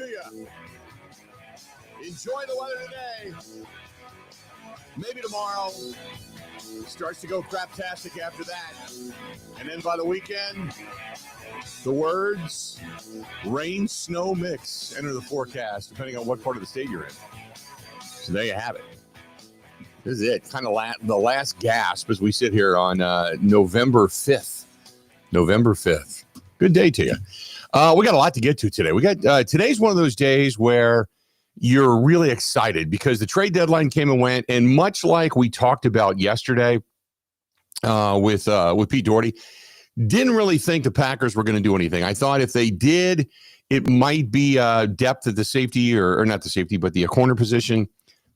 to you. Enjoy the weather today. Maybe tomorrow starts to go craptastic after that. And then by the weekend, the words rain, snow mix enter the forecast, depending on what part of the state you're in. So there you have it. This is it. Kind of the last gasp as we sit here on November 5th. November 5th. Good day to you. We got a lot to get to today. We got today's one of those days where you're really excited because the trade deadline came and went, and much like we talked about yesterday with Pete Doherty, didn't really think the Packers were going to do anything. I thought if they did, it might be depth at the safety or not the safety, but the corner position,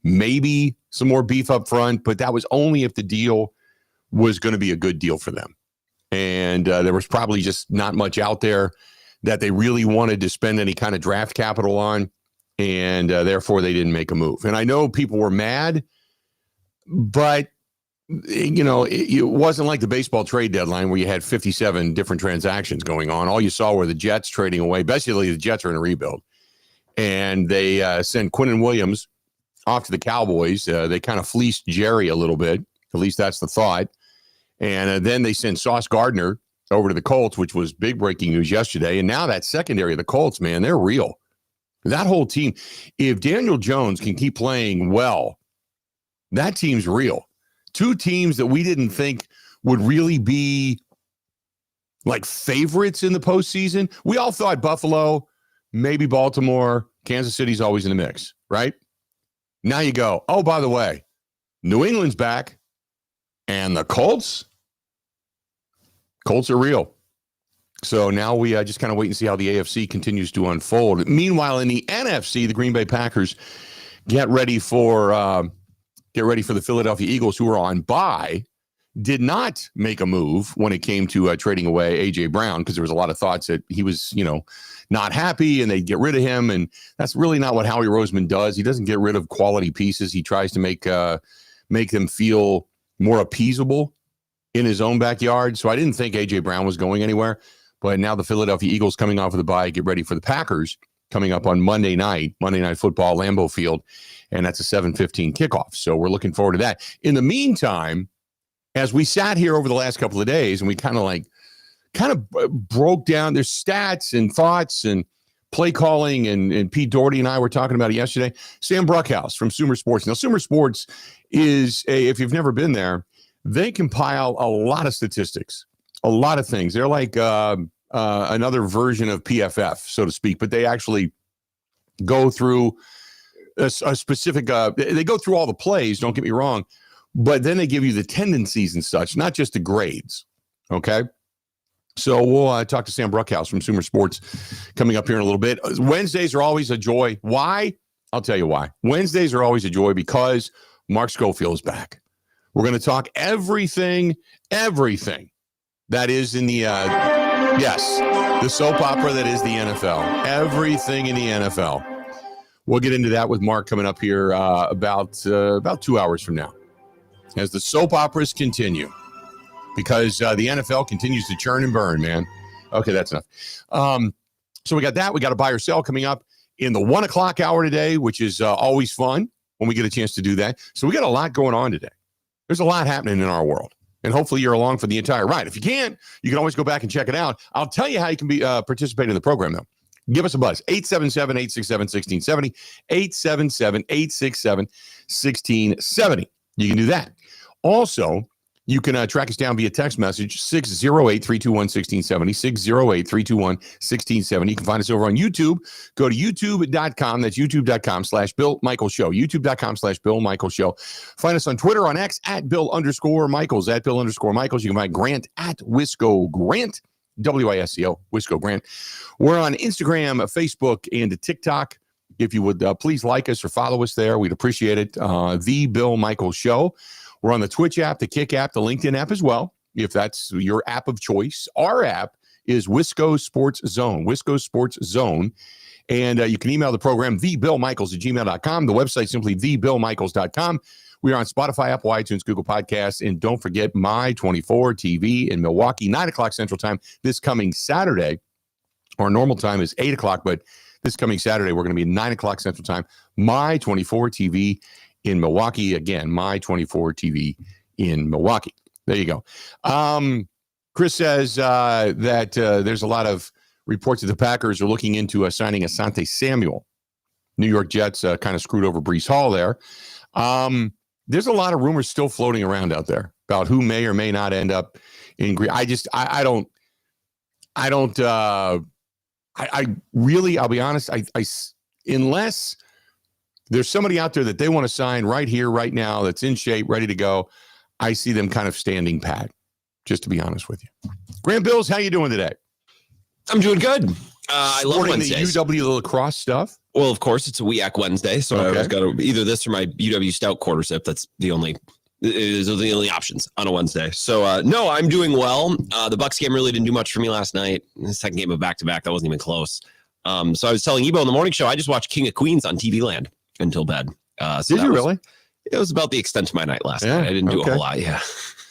maybe some more beef up front, but that was only if the deal was going to be a good deal for them. And there was probably just not much out there that they really wanted to spend any kind of draft capital on. And therefore, they didn't make a move. And I know people were mad, but, you know, it wasn't like the baseball trade deadline where you had 57 different transactions going on. All you saw were the Jets trading away. Basically, the Jets are in a rebuild. And they sent Quinnen Williams off to the Cowboys. They kind of fleeced Jerry a little bit. At least that's the thought. And then they sent Sauce Gardner over to the Colts, which was big breaking news yesterday. And now that secondary of the Colts, man, they're real. That whole team, if Daniel Jones can keep playing well, that team's real. Two teams that we didn't think would really be like favorites in the postseason. We all thought Buffalo, maybe Baltimore, Kansas City's always in the mix, right? Now you go, oh, by the way, New England's back and the Colts are real. So now we just kind of wait and see how the AFC continues to unfold. Meanwhile, in the NFC, the Green Bay Packers get ready for the Philadelphia Eagles, who are on bye. Did not make a move when it came to trading away A.J. Brown because there was a lot of thoughts that he was, not happy and they'd get rid of him. And that's really not what Howie Roseman does. He doesn't get rid of quality pieces. He tries to make them feel more appeasable in his own backyard. So I didn't think A.J. Brown was going anywhere. But now the Philadelphia Eagles coming off of the bye, get ready for the Packers coming up on Monday Night Football, Lambeau Field, and that's a 7:15 kickoff. So we're looking forward to that. In the meantime, as we sat here over the last couple of days and we kind of broke down their stats and thoughts and play calling, and Pete Doherty and I were talking about it yesterday. Sam Bruchhaus from Sumer Sports. Now, Sumer Sports is if you've never been there, they compile a lot of statistics. A lot of things. They're like another version of PFF, so to speak, but they actually go through a specific, they go through all the plays, don't get me wrong, but then they give you the tendencies and such, not just the grades, okay? So we'll talk to Sam Bruchhaus from Sumer Sports coming up here in a little bit. Wednesdays are always a joy. Why? I'll tell you why. Wednesdays are always a joy because Mark Scoffield is back. We're going to talk everything that is in the, the soap opera that is the NFL. Everything in the NFL. We'll get into that with Mark coming up here about 2 hours from now. As the soap operas continue. Because the NFL continues to churn and burn, man. Okay, that's enough. So we got that. We got a buy or sell coming up in the 1 o'clock hour today, which is always fun when we get a chance to do that. So we got a lot going on today. There's a lot happening in our world. And hopefully you're along for the entire ride. If you can't, you can always go back and check it out. I'll tell you how you can be participate in the program, though. Give us a buzz. 877-867-1670. 877-867-1670. You can do that. Also, you can track us down via text message, 608-321-1670, 608-321-1670. You can find us over on YouTube. Go to youtube.com. That's youtube.com/Bill Michaels Show. youtube.com/Bill Michaels Show. Find us on Twitter, on X, @Bill_Michaels, @Bill_Michaels. You can find Grant @Wisco Grant, WISCO, Wisco Grant. We're on Instagram, Facebook, and TikTok. If you would please like us or follow us there, we'd appreciate it. The Bill Michaels Show. We're on the Twitch app, the Kick app, the LinkedIn app as well, if that's your app of choice. Our app is Wisco Sports Zone, Wisco Sports Zone. And you can email the program, thebillmichaels@gmail.com. The website simply thebillmichaels.com. We are on Spotify, Apple, iTunes, Google Podcasts, and don't forget My24 TV in Milwaukee, 9 o'clock Central Time this coming Saturday. Our normal time is 8 o'clock, but this coming Saturday. We're going to be at 9 o'clock Central Time. My 24 TV in Milwaukee. Again, My 24 TV in Milwaukee. There you go. Chris says that there's a lot of reports that the Packers are looking into signing Asante Samuel. New York Jets kind of screwed over Breece Hall there. There's a lot of rumors still floating around out there about who may or may not end up in Green. I really, I'll be honest, unless there's somebody out there that they want to sign right here, right now, that's in shape, ready to go, I see them kind of standing pat, just to be honest with you. Graham Bills, how you doing today? I'm doing good. I love Wednesdays. The UW lacrosse stuff? Well, of course, it's a WEAC Wednesday, so I always got to either this or my UW Stout quarter sip. Those are the only options on a Wednesday. So, no, I'm doing well. The Bucks game really didn't do much for me last night. The second game of back-to-back, that wasn't even close. So I was telling Ebo in the morning show, I just watched King of Queens on TV Land until bed. Did you really? It was about the extent of my night last night. I didn't do a whole lot. Yeah,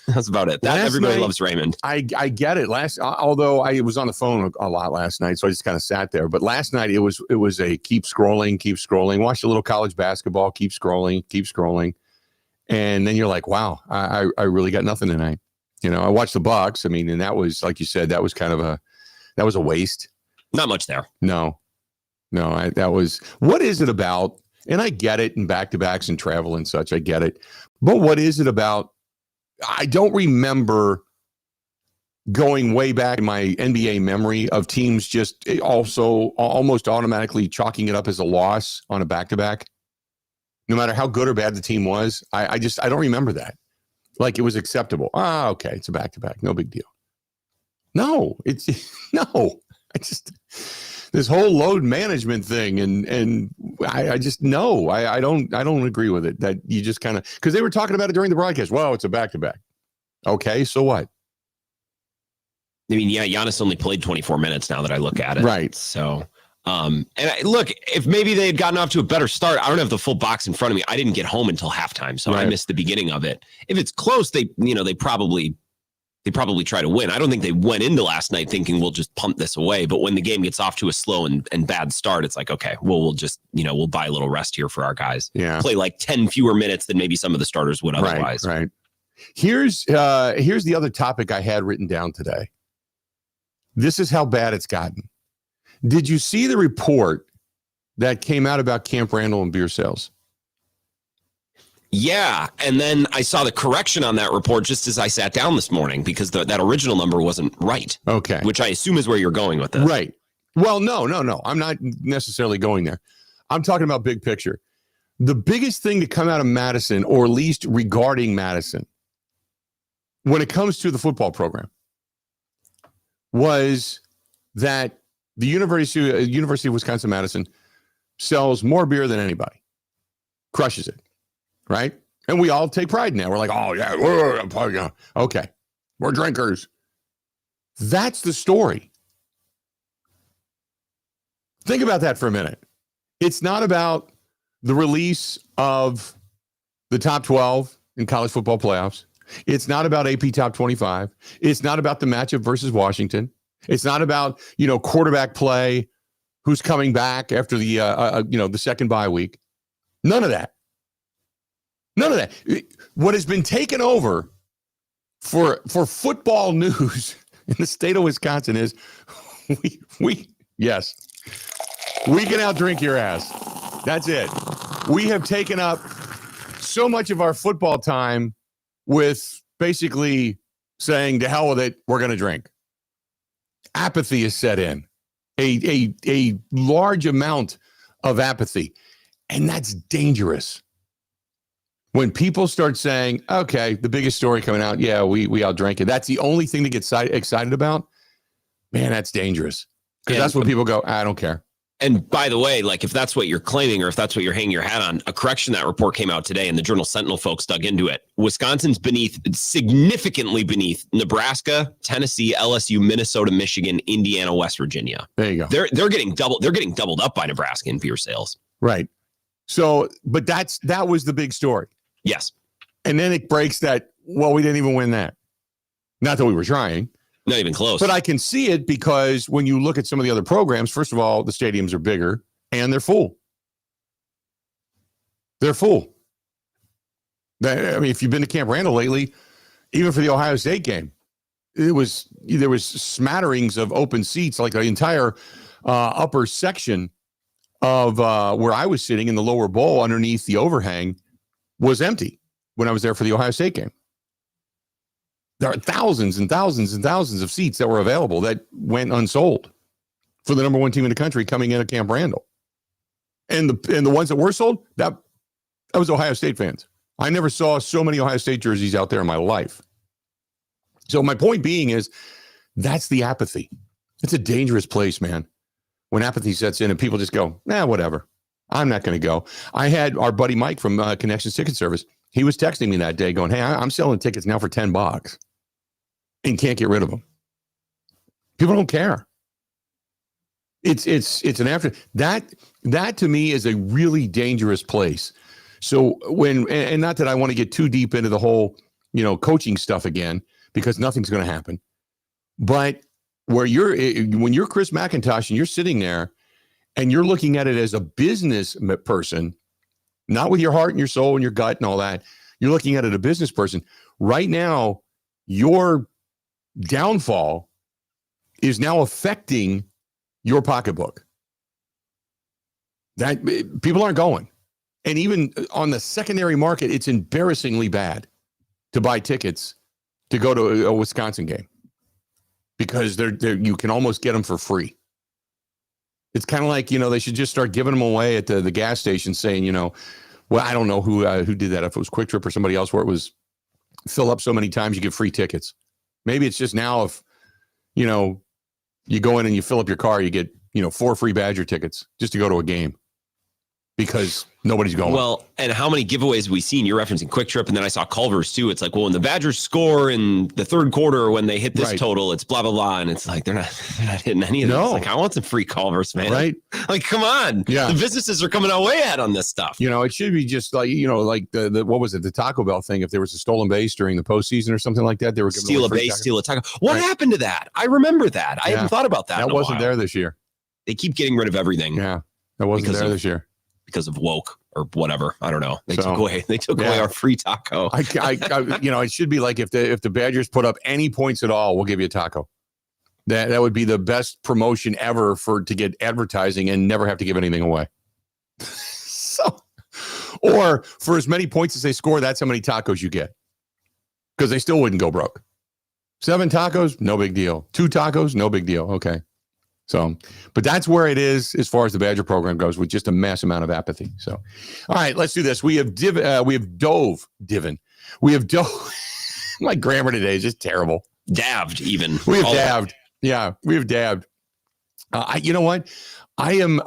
that's about it. Everybody loves Raymond. I get it. Although I was on the phone a lot last night, so I just kind of sat there. But last night it was a keep scrolling. Watch a little college basketball. Keep scrolling. And then you're like, wow, I really got nothing tonight. You know, I watched the Bucks. I mean, and that was, like you said, that was a waste. Not much there. No, that was, what is it about? And I get it, and back-to-backs and travel and such, I get it. But what is it about? I don't remember going way back in my NBA memory of teams just also almost automatically chalking it up as a loss on a back-to-back. No matter how good or bad the team was, I don't remember that. Like it was acceptable. Okay, it's a back-to-back, no big deal. No, this whole load management thing, and I just no, I don't agree with it. That you just kind of, because they were talking about it during the broadcast. Well, it's a back-to-back. Okay, so what? I mean, yeah, Giannis only played 24 minutes now that I look at it. Right. So, look, if maybe they had gotten off to a better start, I don't have the full box in front of me. I didn't get home until halftime, so I missed the beginning of it. If it's close, they probably try to win. I don't think they went into last night thinking we'll just pump this away. But when the game gets off to a slow and bad start, it's like, okay, well, we'll just, we'll buy a little rest here for our guys. Yeah. Play like 10 fewer minutes than maybe some of the starters would otherwise. Right. Here's the other topic I had written down today. This is how bad it's gotten. Did you see the report that came out about Camp Randall and beer sales? Yeah, and then I saw the correction on that report just as I sat down this morning because that original number wasn't right. Okay. Which I assume is where you're going with this. Right. Well, no. I'm not necessarily going there. I'm talking about big picture. The biggest thing to come out of Madison, or at least regarding Madison, when it comes to the football program, was that the University of Wisconsin-Madison sells more beer than anybody. Crushes it. Right? And we all take pride in that. We're like, oh, yeah, okay, we're drinkers. That's the story. Think about that for a minute. It's not about the release of the top 12 in college football playoffs. It's not about AP top 25. It's not about the matchup versus Washington. It's not about, quarterback play, who's coming back after the second bye week. None of that. What has been taken over for football news in the state of Wisconsin is we can outdrink your ass. That's it. We have taken up so much of our football time with basically saying to hell with it, we're going to drink. Apathy is set in. A large amount of apathy. And that's dangerous. When people start saying, okay, the biggest story coming out, yeah, we outdrank it. That's the only thing to get excited about. Man, that's dangerous. Because that's when people go, I don't care. And by the way, like if that's what you're claiming or if that's what you're hanging your hat on, a correction that report came out today and the Journal Sentinel folks dug into it. Wisconsin's significantly beneath Nebraska, Tennessee, LSU, Minnesota, Michigan, Indiana, West Virginia. There you go. They're getting doubled up by Nebraska in beer sales. Right. So, but that was the big story. Yes. And then it breaks that, well, we didn't even win that. Not that we were trying. Not even close. But I can see it because when you look at some of the other programs, first of all, the stadiums are bigger and they're full. They're full. I mean, if you've been to Camp Randall lately, even for the Ohio State game, there was smatterings of open seats, like the entire upper section of where I was sitting in the lower bowl underneath the overhang was empty when I was there for the Ohio State game. There are thousands and thousands and thousands of seats that were available that went unsold for the number one team in the country coming in at Camp Randall. And the ones that were sold, that was Ohio State fans. I never saw so many Ohio State jerseys out there in my life. So my point being is that's the apathy. It's a dangerous place, man. When apathy sets in and people just go, whatever. I'm not going to go. I had our buddy Mike from Connections Ticket Service. He was texting me that day going, hey, I'm selling tickets now for $10 and can't get rid of them. People don't care. It's an after that to me is a really dangerous place. So and not that I want to get too deep into the whole, coaching stuff again, because nothing's going to happen. But when you're Chris McIntosh and you're sitting there and you're looking at it as a business person, not with your heart and your soul and your gut and all that, you're looking at it as a business person. Right now, your downfall is now affecting your pocketbook. That people aren't going. And even on the secondary market, it's embarrassingly bad to buy tickets to go to a Wisconsin game because you can almost get them for free. It's kind of like, they should just start giving them away at the gas station saying, well, I don't know who did that, if it was Quick Trip or somebody else, where it was fill up so many times you get free tickets. Maybe it's just now if, you go in and you fill up your car, you get, 4 free Badger tickets just to go to a game because nobody's going. Well, and how many giveaways have we seen? You're referencing Quick Trip, and then I saw Culver's too. It's like, well, when the Badgers score in the third quarter, or when they hit this total, it's blah, blah, blah. And it's like, they're not hitting any of this. It's like, I want some free Culver's, man. Right. Like, come on. Yeah. The businesses are coming out way ahead on this stuff. It should be just like, like the what was it? The Taco Bell thing. If there was a stolen base during the postseason or something like that, they were giving steal a base, steal a taco. What happened to that? I remember that. I haven't thought about that. That wasn't there this year. They keep getting rid of everything. Yeah. That wasn't there this year. Because of woke or whatever. I don't know. They took away our free taco. It should be like if the Badgers put up any points at all, we'll give you a taco. That would be the best promotion ever to get advertising and never have to give anything away. Or for as many points as they score, that's how many tacos you get. Because they still wouldn't go broke. 7 tacos, no big deal. 2 tacos, no big deal. Okay. So, but that's where it is as far as the Badger program goes, with just a mass amount of apathy. So, all right, let's do this. We have dove. My grammar today is just terrible. Dabbed even. We have dabbed. Yeah, we have dabbed. You know what? I am.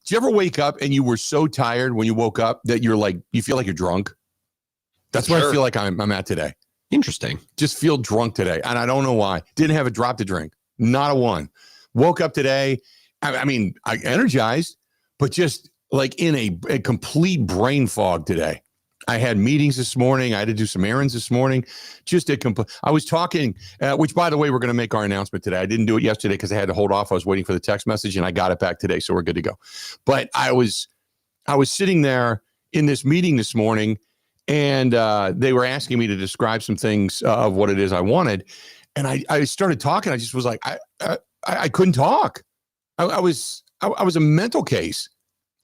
Did you ever wake up and you were so tired when you woke up that you feel like you're drunk? That's what I feel like I'm at today. Interesting. Just feel drunk today, and I don't know why. Didn't have a drop to drink. Not a one. Woke up today. I mean, I energized, but just like in a complete brain fog today. I had meetings this morning. I had to do some errands this morning. I was talking, which, by the way, we're going to make our announcement today. I didn't do it yesterday because I had to hold off. I was waiting for the text message, and I got it back today, so we're good to go. But I was sitting there in this meeting this morning, and they were asking me to describe some things of what it is I wanted. And I started talking. I just was like, I couldn't talk. I was a mental case.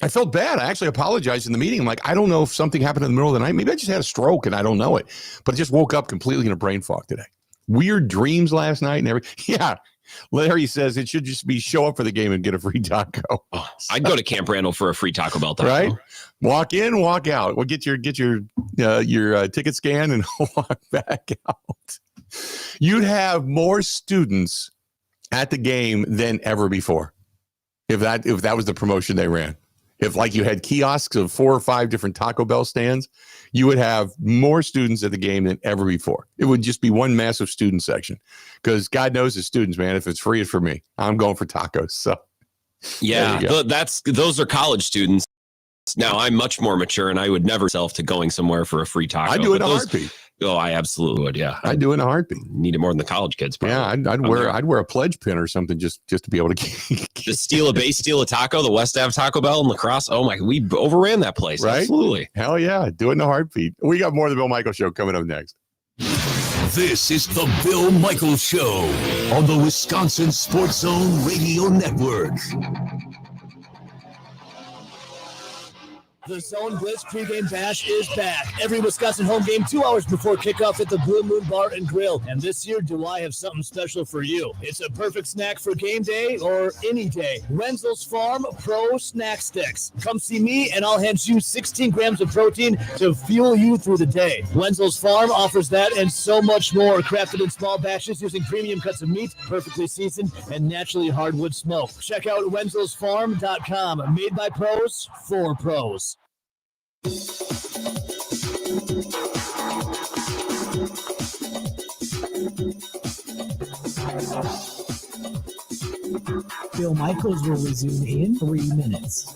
I felt bad. I actually apologized in the meeting. I'm like, I don't know if something happened in the middle of the night. Maybe I just had a stroke and I don't know it. But I just woke up completely in a brain fog today. Weird dreams last night and everything. Yeah. Larry says it should just be show up for the game and get a free taco. Oh, I'd go to Camp Randall for a free Taco Bell taco. Right? Walk in, walk out. We'll get your ticket scan and walk back out. You'd have more students at the game than ever before. If that was the promotion they ran. If like you had kiosks of 4 or 5 different Taco Bell stands, you would have more students at the game than ever before. It would just be one massive student section because God knows the students, man, if it's free, it's for me. I'm going for tacos. So yeah, those are college students. Now I'm much more mature and I would never self to going somewhere for a free taco. I do it in a heartbeat. Oh, I absolutely would. Yeah, I'd do it in a heartbeat. Need it more than the college kids. Probably. Yeah, I'd wear a pledge pin or something just to be able to just steal a base, steal a taco. The West Ave Taco Bell in La Crosse. Oh my, we overran that place. Right? Absolutely. Hell yeah, do it in a heartbeat. We got more of the Bill Michaels Show coming up next. This is the Bill Michaels Show on the Wisconsin Sports Zone Radio Network. The Zone Blitz pregame bash is back. Every Wisconsin home game 2 hours before kickoff at the Blue Moon Bar and Grill. And this year, do I have something special for you? It's a perfect snack for game day or any day. Wenzel's Farm Pro Snack Sticks. Come see me and I'll hand you 16 grams of protein to fuel you through the day. Wenzel's Farm offers that and so much more. Crafted in small batches using premium cuts of meat, perfectly seasoned, and naturally hardwood smoke. Check out wenzelsfarm.com. Made by pros for pros. Bill Michaels will resume in 3 minutes.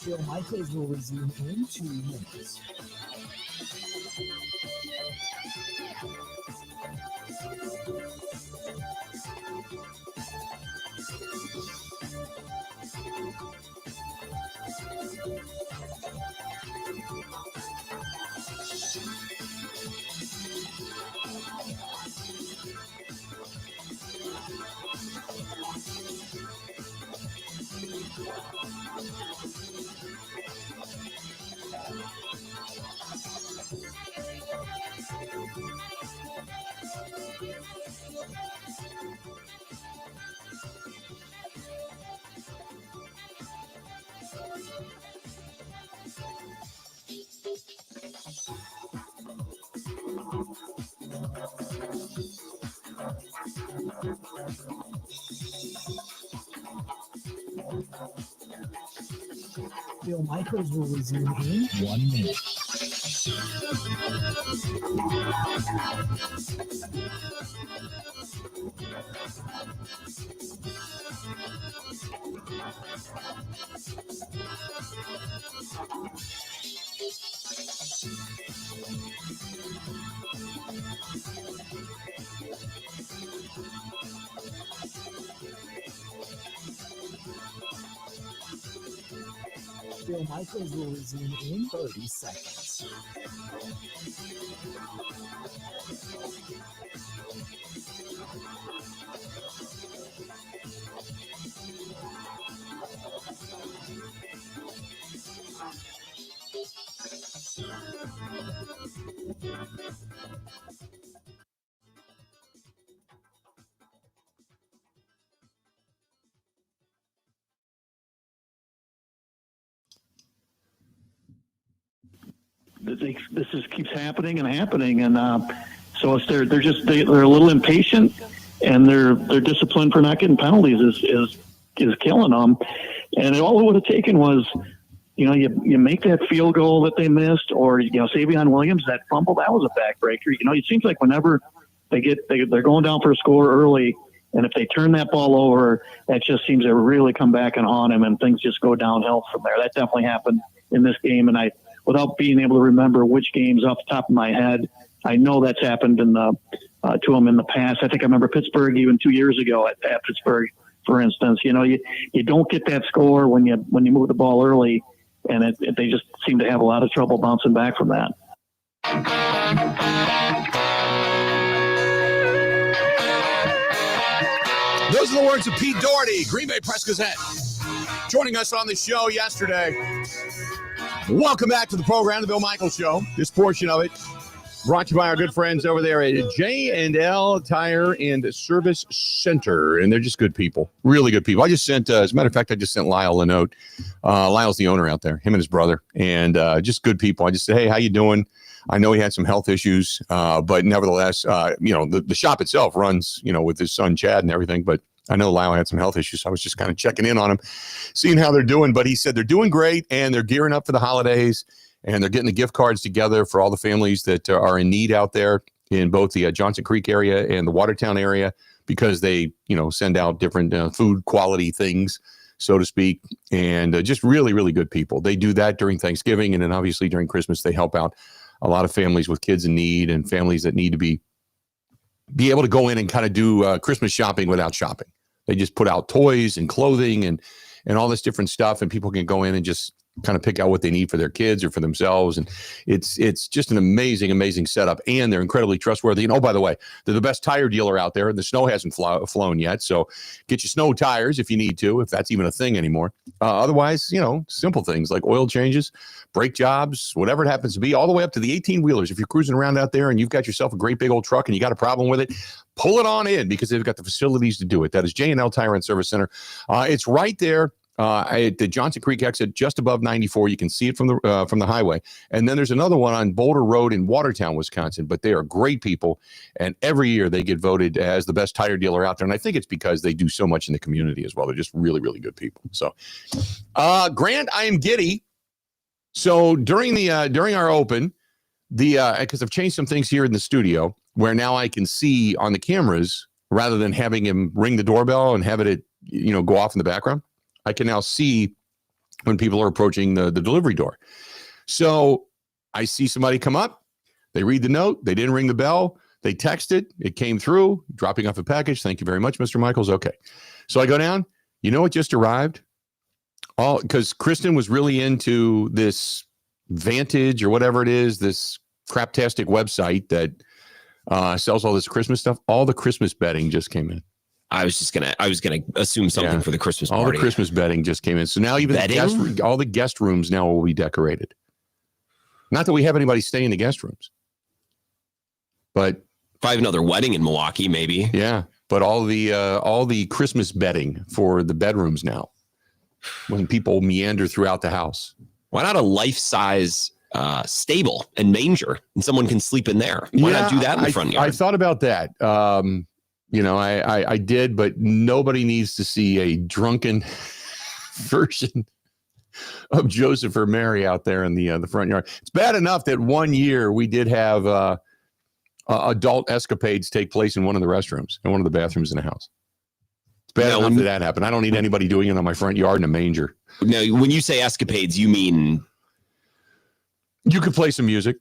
Bill Michaels will resume in 2 minutes. Bill Michaels will resume in 1 minute. Bill Michaels will resume in 30 seconds. This keeps happening, and so it's they're a little impatient, and their discipline for not getting penalties is killing them. And all it would have taken was, you make that field goal that they missed, or Savion Williams, that fumble, that was a backbreaker. It seems like whenever they're going down for a score early, and if they turn that ball over, that just seems to really come back and haunt him, and things just go downhill from there. That definitely happened in this game, and without being able to remember which games off the top of my head, I know that's happened to them in the past. I think I remember Pittsburgh even 2 years ago at Pittsburgh, for instance. You don't get that score when you move the ball early, and they just seem to have a lot of trouble bouncing back from that. words of Pete Doherty, Green Bay Press-Gazette, joining us on the show yesterday. Welcome back to the program, The Bill Michaels Show. This portion of it brought to you by our good friends over there at J&L Tire and Service Center. And they're just good people, really good people. I just sent, as a matter of fact, I just sent Lyle a note. Lyle's the owner out there, him and his brother, and just good people. I just said, hey, how you doing? I know he had some health issues, but nevertheless, the shop itself runs, with his son, Chad, and everything. But I know Lyle had some health issues, so I was just kind of checking in on him, seeing how they're doing. But he said they're doing great, and they're gearing up for the holidays, and they're getting the gift cards together for all the families that are in need out there in both the Johnson Creek area and the Watertown area, because they, send out different food quality things, so to speak, and just really, really good people. They do that during Thanksgiving, and then obviously during Christmas, they help out a lot of families with kids in need and families that need to be able to go in and kind of do Christmas shopping without shopping. They just put out toys and clothing and all this different stuff, and people can go in and just kind of pick out what they need for their kids or for themselves. And it's just an amazing, amazing setup. And they're incredibly trustworthy. And oh, by the way, they're the best tire dealer out there. And the snow hasn't flown yet. So get your snow tires if you need to, if that's even a thing anymore. Otherwise, simple things like oil changes, brake jobs, whatever it happens to be, all the way up to the 18-wheelers. If you're cruising around out there and you've got yourself a great big old truck and you got a problem with it, pull it on in, because they've got the facilities to do it. That is J&L Tire and Service Center. It's right there at the Johnson Creek exit, just above 94. You can see it from the highway. And then there's another one on Boulder Road in Watertown, Wisconsin. But they are great people, and every year they get voted as the best tire dealer out there. And I think it's because they do so much in the community as well. They're just really, really good people. So, Grant, I am giddy. So during our open, because I've changed some things here in the studio, where now I can see on the cameras rather than having him ring the doorbell and have it go off in the background. I can now see when people are approaching the delivery door. So I see somebody come up, they read the note, they didn't ring the bell, they texted, it came through, dropping off a package. Thank you very much, Mr. Michaels. Okay. So I go down, what just arrived? All because Kristen was really into this Vantage or whatever it is, this craptastic website that sells all this Christmas stuff. All the Christmas bedding just came in. I was gonna assume something for the Christmas party. All the Christmas bedding just came in. So now even all the guest rooms now will be decorated. Not that we have anybody stay in the guest rooms, but if I have another wedding in Milwaukee, maybe. Yeah, but all the Christmas bedding for the bedrooms now, when people meander throughout the house. Why not a life-size stable and manger, and someone can sleep in there? Why not do that in the front yard? I thought about that. I did, but nobody needs to see a drunken version of Joseph or Mary out there in the front yard. It's bad enough that one year we did have adult escapades take place in one of the restrooms, in one of the bathrooms in the house. It's bad enough that happened. I don't need anybody doing it on my front yard in a manger. Now, when you say escapades, you mean you could play some music.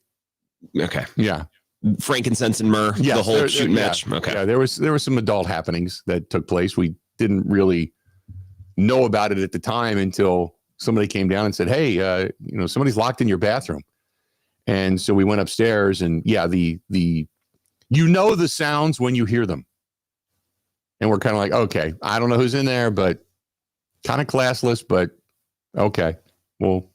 Okay. Yeah. Frankincense and myrrh, the whole shooting match. Okay. Yeah, there was some adult happenings that took place. We didn't really know about it at the time until somebody came down and said, hey, somebody's locked in your bathroom. And so we went upstairs, and the sounds when you hear them. And we're kind of like, okay, I don't know who's in there, but kind of classless, but okay. Well,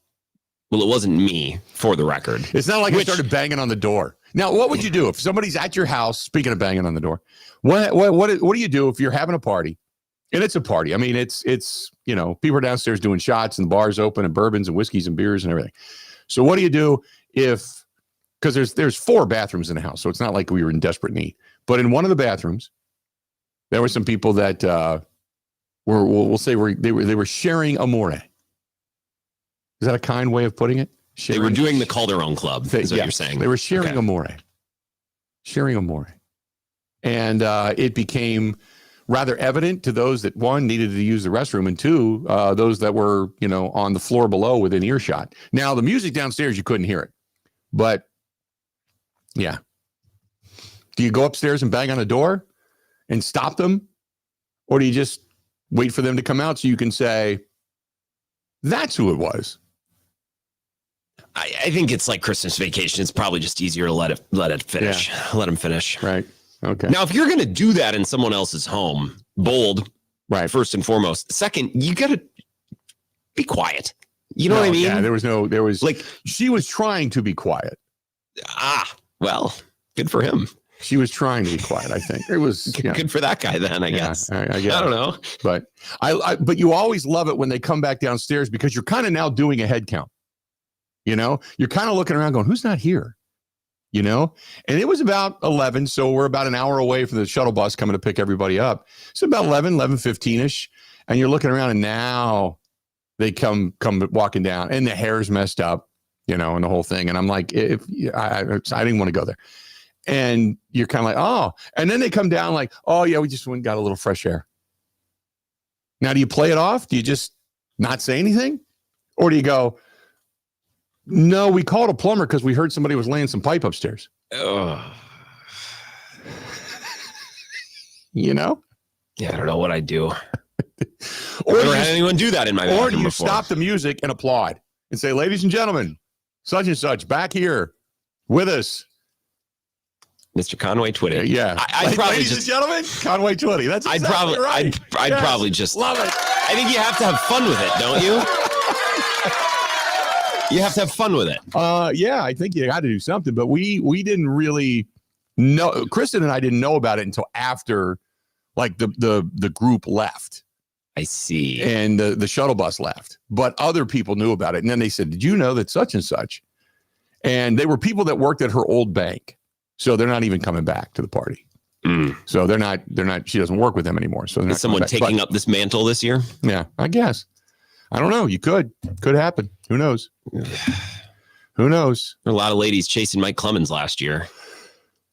it wasn't me, for the record. It's not like I started banging on the door. Now, what would you do if somebody's at your house? Speaking of banging on the door, what do you do if you're having a party? And it's a party. I mean, it's people are downstairs doing shots and the bar's open and bourbons and whiskeys and beers and everything. So what do you do because there's 4 bathrooms in the house, so it's not like we were in desperate need. But in one of the bathrooms, there were some people that we'll say they were sharing amore. Is that a kind way of putting it? They were doing the Calderon Club, is what you're saying. They were sharing amore. Sharing amore. And it became rather evident to those that, 1, needed to use the restroom, and 2, those that were, on the floor below within earshot. Now, the music downstairs, you couldn't hear it. But, yeah. Do you go upstairs and bang on a door and stop them? Or do you just wait for them to come out so you can say, that's who it was? I think it's like Christmas Vacation. It's probably just easier to let it finish. Yeah. Let them finish. Right. Okay. Now, if you're going to do that in someone else's home, bold, Right. First and foremost. Second, you got to be quiet. You know what I mean? Yeah, there was like, she was trying to be quiet. Well, good for him. She was trying to be quiet, I think. It was good for that guy then, I guess. I guess. I don't know. But but you always love it when they come back downstairs because you're kind of now doing a head count. You know, you're kind of looking around going, who's not here? You know, and it was about 11. So we're about an hour away from the shuttle bus coming to pick everybody up. So about 11:15-ish. And you're looking around and now they come walking down and the hair's messed up, you know, and the whole thing. And I'm like, I didn't want to go there. And you're kind of like, oh, and then they come down like, oh yeah, we just went and got a little fresh air. Now, do you play it off? Do you just not say anything? Or do you go, no, we called a plumber because we heard somebody was laying some pipe upstairs. You know? Yeah, I don't know what I'd do. Or never had anyone do that in my Or do you before. stop the music and applaud and say, ladies and gentlemen, such and such back here with us. Mr. Conway Twitty. Yeah. I'd probably ladies and gentlemen, Conway Twitty. That's exactly right. I'd probably just love it. I think you have to have fun with it, don't you? You have to have fun with it. Yeah, I think you got to do something, but we didn't really know. Kristen and I didn't know about it until after, like the group left. I see. And the shuttle bus left, but other people knew about it, and then they said, "Did you know that such and such?" And they were people that worked at her old bank, so they're not even coming back to the party. So they're not. She doesn't work with them anymore. So is someone taking up this mantle this year? Yeah, I guess. I don't know. You could happen. Who knows? Who knows? There were a lot of ladies chasing Mike Clemens last year.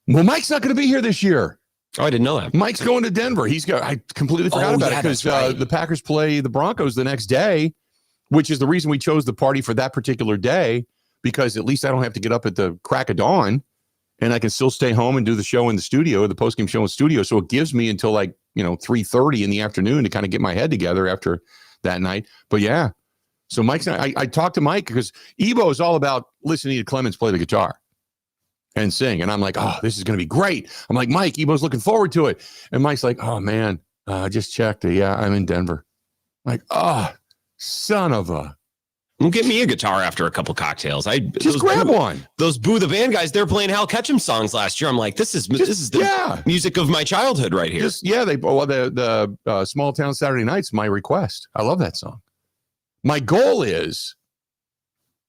Well, Mike's not going to be here this year. Oh, I didn't know that. Mike's going to Denver. I completely forgot about it because the Packers play the Broncos the next day, which is the reason we chose the party for that particular day, because at least I don't have to get up at the crack of dawn and I can still stay home and do the show in the studio, the postgame show in the studio. So it gives me until 3:30 in the afternoon to kind of get my head together after that night. But yeah, so Mike's not, I talked to Mike because Ebo is all about listening to Clemens play the guitar and sing. And I'm like, oh, this is going to be great. I'm like, Mike, Ebo's looking forward to it. And Mike's like, oh man, I just checked. Yeah, I'm in Denver. I'm like, oh, son of a. Well, get me a guitar after a couple cocktails. Just grab one. Those Boo the Band guys, they're playing Hal Ketchum songs last year. I'm like, this is the music of my childhood right here. The Small Town Saturday Night's my request. I love that song. My goal is,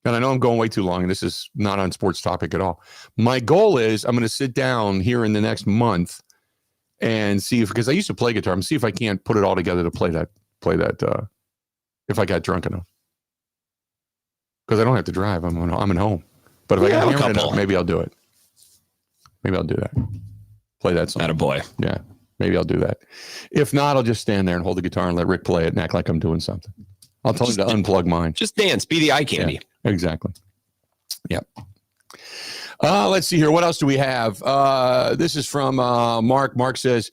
and I know I'm going way too long, and this is not on sports topic at all. My goal is I'm going to sit down here in the next month and see because I used to play guitar, and see if I can't put it all together to play that if I got drunk enough. Because I don't have to drive. I'm at home. But if I got hammered enough, maybe I'll do it. Maybe I'll do that. Play that song. Attaboy. Yeah. Maybe I'll do that. If not, I'll just stand there and hold the guitar and let Rick play it and act like I'm doing something. I'll tell him to unplug mine. Just dance. Be the eye candy. Yeah, exactly. Yep. Let's see here. What else do we have? This is from Mark. Mark says,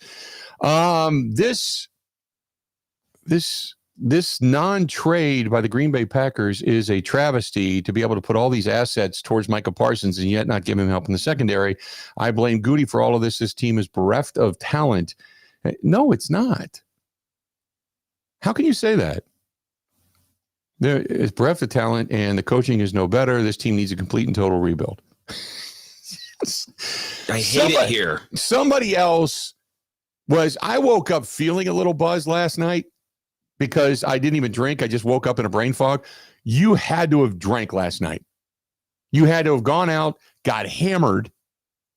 This non-trade by the Green Bay Packers is a travesty to be able to put all these assets towards Micah Parsons and yet not give him help in the secondary. I blame Goody for all of this. This team is bereft of talent. No, it's not. How can you say that? There is bereft of talent and the coaching is no better. This team needs a complete and total rebuild. I hate it here. Somebody else I woke up feeling a little buzzed last night. Because I didn't even drink. I just woke up in a brain fog. You had to have drank last night. You had to have gone out, got hammered,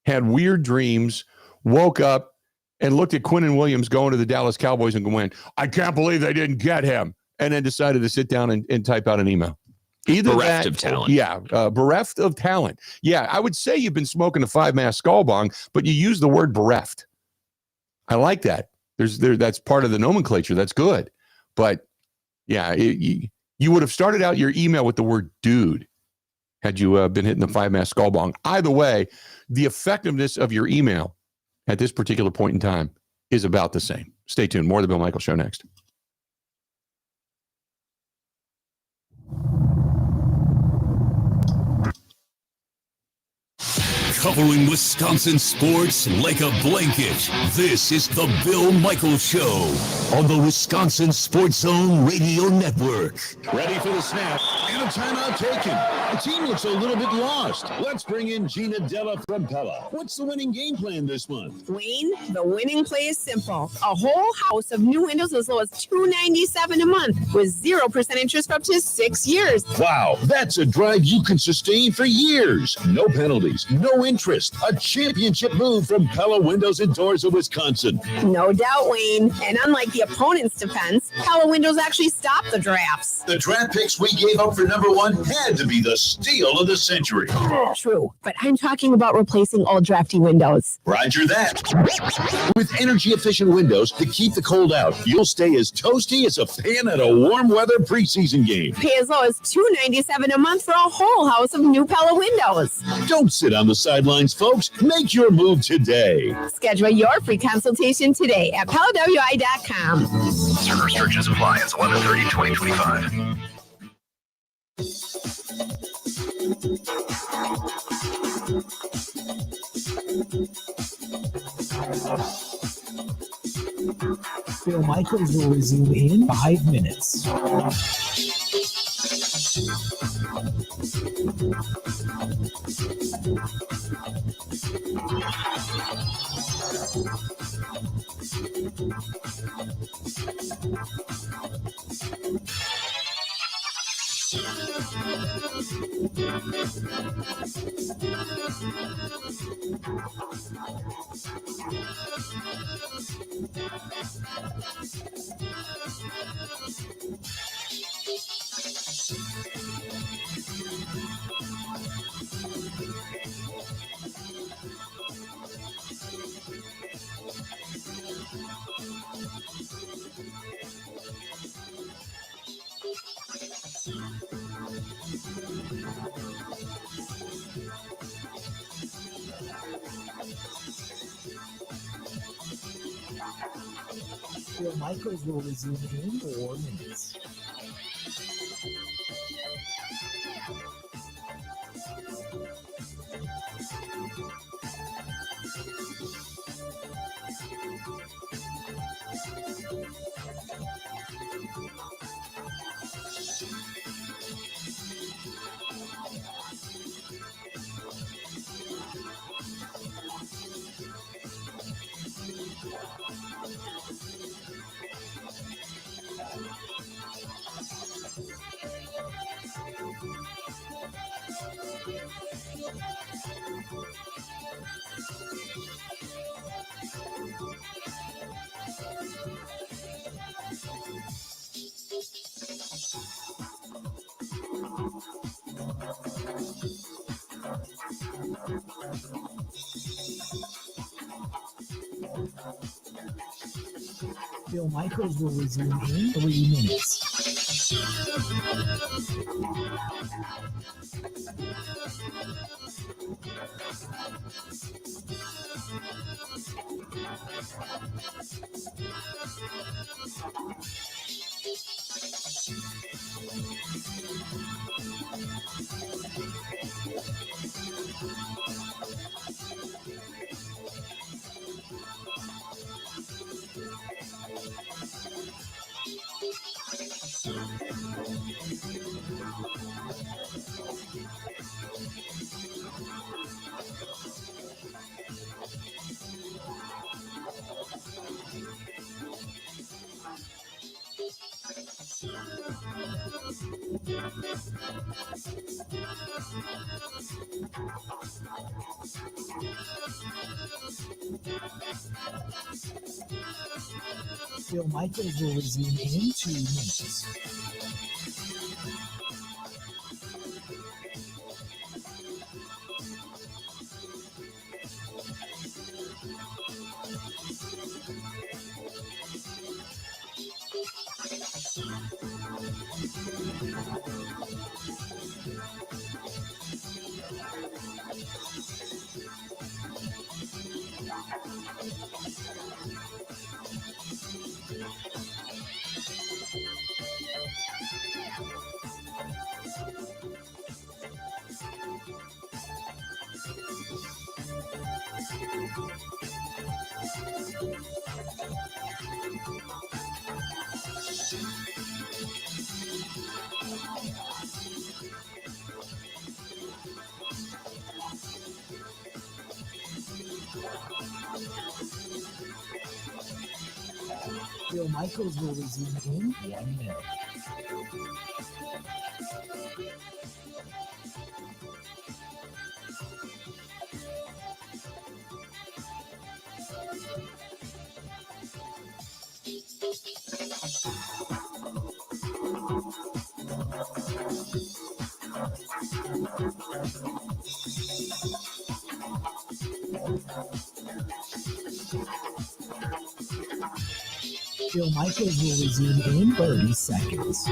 had weird dreams, woke up, and looked at Quinnen Williams going to the Dallas Cowboys and went, I can't believe they didn't get him. And then decided to sit down and type out an email. Either bereft of talent. Yeah, bereft of talent. Yeah, I would say you've been smoking a 5-mass skull bong, but you use the word bereft. I like that. That's part of the nomenclature. That's good. But yeah, you would have started out your email with the word dude had you been hitting the 5-mass skull bong. Either way, the effectiveness of your email at this particular point in time is about the same. Stay tuned. More of the Bill Michaels Show next. Covering Wisconsin sports like a blanket. This is the Bill Michaels Show on the Wisconsin Sports Zone Radio Network. Ready for the snap and a timeout taken. The team looks a little bit lost. Let's bring in Gina Della from Pella. What's the winning game plan this month? Wayne, the winning play is simple. A whole house of new windows as low as $297 a month with 0% interest for up to 6 years. Wow, that's a drive you can sustain for years. No penalties, no interest. A championship move from Pella Windows and Doors of Wisconsin. No doubt, Wayne. And unlike the opponent's defense, Pella Windows actually stopped the drafts. The draft picks we gave up for number one had to be the steal of the century. True, but I'm talking about replacing old drafty windows. Roger that. With energy-efficient windows to keep the cold out, you'll stay as toasty as a fan at a warm weather preseason game. Pay as low as $297 a month for a whole house of new Pella windows. Don't sit on the sidelines, folks. Make your move today. Schedule your free consultation today at PellaWI.com. Certain restrictions apply. It's 11/30/2025. Bill Michaels will resume in 5 minutes. Bill Michaels will resume in 4 minutes. Bill Michaels will resume in 3 minutes. Bill Michaels will resume in 2 minutes. Bill Michaels will resume in 1 minute. Bill Michaels will resume in 30 seconds.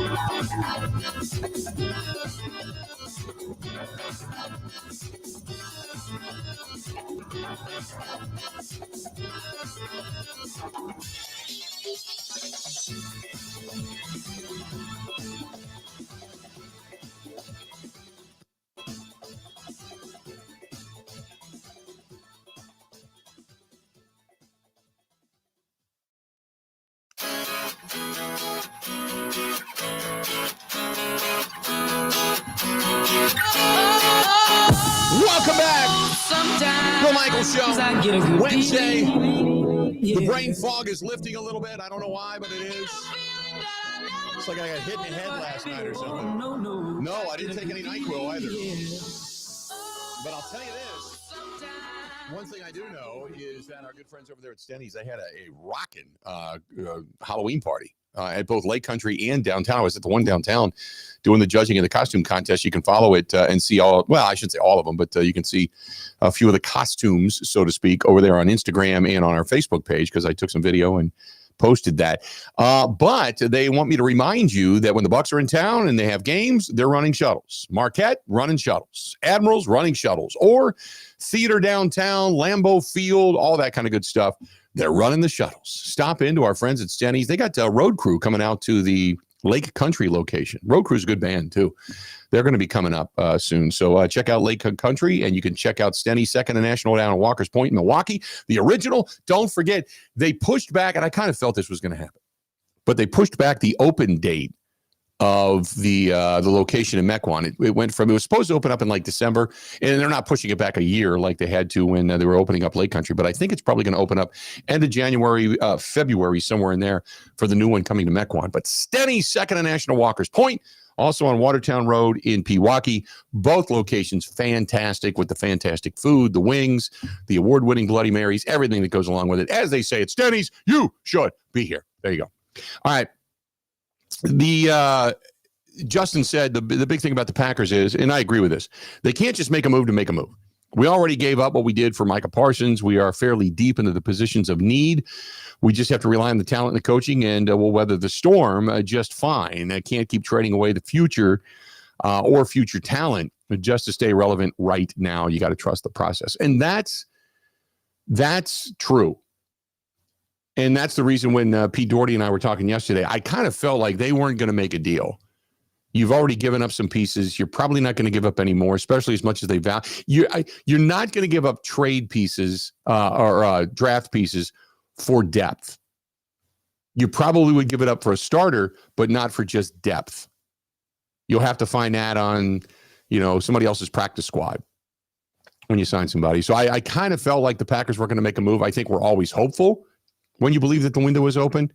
Welcome back. Bill Michaels Show. Wednesday. The brain fog is lifting a little bit. I don't know why, but it is. It's like I got hit in the head last night or something. No, I didn't take any NyQuil either. But I'll tell you this. One thing I do know is that our good friends over there at Stenny's, they had a rocking Halloween party at both Lake Country and downtown. I was at the one downtown doing the judging of the costume contest. You can follow it and see I shouldn't say all of them, but you can see a few of the costumes, so to speak, over there on Instagram and on our Facebook page, because I took some video and posted that. But they want me to remind you that when the Bucks are in town and they have games, they're running shuttles. Marquette running shuttles. Admirals running shuttles. Or Theater downtown, Lambeau Field, all that kind of good stuff. They're running the shuttles. Stop into our friends at Stenny's. They got Road Crew coming out to the Lake Country location. Road Crew's a good band, too. They're going to be coming up soon. So check out Lake Country, and you can check out Stenny, Second and National down in Walker's Point in Milwaukee. The original, don't forget, they pushed back, and I kind of felt this was going to happen, but they pushed back the open date of the location in Mequon. It was supposed to open up in like December, and they're not pushing it back a year like they had to when they were opening up Lake Country, but I think it's probably going to open up end of January, February, somewhere in there for the new one coming to Mequon. But Stenny, Second and National, Walker's Point, also on Watertown Road in Pewaukee. Both locations fantastic with the fantastic food, the wings, the award-winning Bloody Marys, everything that goes along with it. As they say at Stenny's, you should be here. There you go. All right. Justin said the big thing about the Packers is, and I agree with this, they can't just make a move to make a move. We already gave up what we did for Micah Parsons. We are fairly deep into the positions of need. We just have to rely on the talent and the coaching, and we'll weather the storm just fine. I can't keep trading away the future or future talent just to stay relevant right now. You got to trust the process. And that's true. And that's the reason when Pete Doherty and I were talking yesterday, I kind of felt like they weren't going to make a deal. You've already given up some pieces. You're probably not going to give up any more, especially as much as they value. You're not going to give up trade pieces or draft pieces for depth. You probably would give it up for a starter, but not for just depth. You'll have to find that on, somebody else's practice squad when you sign somebody. So I kind of felt like the Packers were going to make a move. I think we're always hopeful when you believe that the window is open.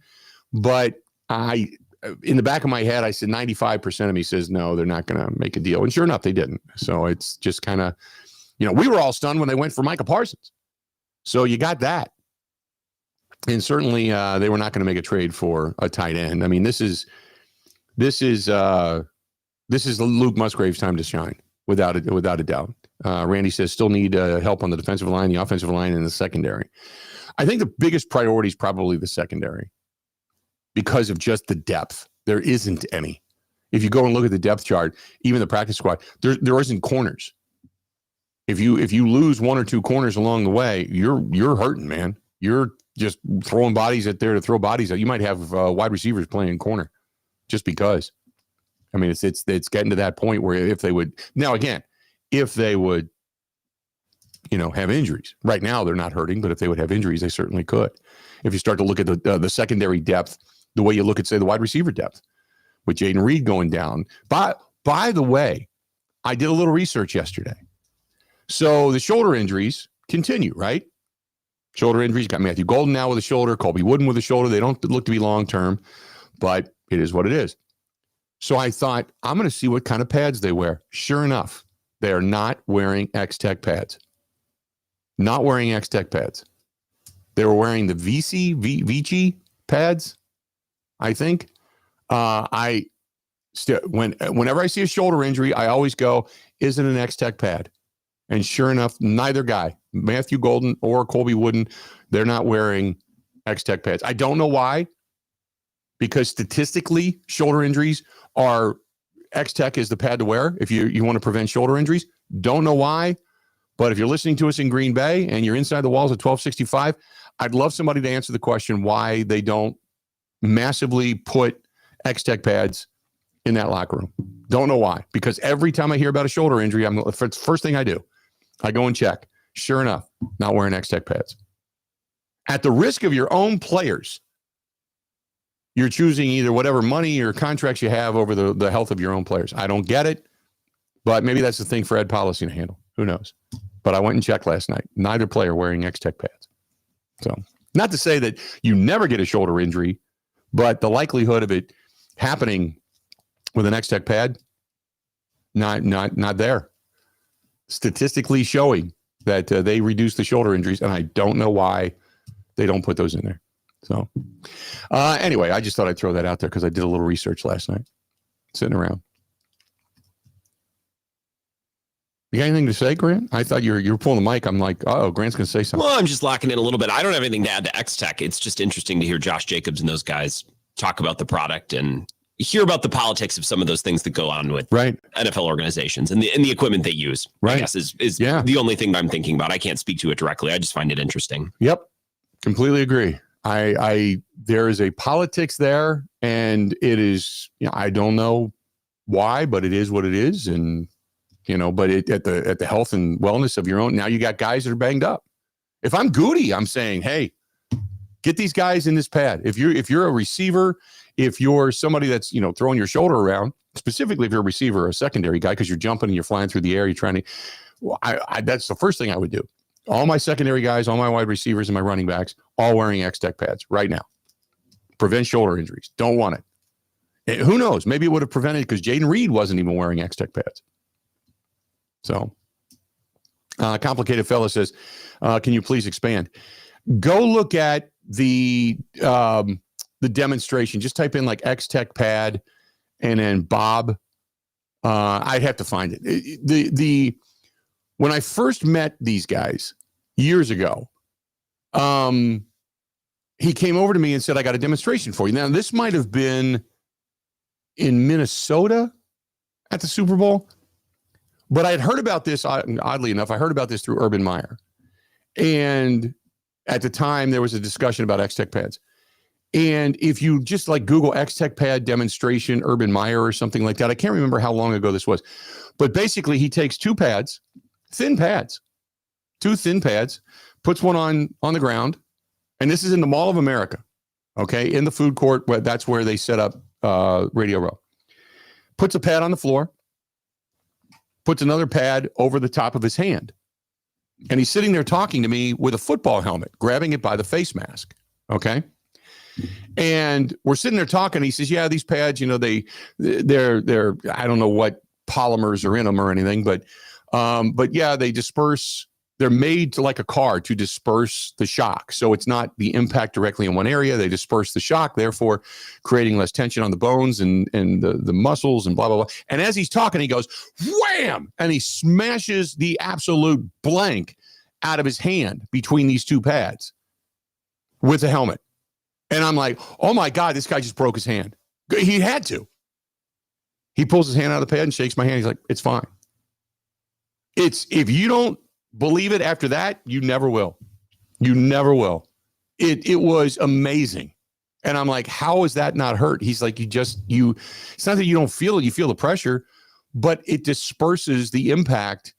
But in the back of my head, I said 95% of me says, no, they're not going to make a deal. And sure enough, they didn't. So it's just kind of, we were all stunned when they went for Micah Parsons. So you got that. And certainly they were not going to make a trade for a tight end. I mean, this is Luke Musgrave's time to shine without a doubt. Randy says still need help on the defensive line, the offensive line, and the secondary. I think the biggest priority is probably the secondary because of just the depth. There isn't any. If you go and look at the depth chart, even the practice squad, there isn't corners. If you lose one or two corners along the way, you're hurting, man. You're just throwing bodies out there to throw bodies out. You might have wide receivers playing corner just because. I mean, it's getting to that point where if they would have injuries. Right now, they're not hurting, but if they would have injuries, they certainly could. If you start to look at the secondary depth, the way you look at, say, the wide receiver depth, with Jaden Reed going down. By the way, I did a little research yesterday. So the shoulder injuries continue, right? Shoulder injuries. Got Matthew Golden now with a shoulder, Colby Wooden with a shoulder. They don't look to be long-term, but it is what it is. So I thought, I'm going to see what kind of pads they wear. Sure enough, they are not wearing X-Tech pads. Not wearing X-Tech pads. They were wearing the Vici pads, I think. Whenever I see a shoulder injury, I always go, is it an X-Tech pad? And sure enough, neither guy, Matthew Golden or Colby Wooden, they're not wearing X-Tech pads. I don't know why, because statistically, shoulder injuries are X-Tech is the pad to wear if you want to prevent shoulder injuries. Don't know why, but if you're listening to us in Green Bay and you're inside the walls at 1265, I'd love somebody to answer the question why they don't massively put X-Tech pads in that locker room. Don't know why, because every time I hear about a shoulder injury, it's the first thing I do. I go and check. Sure enough, not wearing X-Tech pads. At the risk of your own players, you're choosing either whatever money or contracts you have over the health of your own players. I don't get it, but maybe that's the thing for Ed Policy to handle. Who knows? But I went and checked last night. Neither player wearing X-Tech pads. So not to say that you never get a shoulder injury, but the likelihood of it happening with an X-Tech pad, not there. Statistically showing that they reduce the shoulder injuries, and I don't know why they don't put those in there. So anyway, I just thought I'd throw that out there because I did a little research last night, sitting around. You got anything to say, Grant? I thought you were pulling the mic. I'm like, oh, Grant's going to say something. Well, I'm just locking in a little bit. I don't have anything to add to X-Tech. It's just interesting to hear Josh Jacobs and those guys talk about the product and hear about the politics of some of those things that go on with NFL organizations and the equipment they use. I guess is the only thing I'm thinking about. I can't speak to it directly. I just find it interesting. Yep. Completely agree. There is a politics there, and it is, I don't know why, but it is what it is. And, but at the health and wellness of your own, now you got guys that are banged up. If I'm Goody, I'm saying, hey, get these guys in this pad. If you're a receiver, if you're somebody that's, throwing your shoulder around, specifically if you're a receiver or a secondary guy, because you're jumping and you're flying through the air, you're trying to, that's the first thing I would do. All my secondary guys, all my wide receivers and my running backs, all wearing X-Tech pads right now. Prevent shoulder injuries. Don't want it. Who knows? Maybe it would have prevented because Jaden Reed wasn't even wearing X-Tech pads. So, Complicated Fella says, can you please expand? Go look at the demonstration. Just type in like X-Tech pad and then Bob. I'd have to find it. When I first met these guys years ago, he came over to me and said, I got a demonstration for you. Now, this might have been in Minnesota at the Super Bowl, but I had heard about this, oddly enough, I heard about this through Urban Meyer. And at the time, there was a discussion about X-Tech pads. And if you just like Google X-Tech pad demonstration, Urban Meyer or something like that, I can't remember how long ago this was. But basically, he takes two pads, two thin pads, puts one on the ground, and this is in the Mall of America, okay, in the food court. That's where they set up Radio Row. Puts a pad on the floor, puts another pad over the top of his hand, and he's sitting there talking to me with a football helmet, grabbing it by the face mask, okay? And we're sitting there talking. He says, yeah, these pads, they're I don't know what polymers are in them or anything, but yeah, they disperse. They're made to like a car to disperse the shock. So it's not the impact directly in one area. They disperse the shock, therefore creating less tension on the bones and the muscles and blah, blah, blah. And as he's talking, he goes, wham! And he smashes the absolute blank out of his hand between these two pads with a helmet. And I'm like, oh my God, this guy just broke his hand. He had to. He pulls his hand out of the pad and shakes my hand. He's like, it's fine. If you don't believe it after that, you never will. You never will. It was amazing. And I'm like, how is that not hurt? He's like, it's not that you don't feel it, you feel the pressure, but it disperses the impact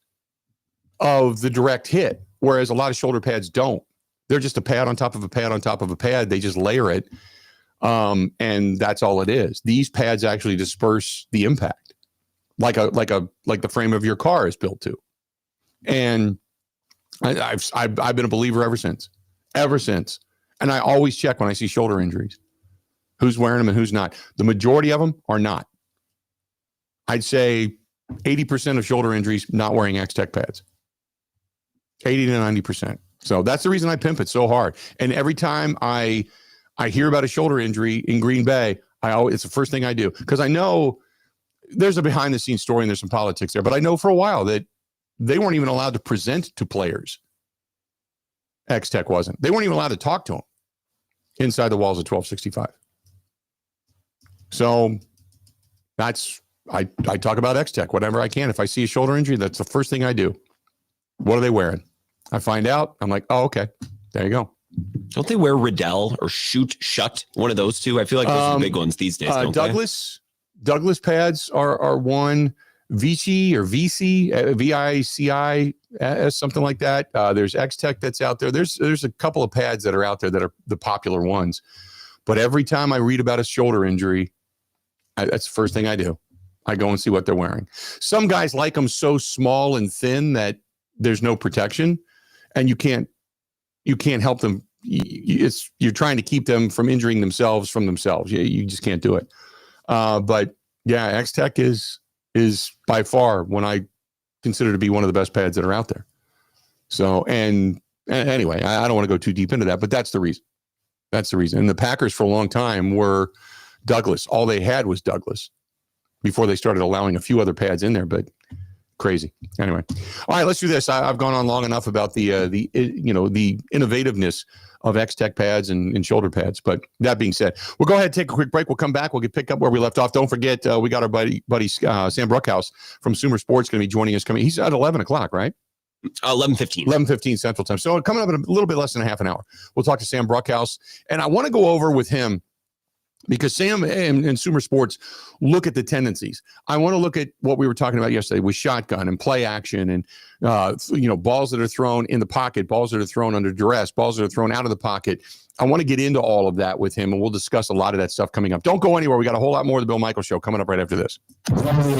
of the direct hit. Whereas a lot of shoulder pads don't. They're just a pad on top of a pad on top of a pad. They just layer it. And that's all it is. These pads actually disperse the impact like the frame of your car is built to. And I've been a believer ever since. ever since. And I always check when I see shoulder injuries, who's wearing them and who's not. The majority of them are not. I'd say 80% of shoulder injuries not wearing X-Tech pads. 80 to 90%. So that's the reason I pimp it so hard. And every time I hear about a shoulder injury in Green Bay, it's the first thing I do, because I know there's a behind the scenes story and there's some politics there, but I know for a while that they weren't even allowed to present to players. X-Tech wasn't. They weren't even allowed to talk to them inside the walls of 1265. So I talk about X-Tech whenever I can. If I see a shoulder injury, that's the first thing I do. What are they wearing? I find out. I'm like, oh, okay. There you go. Don't they wear Riddell or Shut? One of those two? I feel like those are the big ones these days, don't Douglas pads are one. Vici or VC, VICI, something like that. There's X-Tech that's out there. There's a couple of pads that are out there that are the popular ones. But every time I read about a shoulder injury, that's the first thing I do. I go and see what they're wearing. Some guys like them so small and thin that there's no protection, and you can't help them. You're trying to keep them from injuring themselves from themselves. You just can't do it. But yeah, X-Tech is by far one I consider to be one of the best pads that are out there. So, and anyway, I don't want to go too deep into that, but that's the reason. That's the reason. And the Packers for a long time were Douglas. All they had was Douglas before they started allowing a few other pads in there, but crazy. Anyway. All right, let's do this. I've gone on long enough about the innovativeness of X-Tech pads and shoulder pads. But that being said, we'll go ahead and take a quick break. We'll come back. We'll pick up where we left off. Don't forget, we got our buddy Sam Bruchhaus from Sumer Sports going to be joining us. He's at 11 o'clock, right? 11:15. 11:15 Central Time. So coming up in a little bit less than a half an hour, we'll talk to Sam Bruchhaus. And I want to go over with him, because Sam and Sumer Sports look at the tendencies. I want to look at what we were talking about yesterday with shotgun and play action and, balls that are thrown in the pocket, balls that are thrown under duress, balls that are thrown out of the pocket. I want to get into all of that with him, and we'll discuss a lot of that stuff coming up. Don't go anywhere. We got a whole lot more of the Bill Michaels Show coming up right after this.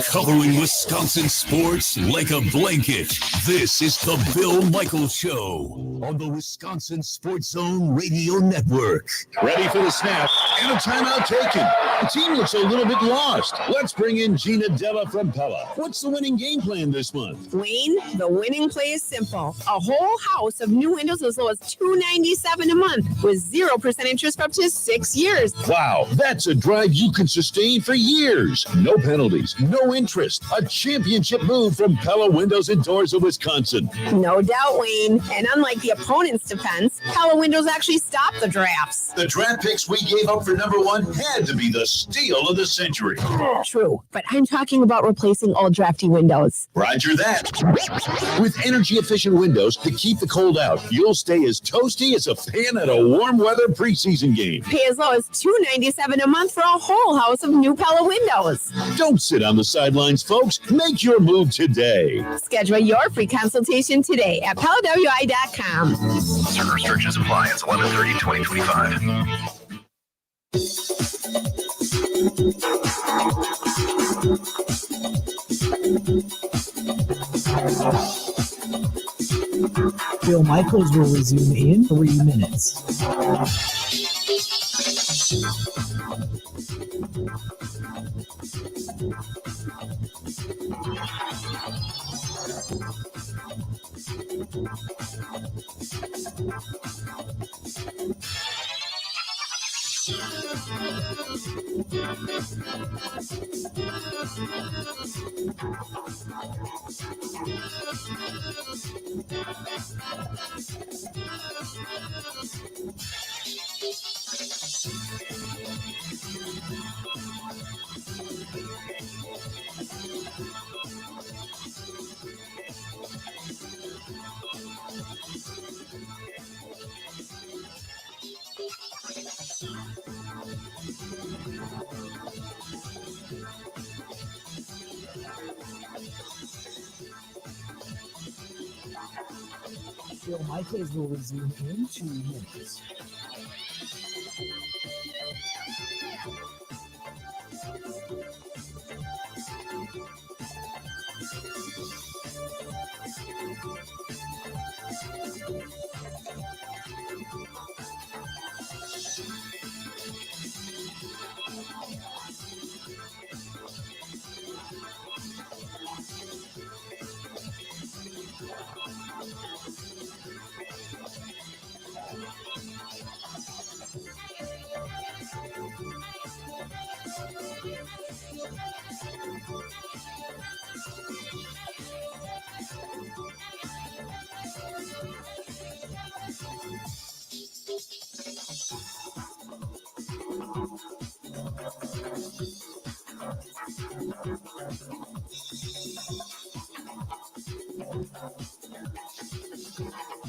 Covering Wisconsin sports like a blanket. This is the Bill Michaels Show on the Wisconsin Sports Zone Radio Network. Ready for the snap and a timeout taken. The team looks a little bit lost. Let's bring in Gina Della from Pella. What's the winning game plan this month? Wayne, the winning play is simple. A whole house of new windows as low as $297 a month with 0% interest for up to 6 years. Wow, that's a drive you can sustain for years. No penalties, no interest. A championship move from Pella Windows and Doors of Wisconsin. No doubt, Wayne. And unlike the opponent's defense, Pella Windows actually stopped the drafts. The draft picks we gave up for number one had to be the steal of the century. True, but I'm talking about replacing old drafty windows. Roger that. With energy-efficient windows to keep the cold out, you'll stay as toasty as a fan at a warm weather preseason game. Pay as low as $297 a month for a whole house of new Pella windows. Don't sit on the sidelines, folks. Make your move today. Schedule your free consultation today at PellaWI.com. Certain restrictions apply. It's 11/30/2025. Bill Michaels will resume in 3 minutes. Bill Michaels will resume in 2 minutes.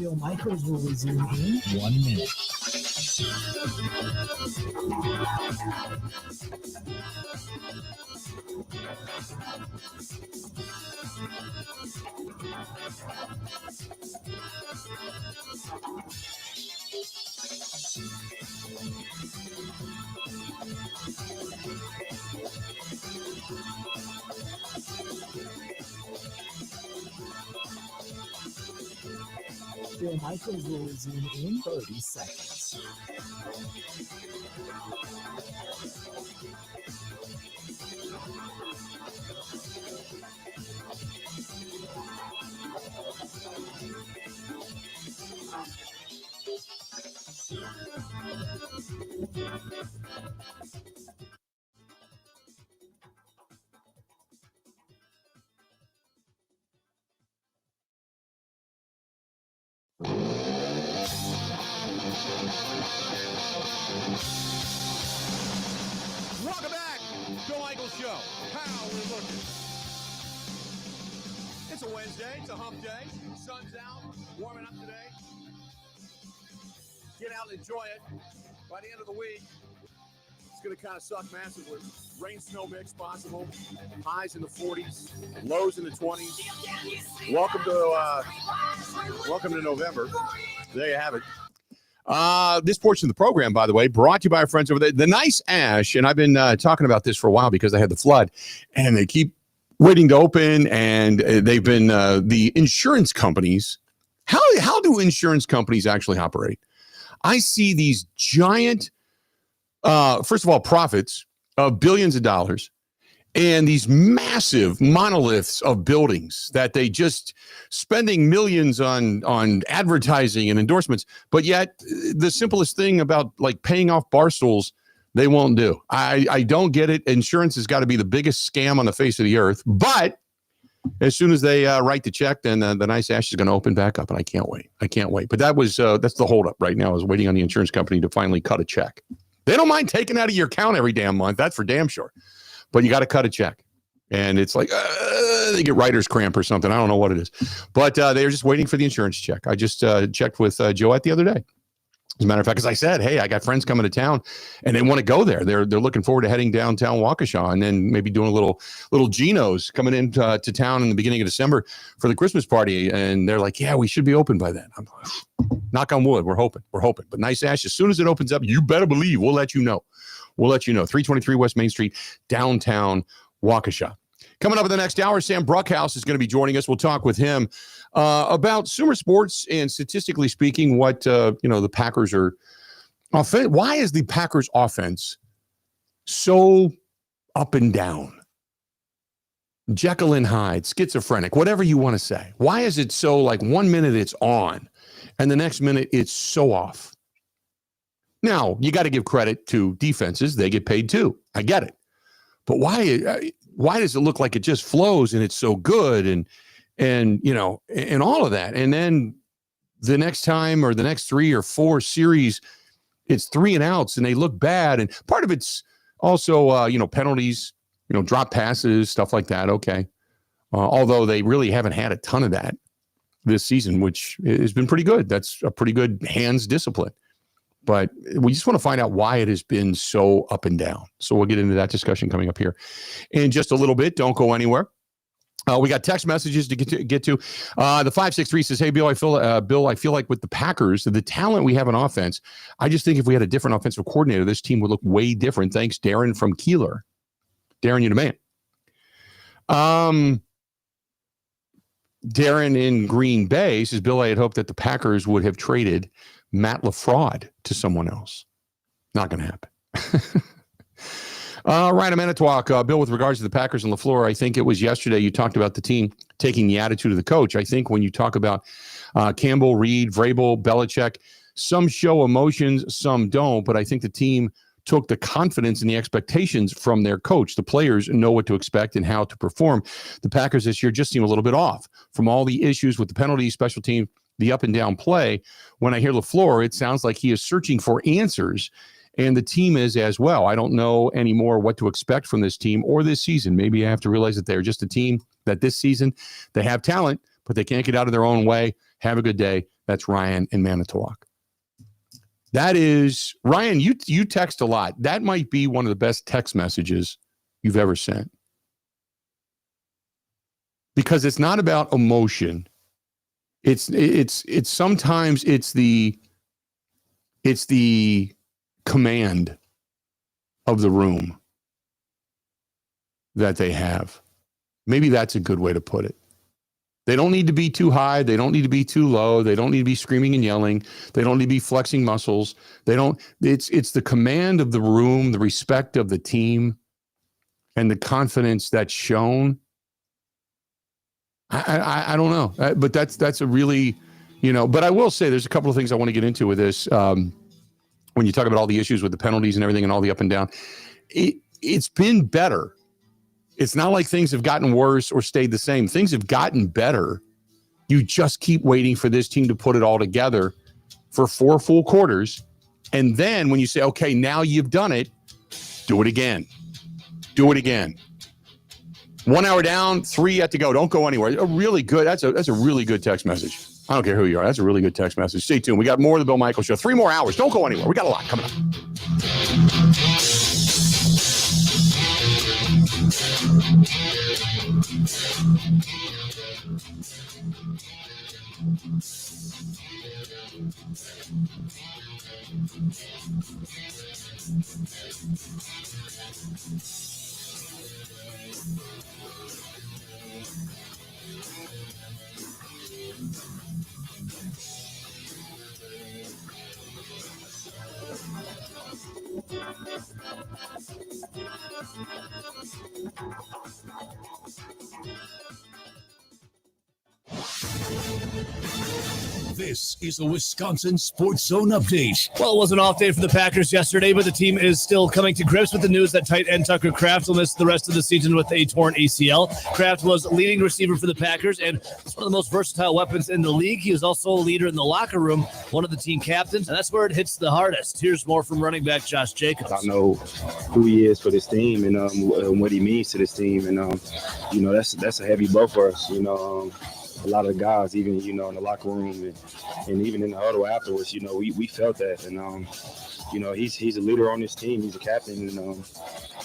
Bill Michaels will resume in 1 minute. Bill Michaels will resume in 30 seconds. Welcome back. Bill Michaels Show. How we're looking. It's a Wednesday. It's a hump day. Sun's out. Warming up today. Get out and enjoy it. By the end of the week, it's going to kind of suck massively. Rain, snow mix possible. Highs in the 40s. Lows in the 20s. Welcome to November. There you have it. This portion of the program, by the way, brought to you by our friends over there, the Nice Ash. And I've been talking about this for a while because I had the flood, and they keep waiting to open. And they've been the insurance companies. How do insurance companies actually operate? I see these giant, first of all, profits of billions of dollars, and these massive monoliths of buildings that they just spending millions on advertising and endorsements. But yet the simplest thing about like paying off bar stools, they won't do. I don't get it. Insurance has got to be the biggest scam on the face of the earth. But as soon as they write the check, then the Nice Ash is going to open back up, and I can't wait. But that's the holdup right now, is waiting on the insurance company to finally cut a check. They don't mind taking out of your account every damn month. That's for damn sure. But you got to cut a check. And it's like they get writer's cramp or something. I don't know what it is. But they're just waiting for the insurance check. I just checked with Joette the other day. As a matter of fact, as I said, hey, I got friends coming to town, and they want to go there. They're looking forward to heading downtown Waukesha, and then maybe doing a little Geno's coming into to town in the beginning of December for the Christmas party. And they're like, yeah, we should be open by then. I'm like, knock on wood. We're hoping. But Nice Ash, as soon as it opens up, you better believe we'll let you know. 323 West Main Street, downtown Waukesha. Coming up in the next hour, Sam Bruchhaus is going to be joining us. We'll talk with him about Sumer sports and, statistically speaking, what the Packers are. Why is the Packers offense so up and down? Jekyll and Hyde, schizophrenic, whatever you want to say. Why is it so like 1 minute it's on and the next minute it's so off? Now, you got to give credit to defenses. They get paid too. I get it. But why does it look like it just flows and it's so good and all of that? And then the next time or the next 3 or 4 series, it's 3 and outs and they look bad. And part of it's also, penalties, drop passes, stuff like that. Okay. Although they really haven't had a ton of that this season, which has been pretty good. That's a pretty good hands discipline. But we just want to find out why it has been so up and down. So we'll get into that discussion coming up here in just a little bit. Don't go anywhere. We got text messages to get to. The 563 says, "Hey, Bill, I feel like with the Packers, the talent we have on offense, I just think if we had a different offensive coordinator, this team would look way different." Thanks, Darren from Keeler. Darren, you're the man. Darren in Green Bay says, "Bill, I had hoped that the Packers would have traded Matt LaFraud to someone else." Not going to happen. Right, I'm going to talk, Bill, with regards to the Packers and LaFleur. I think it was yesterday you talked about the team taking the attitude of the coach. I think when you talk about Campbell, Reed, Vrabel, Belichick, some show emotions, some don't, but I think the team took the confidence and the expectations from their coach. The players know what to expect and how to perform. The Packers this year just seem a little bit off from all the issues with the penalties, special team, the up and down play. When I hear LaFleur, it sounds like he is searching for answers, and the team is as well. I don't know anymore what to expect from this team or this season. Maybe I have to realize that they're just a team that this season, they have talent, but they can't get out of their own way. Have a good day. That's Ryan in Manitowoc. That is, Ryan, you text a lot. That might be one of the best text messages you've ever sent. Because it's not about emotion. It's sometimes it's the command of the room that they have. Maybe that's a good way to put it. They don't need to be too high. They don't need to be too low. They don't need to be screaming and yelling. They don't need to be flexing muscles. It's the command of the room, the respect of the team, and the confidence that's shown. I don't know, but that's a really, but I will say there's a couple of things I want to get into with this. When you talk about all the issues with the penalties and everything and all the up and down, it's been better. It's not like things have gotten worse or stayed the same. Things have gotten better. You just keep waiting for this team to put it all together for 4 full quarters. And then when you say, okay, now you've done it, do it again. Do it again. 1 hour down, 3 yet to go. Don't go anywhere. A really good, that's a really good text message. I don't care who you are. That's a really good text message. Stay tuned. We got more of the Bill Michaels Show. 3 more hours. Don't go anywhere. We got a lot coming up. This is the Wisconsin Sports Zone Update. Well, it was an off day for the Packers yesterday, but the team is still coming to grips with the news that tight end Tucker Kraft will miss the rest of the season with a torn ACL. Kraft was leading receiver for the Packers and it's one of the most versatile weapons in the league. He is also a leader in the locker room, one of the team captains, and that's where it hits the hardest. Here's more from running back Josh Jacobs. I know who he is for this team and what he means to this team, and that's a heavy blow for us. A lot of the guys, even in the locker room and even in the huddle afterwards, we felt that, and he's a leader on this team. He's a captain, and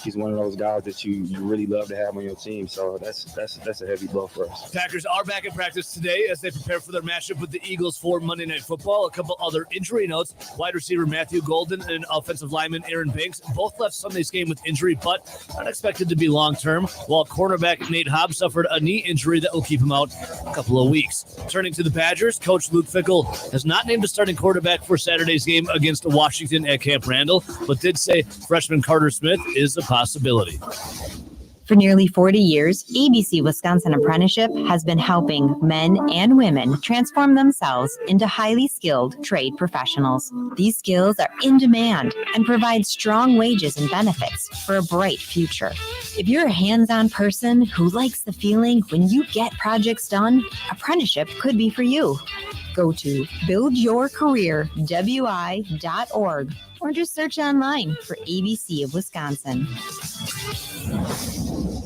he's one of those guys that you really love to have on your team. So that's a heavy blow for us. Packers are back in practice today as they prepare for their matchup with the Eagles for Monday Night Football. A couple other injury notes: wide receiver Matthew Golden and offensive lineman Aaron Banks both left Sunday's game with injury, but not expected to be long term. While cornerback Nate Hobbs suffered a knee injury that will keep him out a couple of weeks. Turning to the Badgers, coach Luke Fickell has not named a starting quarterback for Saturday's game against Washington at Camp Randall, but did say freshman Carter Smith is a possibility. For nearly 40 years, ABC Wisconsin Apprenticeship has been helping men and women transform themselves into highly skilled trade professionals. These skills are in demand and provide strong wages and benefits for a bright future. If you're a hands-on person who likes the feeling when you get projects done, apprenticeship could be for you. Go to buildyourcareerwi.org or just search online for ABC of Wisconsin.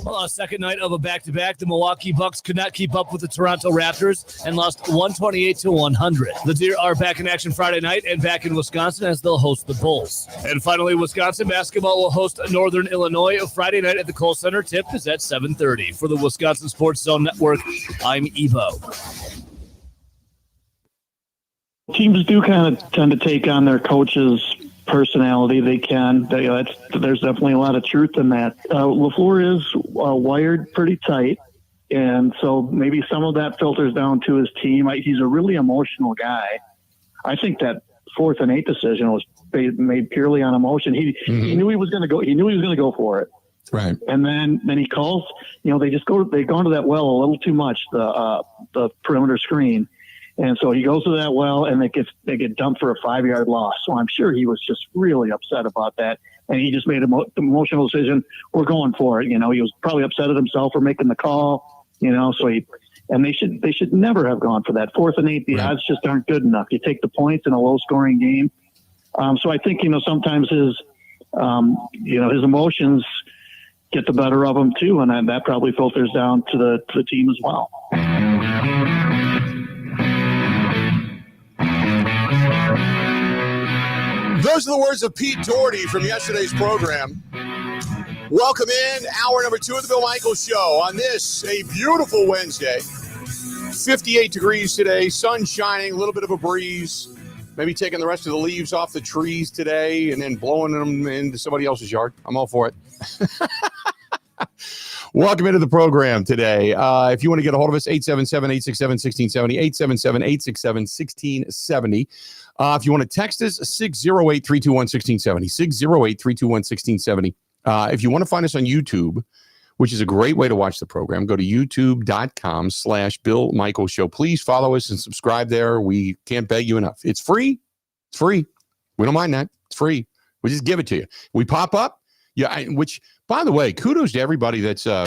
Well, a second night of a back-to-back, the Milwaukee Bucks could not keep up with the Toronto Raptors and lost 128-100. The Deer are back in action Friday night and back in Wisconsin as they'll host the Bulls. And finally, Wisconsin basketball will host Northern Illinois Friday night at the Kohl Center. Tip is at 7:30. For the Wisconsin Sports Zone Network, I'm Evo. Teams do kind of tend to take on their coach's personality. They can. There's definitely a lot of truth in that. LaFleur is wired pretty tight, and so maybe some of that filters down to his team. He's a really emotional guy. I think that 4th and 8 decision was made purely on emotion. He knew he was going to go. He knew he was going to go for it. Right. And then he calls. They've gone to that well a little too much. The perimeter screen. And so he goes to that well, and they get dumped for a 5-yard loss. So I'm sure he was just really upset about that, and he just made an emotional decision. We're going for it. He was probably upset at himself for making the call. So they should never have gone for that 4th and 8. The odds just aren't good enough. You take the points in a low-scoring game. So I think sometimes his emotions get the better of him too, and that probably filters down to the team as well. Those are the words of Pete Doherty from yesterday's program. Welcome in hour number 2 of the Bill Michaels Show on this, a beautiful Wednesday. 58 degrees today, sun shining, a little bit of a breeze. Maybe taking the rest of the leaves off the trees today and then blowing them into somebody else's yard. I'm all for it. Welcome into the program today. If you want to get a hold of us, 877-867-1670, 877-867-1670. If you want to text us, 608-321-1670, 608-321-1670. If you want to find us on YouTube, which is a great way to watch the program, go to youtube.com/Bill Michaels Show. Please follow us and subscribe there. We can't beg you enough. It's free. It's free. We don't mind that. It's free. We just give it to you. We pop up. Yeah, which, by the way, kudos to everybody that's, I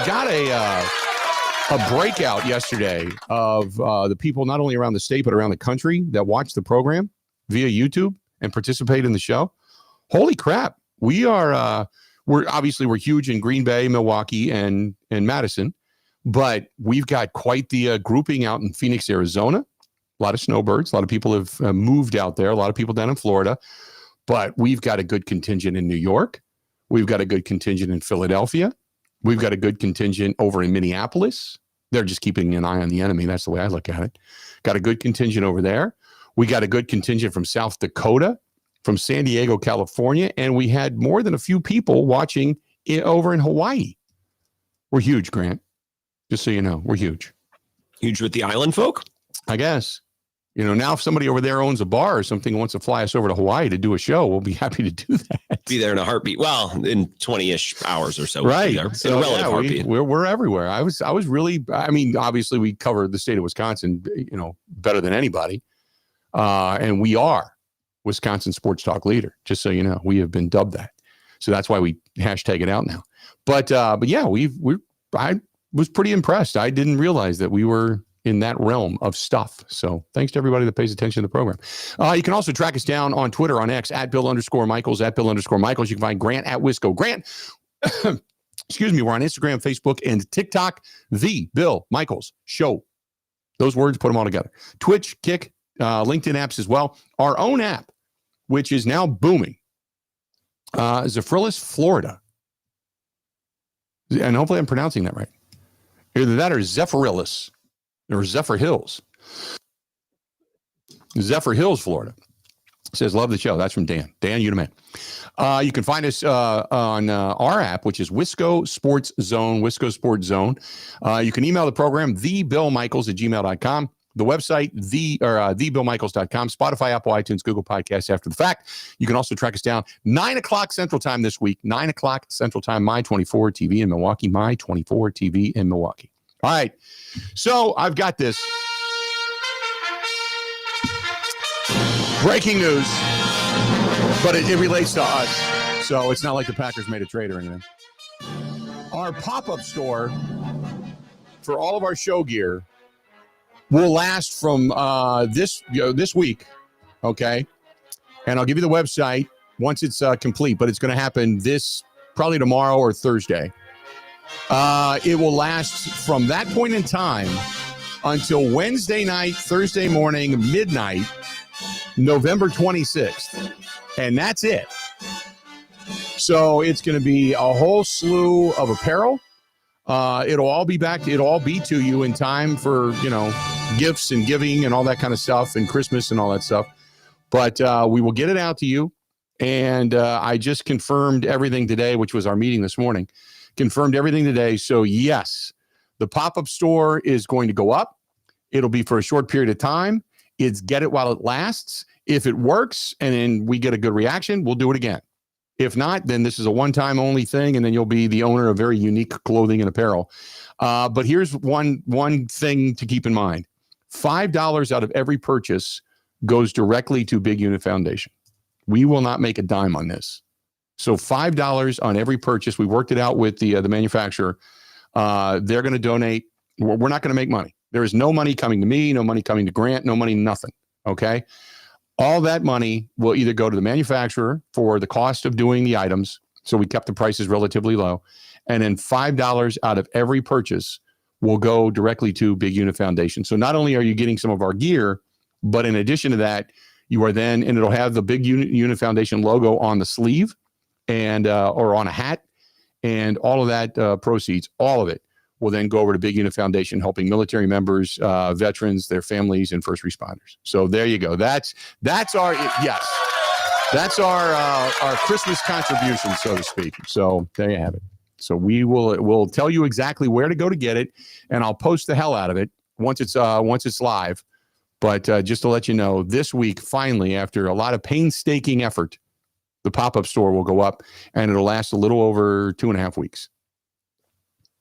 got a breakout yesterday of the people not only around the state, but around the country that watch the program via YouTube and participate in the show. Holy crap. We are, we're huge in Green Bay, Milwaukee, and Madison, but we've got quite the grouping out in Phoenix, Arizona. A lot of snowbirds. A lot of people have moved out there. A lot of people down in Florida. But we've got a good contingent in New York. We've got a good contingent in Philadelphia. We've got a good contingent over in Minneapolis. They're just keeping an eye on the enemy. That's the way I look at it. Got a good contingent over there. We got a good contingent from South Dakota, from San Diego, California, and we had more than a few people watching over in Hawaii. We're huge, Grant. Just so you know, we're huge. Huge with the island folk? I guess. You know, now if somebody over there owns a bar or something and wants to fly us over to Hawaii to do a show, we'll be happy to do that. Be there in a heartbeat. Well, in 20-ish hours or so. Right. So, in a relative heartbeat. We're everywhere. I was really, I mean, obviously we cover the state of Wisconsin, you know, better than anybody. And we are Wisconsin Sports Talk leader, just so you know. We have been dubbed that. So that's why we hashtag it out now. But yeah, I was pretty impressed. I didn't realize that we were in that realm of stuff. So thanks to everybody that pays attention to the program. You can also track us down on Twitter, on X, @Bill_Michaels, @Bill_Michaels. You can find Grant at Wisco. Grant, excuse me, we're on Instagram, Facebook, and TikTok, The Bill Michaels Show. Those words, put them all together. Twitch, Kick, LinkedIn apps as well. Our own app, which is now booming, Zephyrillus, Florida. And hopefully I'm pronouncing that right. Either that or Zephyrillus. Or Zephyr Hills. Zephyr Hills, Florida. Says, love the show. That's from Dan. Dan, you the man. You can find us on our app, which is Wisco Sports Zone, Wisco Sports Zone. You can email the program, thebillmichaels@gmail.com. The website, thebillmichaels.com. Spotify, Apple, iTunes, Google Podcasts after the fact. You can also track us down 9 o'clock Central Time this week. 9 o'clock Central Time, My24 TV in Milwaukee. My24 TV in Milwaukee. All right. So I've got this breaking news, but it relates to us. So it's not like the Packers made a trade or anything. Our pop-up store for all of our show gear will last from this week. Okay. And I'll give you the website once it's complete, but it's going to happen probably tomorrow or Thursday. It will last from that point in time until Wednesday night, Thursday morning, midnight, November 26th. And that's it. So it's going to be a whole slew of apparel. It'll all be to you in time for, you know, gifts and giving and all that kind of stuff, and Christmas and all that stuff. But we will get it out to you. And I just confirmed everything today, which was our meeting this morning. Confirmed everything today. So yes, the pop-up store is going to go up. It'll be for a short period of time. It's get it while it lasts. If it works and then we get a good reaction, we'll do it again. If not, then this is a one-time only thing, and then you'll be the owner of very unique clothing and apparel. But here's one thing to keep in mind. $5 out of every purchase goes directly to Big Unit Foundation. We will not make a dime on this. So $5 on every purchase. We worked it out with the manufacturer. They're going to donate. We're not going to make money. There is no money coming to me, no money coming to Grant, no money, nothing. Okay. All that money will either go to the manufacturer for the cost of doing the items. So we kept the prices relatively low. And then $5 out of every purchase will go directly to Big Unit Foundation. So not only are you getting some of our gear, but in addition to that, You are then, and it'll have the big Unit Foundation logo on the sleeve and or on a hat, and all of that proceeds, all of it, will then go over to Big Unit Foundation, helping military members, veterans, their families, and first responders. So there you go. That's our that's our Christmas contribution, so to speak. So there you have it. So we'll tell you exactly where to go to get it, and I'll post the hell out of it once it's live. But just to let you know, this week, finally, after a lot of painstaking effort, the pop-up store will go up, and it'll last a little over 2.5 weeks.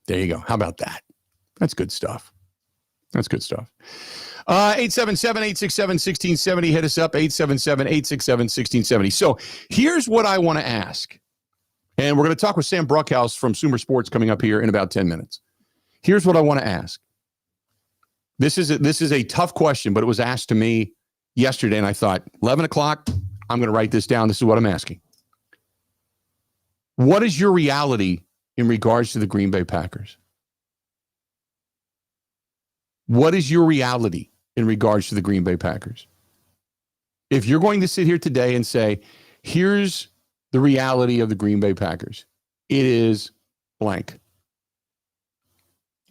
There you go. How about that? That's good stuff. 877-867-1670. Hit us up, 877-867-1670. So here's what I want to ask. And we're going to talk with Sam Bruchhaus from Sumer Sports coming up here in about 10 minutes. Here's what I want to ask. This is a tough question, but it was asked to me yesterday, and I thought, 11 o'clock, I'm going to write this down. This is what I'm asking. What is your reality in regards to the Green Bay Packers? What is your reality in regards to the Green Bay Packers? If you're going to sit here today and say, here's the reality of the Green Bay Packers, it is blank.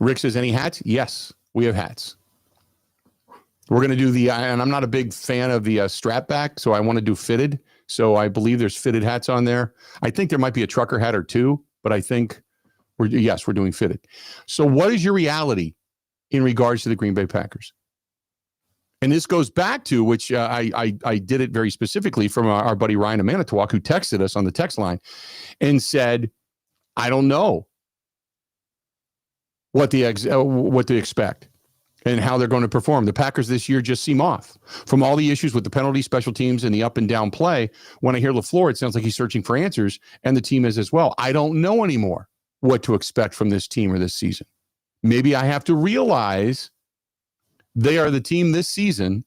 Rick says, any hats? Yes, we have hats. We're going to do and I'm not a big fan of the strap back, so I want to do fitted. So I believe there's fitted hats on there. I think there might be a trucker hat or two, but I think we're doing fitted. So what is your reality in regards to the Green Bay Packers? And this goes back to, which I did it very specifically from our buddy Ryan of Manitowoc, who texted us on the text line and said, I don't know what to expect and how they're going to perform. The Packers this year just seem off. From all the issues with the penalty, special teams, and the up and down play, when I hear LaFleur, it sounds like he's searching for answers, and the team is as well. I don't know anymore what to expect from this team or this season. Maybe I have to realize they are the team this season,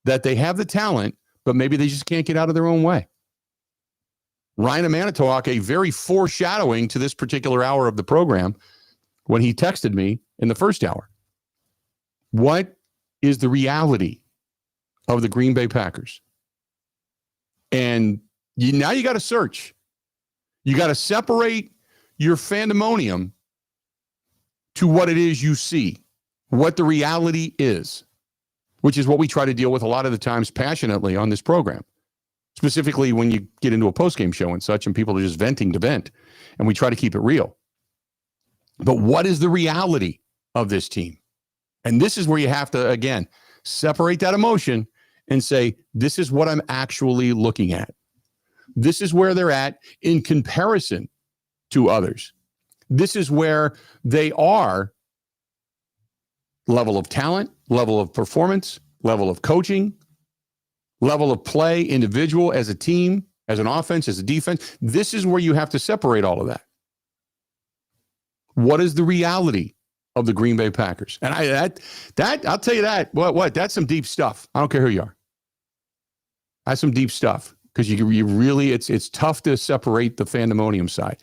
that they have the talent, but maybe they just can't get out of their own way. Ryan of Manitowoc, a very foreshadowing to this particular hour of the program, when he texted me in the first hour. What is the reality of the Green Bay Packers? And now you got to search. You got to separate your fandemonium to what it is you see, what the reality is, which is what we try to deal with a lot of the times passionately on this program, specifically when you get into a postgame show and such, and people are just venting to vent, and we try to keep it real. But what is the reality of this team? And this is where you have to, again, separate that emotion and say, this is what I'm actually looking at. This is where they're at in comparison to others. This is where they are, level of talent, level of performance, level of coaching, level of play, individual, as a team, as an offense, as a defense. This is where you have to separate all of that. What is the reality of the Green Bay Packers? And I'll tell you that, what, that's some deep stuff. I don't care who you are. That's some deep stuff, because you really, it's tough to separate the fandemonium side.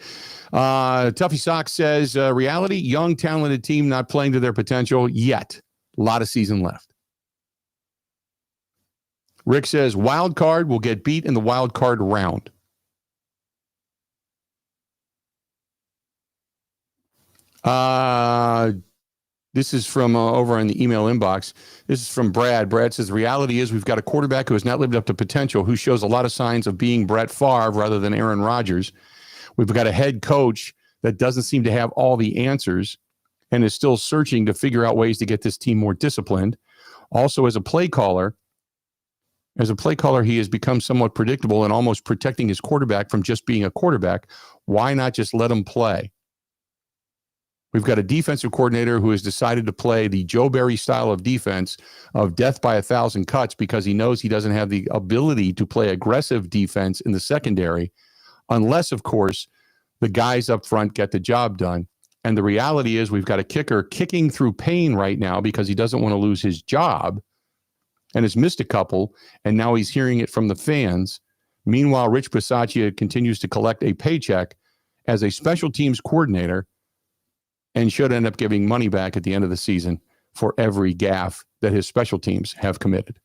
Tuffy Sox says, reality, young, talented team not playing to their potential yet. A lot of season left. Rick says, wild card will get beat in the wild card round. This is from over in the email inbox. This is from Brad. Brad says, the reality is we've got a quarterback who has not lived up to potential, who shows a lot of signs of being Brett Favre rather than Aaron Rodgers. We've got a head coach that doesn't seem to have all the answers and is still searching to figure out ways to get this team more disciplined. Also, as a play caller, he has become somewhat predictable and almost protecting his quarterback from just being a quarterback. Why not just let him play? We've got a defensive coordinator who has decided to play the Joe Barry style of defense of death by 1,000 cuts, because he knows he doesn't have the ability to play aggressive defense in the secondary, unless, of course, the guys up front get the job done. And the reality is we've got a kicker kicking through pain right now because he doesn't want to lose his job and has missed a couple, and now he's hearing it from the fans. Meanwhile, Rich Bisaccia continues to collect a paycheck as a special teams coordinator and should end up giving money back at the end of the season for every gaffe that his special teams have committed.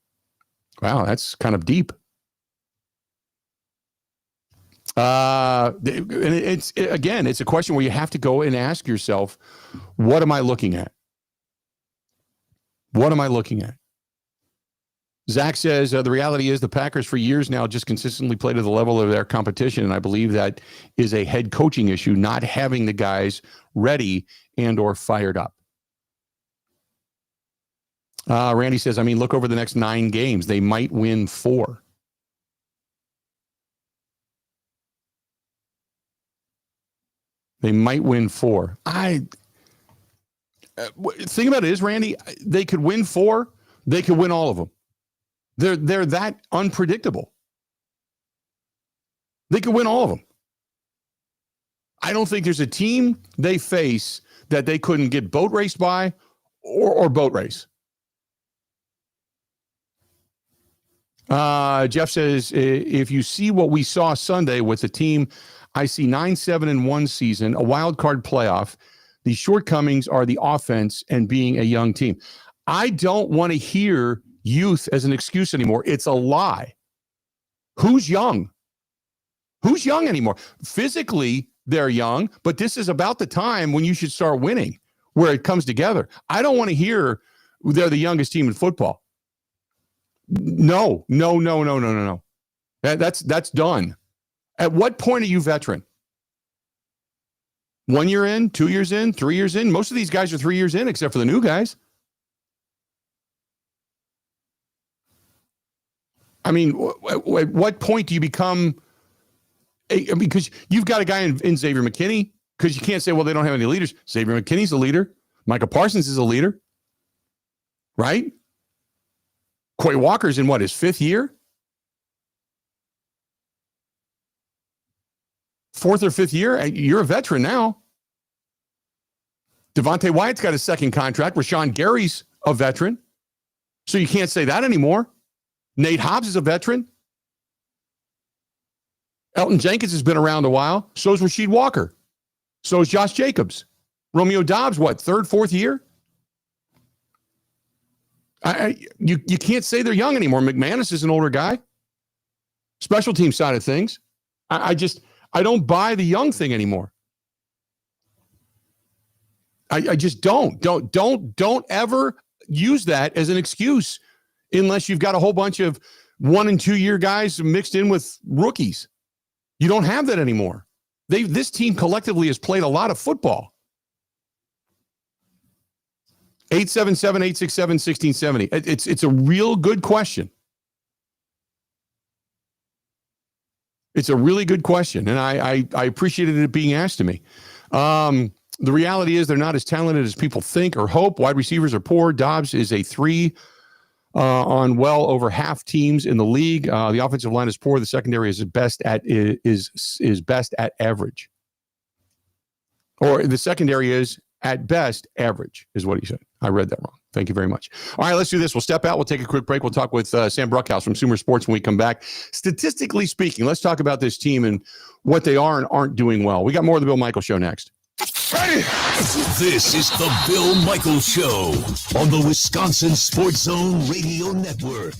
Wow, that's kind of deep. And it's a question where you have to go and ask yourself, what am I looking at? What am I looking at? Zach says, the reality is the Packers for years now just consistently play to the level of their competition. And I believe that is a head coaching issue, not having the guys ready and or fired up. Randy says, look over the next 9 games. They might win 4. They might win 4. Thing about it is, Randy, they could win 4. They could win all of them. They're that unpredictable. They could win all of them. I don't think there's a team they face that they couldn't get boat raced by or boat race. Jeff says, if you see what we saw Sunday with the team, I see 9-7-1 season, a wild card playoff. The shortcomings are the offense and being a young team. I don't want to hear youth as an excuse anymore. It's a lie. Who's young? Who's young anymore? Physically, they're young, but this is about the time when you should start winning, where it comes together. I don't want to hear they're the youngest team in football. No. That's done. At what point are you veteran? 1 year in, 2 years in, 3 years in? Most of these guys are 3 years in, except for the new guys. At what point do you become because you've got a guy in Xavier McKinney, because you can't say, well, they don't have any leaders. Xavier McKinney's a leader. Micah Parsons is a leader. Right? Quay Walker's in his 5th year? 4th or 5th year? You're a veteran now. Devontae Wyatt's got a 2nd contract. Rashawn Gary's a veteran. So you can't say that anymore. Nate Hobbs is a veteran. Elton Jenkins has been around a while. So is Rasheed Walker. So is Josh Jacobs. Romeo Dobbs, 3rd, 4th year? You can't say they're young anymore. McManus is an older guy. Special team side of things. I don't buy the young thing anymore. I just don't. Don't ever use that as an excuse unless you've got a whole bunch of 1 and 2 year guys mixed in with rookies. You don't have that anymore. This team collectively has played a lot of football. 877-867-1670. It's a real good question. It's a really good question, and I appreciated it being asked to me. The reality is they're not as talented as people think or hope. Wide receivers are poor. Dobbs is a 3 on well over half teams in the league. The offensive line is poor. The secondary is best at average. Or the secondary is at best average, is what he said. I read that wrong. Thank you very much. All right, let's do this. We'll step out. We'll take a quick break. We'll talk with Sam Bruchhaus from Sumer Sports when we come back. Statistically speaking, let's talk about this team and what they are and aren't doing well. We got more of the Bill Michaels Show next. This is the Bill Michaels Show on the Wisconsin Sports Zone Radio Network.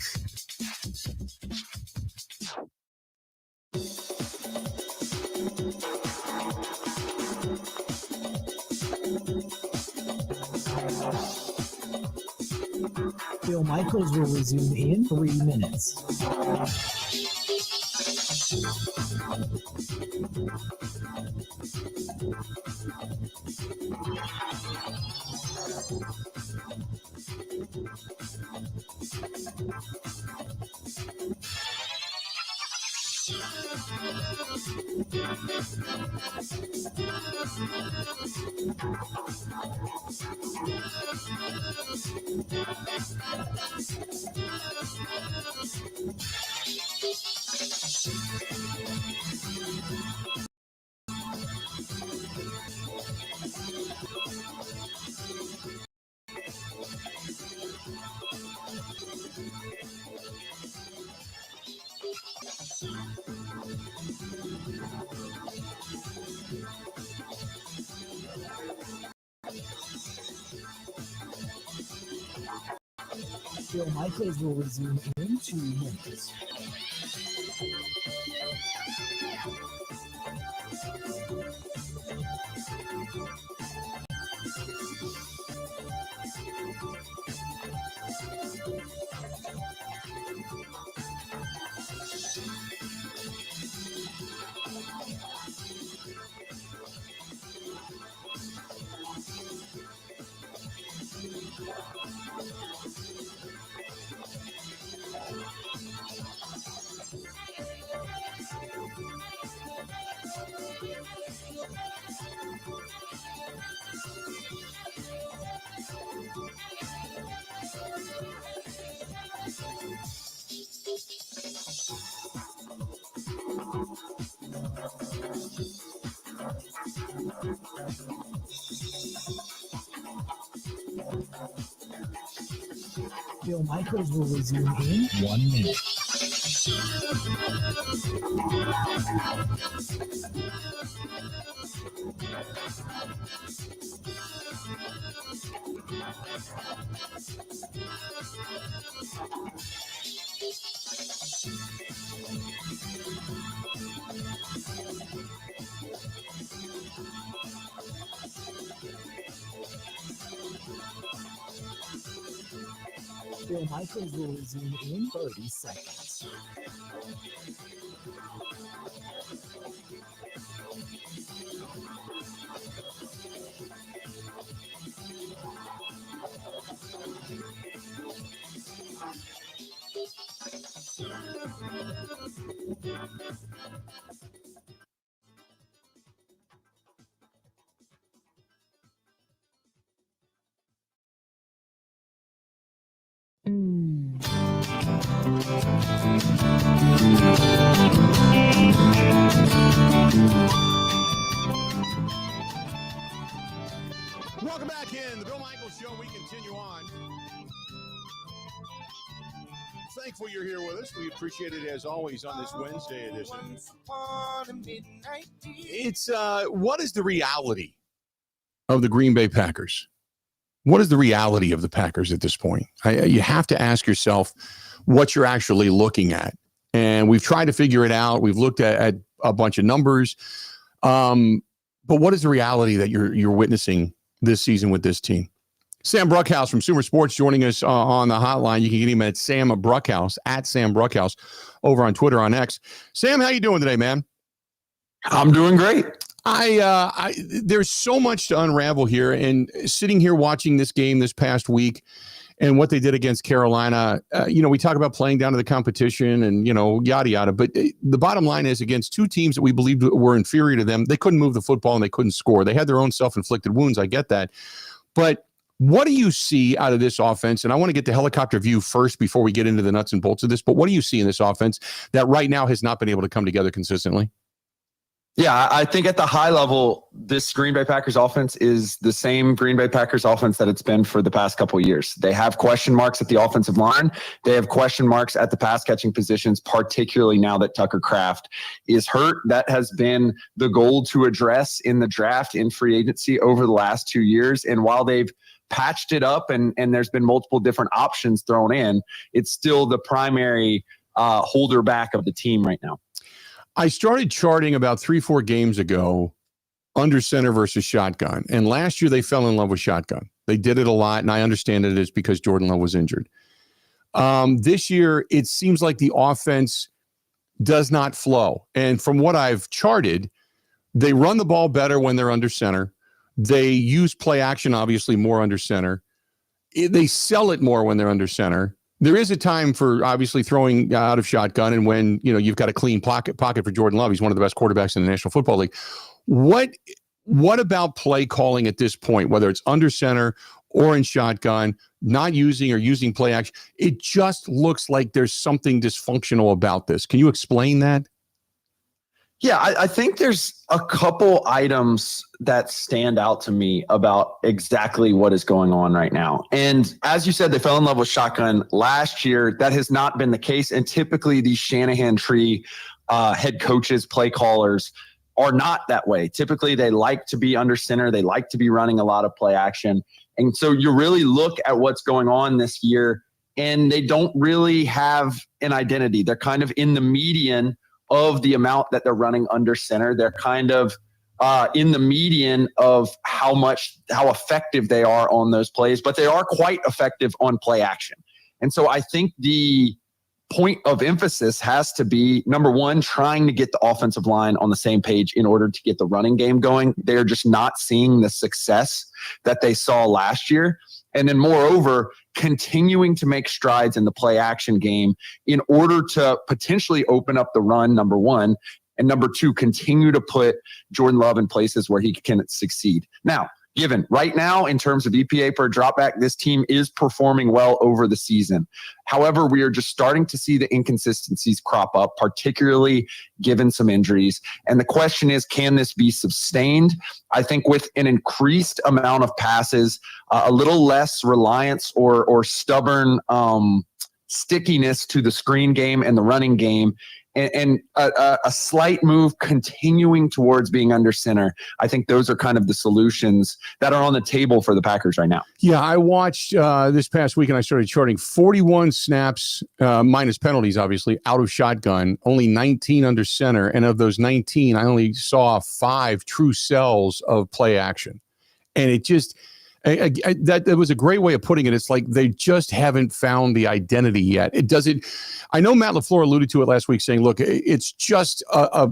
Bill Michaels will resume in 3 minutes. Bill Michaels will resume in 2 minutes. Bill Michaels will resume in 1 minute. Bill Michaels will resume in 30 seconds. Welcome back in the Bill Michaels Show. We continue on. Thankful you're here with us. We appreciate it as always on this Wednesday edition. It's what is the reality of the Green Bay Packers? What is the reality of the Packers at this point? You have to ask yourself what you're actually looking at. And we've tried to figure it out. We've looked at a bunch of numbers. But what is the reality that you're witnessing this season with this team? Sam Bruchhaus from Sumer Sports joining us on the hotline. You can get him at Sam Bruchhaus, at Sam Bruchhaus, over on Twitter, on X. Sam, how you doing today, man? I'm doing great. There's so much to unravel here, and sitting here watching this game this past week and what they did against Carolina, we talk about playing down to the competition and, yada, yada. But the bottom line is, against two teams that we believed were inferior to them, they couldn't move the football and they couldn't score. They had their own self-inflicted wounds. I get that. But what do you see out of this offense? And I want to get the helicopter view first before we get into the nuts and bolts of this. But what do you see in this offense that right now has not been able to come together consistently? Yeah, I think at the high level, this Green Bay Packers offense is the same Green Bay Packers offense that it's been for the past couple of years. They have question marks at the offensive line. They have question marks at the pass catching positions, particularly now that Tucker Kraft is hurt. That has been the goal to address in the draft, in free agency over the last 2 years. And while they've patched it up and there's been multiple different options thrown in, it's still the primary holder back of the team right now. I started charting about 3-4 games ago under center versus shotgun. And last year they fell in love with shotgun. They did it a lot, and I understand it is because Jordan Love was injured. This year, it seems like the offense does not flow. And from what I've charted, they run the ball better when they're under center. They use play action, obviously, more under center. They sell it more when they're under center. There is a time for obviously throwing out of shotgun, and when you've got a clean pocket for Jordan Love, he's one of the best quarterbacks in the National Football League. What about play calling at this point, whether it's under center or in shotgun, not using or using play action? It just looks like there's something dysfunctional about this. Can you explain that? Yeah, I think there's a couple items that stand out to me about exactly what is going on right now. And as you said, they fell in love with shotgun last year. That has not been the case. And typically these Shanahan tree head coaches, play callers are not that way. Typically they like to be under center. They like to be running a lot of play action. And so you really look at what's going on this year, and they don't really have an identity. They're kind of in the median of the amount that they're running under center. They're kind of in the median of how effective they are on those plays, but they are quite effective on play action. And so I think the point of emphasis has to be, number one, trying to get the offensive line on the same page in order to get the running game going. They're just not seeing the success that they saw last year. And then moreover, continuing to make strides in the play action game in order to potentially open up the run, number one, and number two, continue to put Jordan Love in places where he can succeed. Now, given right now, in terms of EPA per dropback, this team is performing well over the season. However, we are just starting to see the inconsistencies crop up, particularly given some injuries. And the question is, can this be sustained? I think with an increased amount of passes, a little less reliance or stubborn stickiness to the screen game and the running game, and a slight move continuing towards being under center. I think those are kind of the solutions that are on the table for the Packers right now. Yeah, I watched this past week and I started charting 41 snaps, minus penalties, obviously, out of shotgun, only 19 under center. And of those 19, I only saw 5 true cells of play action. And it just... that was a great way of putting it. It's like they just haven't found the identity yet. It doesn't. I know Matt LaFleur alluded to it last week, saying, "Look, it's just a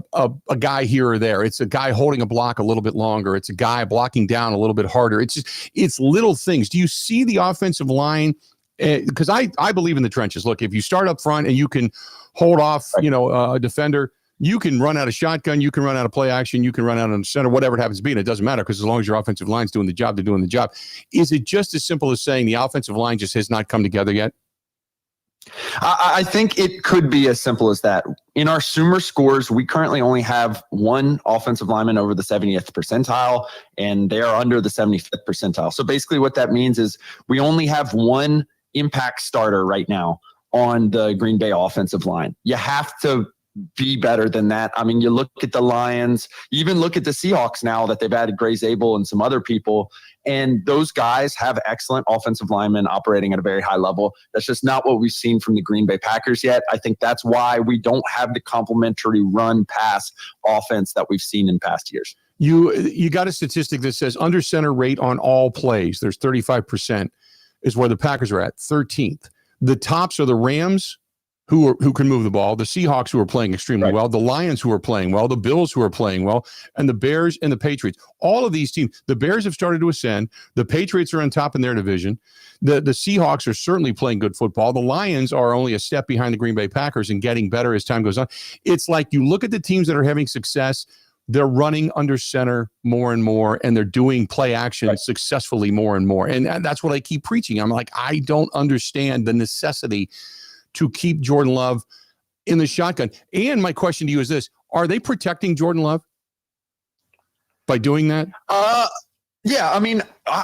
guy here or there. It's a guy holding a block a little bit longer. It's a guy blocking down a little bit harder. It's little things." Do you see the offensive line? Because I believe in the trenches. Look, if you start up front and you can hold off, a defender. You can run out of shotgun, you can run out of play action, you can run out of center, whatever it happens to be, and it doesn't matter because as long as your offensive line's doing the job, they're doing the job. Is it just as simple as saying the offensive line just has not come together yet? I think it could be as simple as that. In our Sumer scores, we currently only have one offensive lineman over the 70th percentile, and they are under the 75th percentile. So basically what that means is we only have one impact starter right now on the Green Bay offensive line. You have to be better than that. I mean, you look at the Lions, you even look at the Seahawks now that they've added Grey Zabel and some other people, and those guys have excellent offensive linemen operating at a very high level. That's just not what we've seen from the Green Bay Packers yet. I think that's why we don't have the complementary run-pass offense that we've seen in past years. You got a statistic that says under center rate on all plays, there's 35% is where the Packers are at, 13th. The tops are the Rams, who can move the ball, the Seahawks, who are playing extremely well, the Lions, who are playing well, the Bills, who are playing well, and the Bears and the Patriots. All of these teams, the Bears have started to ascend. The Patriots are on top in their division. The Seahawks are certainly playing good football. The Lions are only a step behind the Green Bay Packers and getting better as time goes on. It's like you look at the teams that are having success, they're running under center more and more, and they're doing play action successfully more and more. And that's what I keep preaching. I'm like, I don't understand the necessity to keep Jordan Love in the shotgun. And my question to you is this: are they protecting Jordan Love by doing that? Yeah, I mean,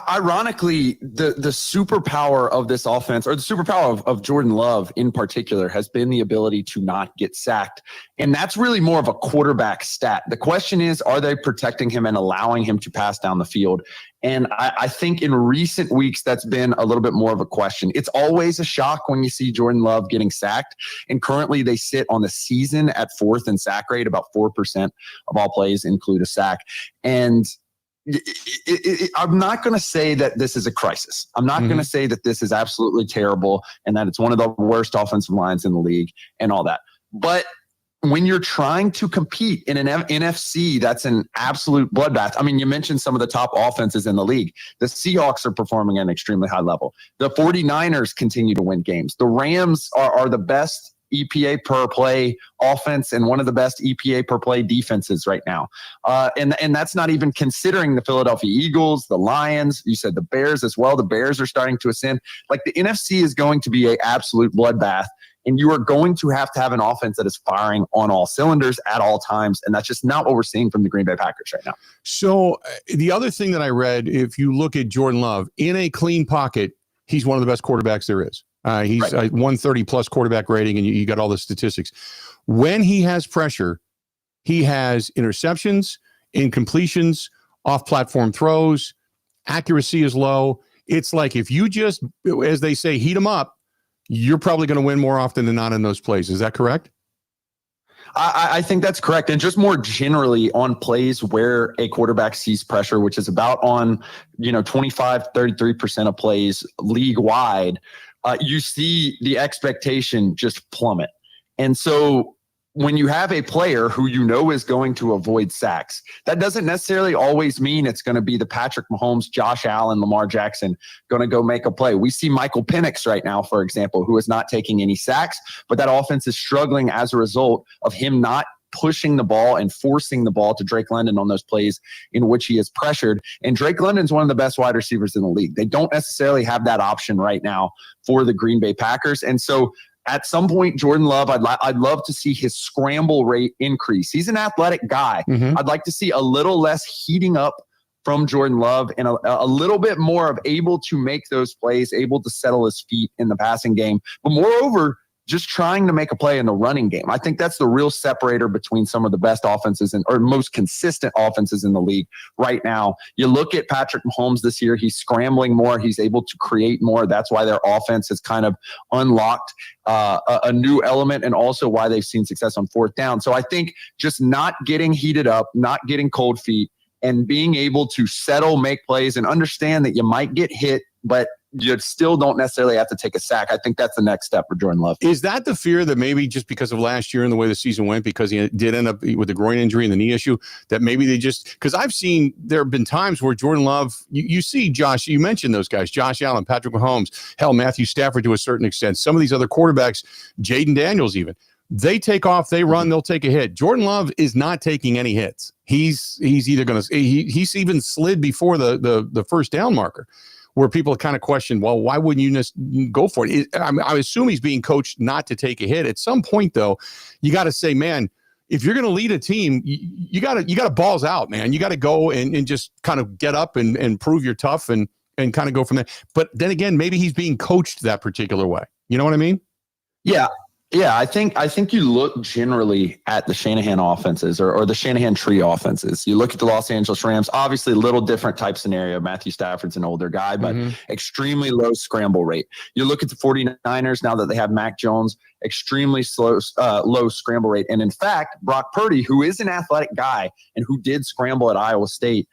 ironically, the superpower of this offense, or the superpower of Jordan Love in particular, has been the ability to not get sacked. And that's really more of a quarterback stat. The question is, are they protecting him and allowing him to pass down the field? And I think in recent weeks, that's been a little bit more of a question. It's always a shock when you see Jordan Love getting sacked. And currently they sit on the season at 4th in sack rate. About 4% of all plays include a sack. And I'm not going to say that this is a crisis. I'm not going to say that this is absolutely terrible and that it's one of the worst offensive lines in the league and all that. But when you're trying to compete in an NFC, that's an absolute bloodbath. I mean, you mentioned some of the top offenses in the league. The Seahawks are performing at an extremely high level. The 49ers continue to win games. The Rams are the best EPA per play offense and one of the best EPA per play defenses right now. And that's not even considering the Philadelphia Eagles, the Lions, you said the Bears as well. The Bears are starting to ascend. Like, the NFC is going to be an absolute bloodbath, and you are going to have an offense that is firing on all cylinders at all times. And that's just not what we're seeing from the Green Bay Packers right now. So the other thing that I read, if you look at Jordan Love in a clean pocket, he's one of the best quarterbacks there is. He's a 130 plus quarterback rating, and you got all the statistics. When he has pressure, he has interceptions, incompletions, off-platform throws, accuracy is low. It's like if you just, as they say, heat him up, you're probably going to win more often than not in those plays. Is that correct? I think that's correct. And just more generally on plays where a quarterback sees pressure, which is about on, 25, 33% of plays league wide, you see the expectation just plummet. And so when you have a player who is going to avoid sacks, that doesn't necessarily always mean it's going to be the Patrick Mahomes, Josh Allen, Lamar Jackson going to go make a play. We see Michael Penix right now, for example, who is not taking any sacks, but that offense is struggling as a result of him not pushing the ball and forcing the ball to Drake London on those plays in which he is pressured. And Drake London's one of the best wide receivers in the league. They don't necessarily have that option right now for the Green Bay Packers. And so at some point, Jordan Love, I'd love to see his scramble rate increase. He's an athletic guy. Mm-hmm. I'd like to see a little less heating up from Jordan Love and a little bit more of able to make those plays, able to settle his feet in the passing game. But moreover, just trying to make a play in the running game. I think that's the real separator between some of the best offenses or most consistent offenses in the league right now. You look at Patrick Mahomes this year, he's scrambling more. He's able to create more. That's why their offense has kind of unlocked a new element, and also why they've seen success on fourth down. So I think just not getting heated up, not getting cold feet, and being able to settle, make plays, and understand that you might get hit, but you still don't necessarily have to take a sack. I think that's the next step for Jordan Love. Is that the fear that maybe just because of last year and the way the season went, because he did end up with the groin injury and the knee issue, that maybe they just, because I've seen there have been times where Jordan Love, you see Josh, you mentioned those guys, Josh Allen, Patrick Mahomes, hell, Matthew Stafford to a certain extent, some of these other quarterbacks, Jaden Daniels even, they take off, they run, they'll take a hit. Jordan Love is not taking any hits. He's either going to, he's even slid before the first down marker, where people kind of question, well, why wouldn't you just go for it? I assume he's being coached not to take a hit. At some point, though, you got to say, man, if you're going to lead a team, you got to balls out, man. You got to go and just kind of get up and prove you're tough and kind of go from there. But then again, maybe he's being coached that particular way. You know what I mean? Yeah. Yeah, I think you look generally at the Shanahan offenses or the Shanahan tree offenses. You look at the Los Angeles Rams, obviously a little different type scenario. Matthew Stafford's an older guy, but extremely low scramble rate. You look at the 49ers now that they have Mac Jones, extremely low scramble rate. And in fact, Brock Purdy, who is an athletic guy and who did scramble at Iowa State,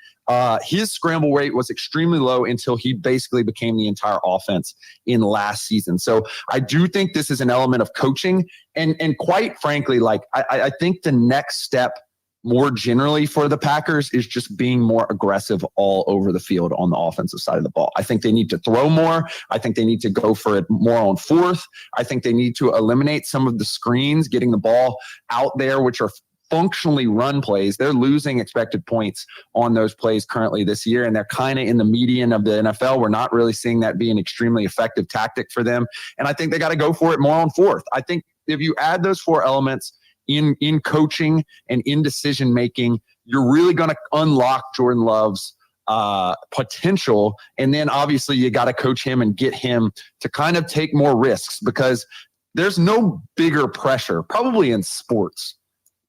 his scramble rate was extremely low until he basically became the entire offense in last season. So I do think this is an element of coaching. And quite frankly, like I think the next step more generally for the Packers is just being more aggressive all over the field on the offensive side of the ball. I think they need to throw more. I think they need to go for it more on fourth. I think they need to eliminate some of the screens, getting the ball out there, which are functionally run plays. They're losing expected points on those plays currently this year, and they're kind of in the median of the NFL. We're not really seeing that be an extremely effective tactic for them, and I think they got to go for it more on fourth. I think if you add those four elements in coaching and in decision making, you're really going to unlock Jordan Love's potential, and then obviously you got to coach him and get him to kind of take more risks, because there's no bigger pressure probably in sports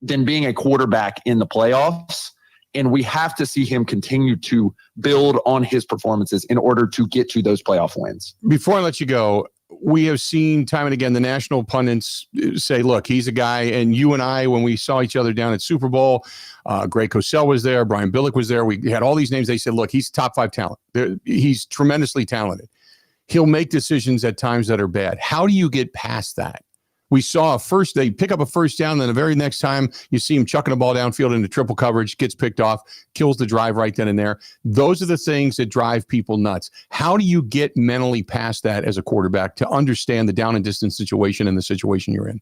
than being a quarterback in the playoffs. And we have to see him continue to build on his performances in order to get to those playoff wins. Before I let you go, we have seen time and again the national pundits say, look, he's a guy, and you and I, when we saw each other down at Super Bowl, Greg Cosell was there, Brian Billick was there, we had all these names. They said, look, he's top 5 talent. He's tremendously talented. He'll make decisions at times that are bad. How do you get past that? We saw they pick up a first down, then the very next time you see him chucking a ball downfield into triple coverage, gets picked off, kills the drive right then and there. Those are the things that drive people nuts. How do you get mentally past that as a quarterback to understand the down and distance situation and the situation you're in?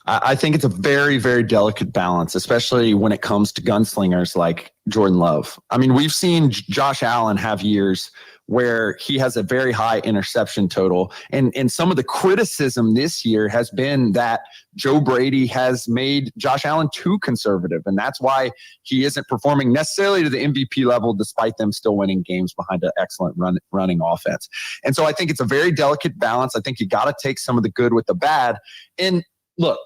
I think it's a very, very delicate balance, especially when it comes to gunslingers like Jordan Love. I mean, we've seen Josh Allen have years where he has a very high interception total. And some of the criticism this year has been that Joe Brady has made Josh Allen too conservative. And that's why he isn't performing necessarily to the MVP level, despite them still winning games behind an excellent running offense. And so I think it's a very delicate balance. I think you got to take some of the good with the bad. And look,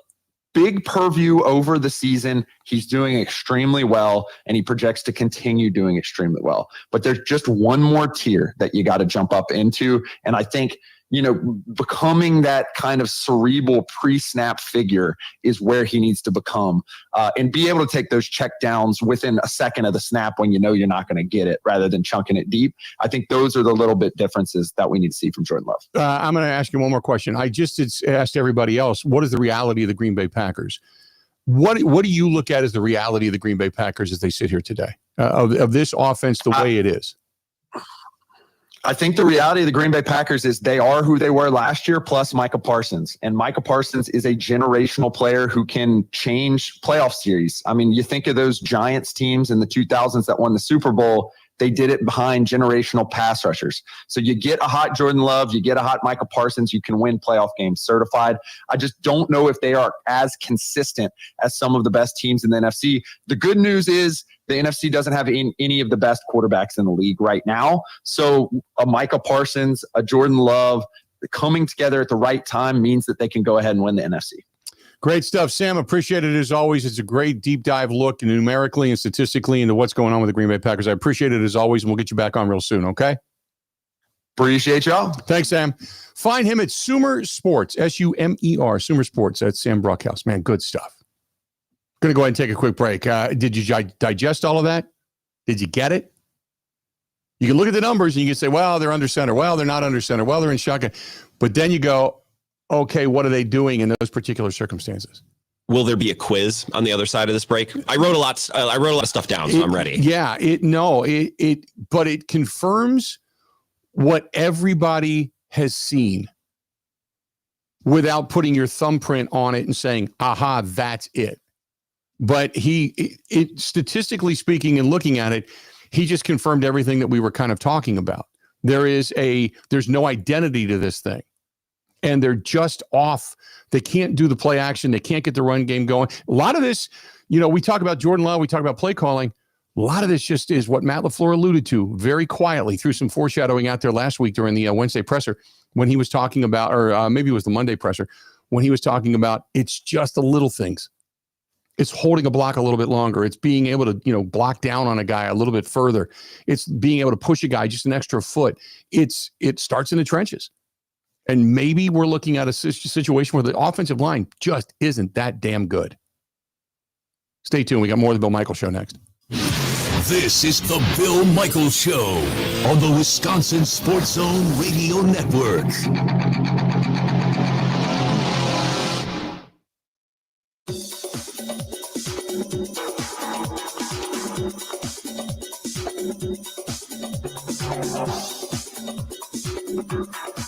big purview over the season, he's doing extremely well, and he projects to continue doing extremely well. But there's just one more tier that you got to jump up into, and I think becoming that kind of cerebral pre-snap figure is where he needs to become, and be able to take those check downs within a second of the snap when you're not going to get it, rather than chunking it deep. I think those are the little bit differences that we need to see from Jordan Love. I'm going to ask you one more question. I just asked everybody else, what is the reality of the Green Bay Packers? What do you look at as the reality of the Green Bay Packers as they sit here today, of this offense the way it is? I think the reality of the Green Bay Packers is they are who they were last year, plus Micah Parsons. And Micah Parsons is a generational player who can change playoff series. I mean, you think of those Giants teams in the 2000s that won the Super Bowl, they did it behind generational pass rushers. So you get a hot Jordan Love, you get a hot Micah Parsons, you can win playoff games certified. I just don't know if they are as consistent as some of the best teams in the NFC. The good news is the NFC doesn't have any of the best quarterbacks in the league right now. So a Micah Parsons, a Jordan Love coming together at the right time means that they can go ahead and win the NFC. Great stuff, Sam. Appreciate it as always. It's a great deep dive look numerically and statistically into what's going on with the Green Bay Packers. I appreciate it as always, and we'll get you back on real soon, okay? Appreciate y'all. Thanks, Sam. Find him at Sumer Sports, S-U-M-E-R, Sumer Sports. That's Sam Bruchhaus. Man, good stuff. Going to go ahead and take a quick break. Did you digest all of that? Did you get it? You can look at the numbers and you can say, well, they're under center. Well, they're not under center. Well, they're in shotgun. But then you go, okay, what are they doing in those particular circumstances? Will there be a quiz on the other side of this break? I wrote a lot of stuff down, so I'm ready. Yeah, but it confirms what everybody has seen without putting your thumbprint on it and saying, aha, that's it. But statistically speaking and looking at it, he just confirmed everything that we were kind of talking about. There's no identity to this thing. And they're just off. They can't do the play action. They can't get the run game going. A lot of this, we talk about Jordan Love, we talk about play calling. A lot of this just is what Matt LaFleur alluded to very quietly through some foreshadowing out there last week during the Wednesday presser when he was talking about, or maybe it was the Monday presser, when he was talking about it's just the little things. It's holding a block a little bit longer. It's being able to, block down on a guy a little bit further. It's being able to push a guy just an extra foot. It starts in the trenches. And maybe we're looking at a situation where the offensive line just isn't that damn good. Stay tuned. We got more of the Bill Michaels Show next. This is the Bill Michaels Show on the Wisconsin Sports Zone Radio Network.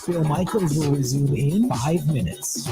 Bill Michaels will resume in 5 minutes.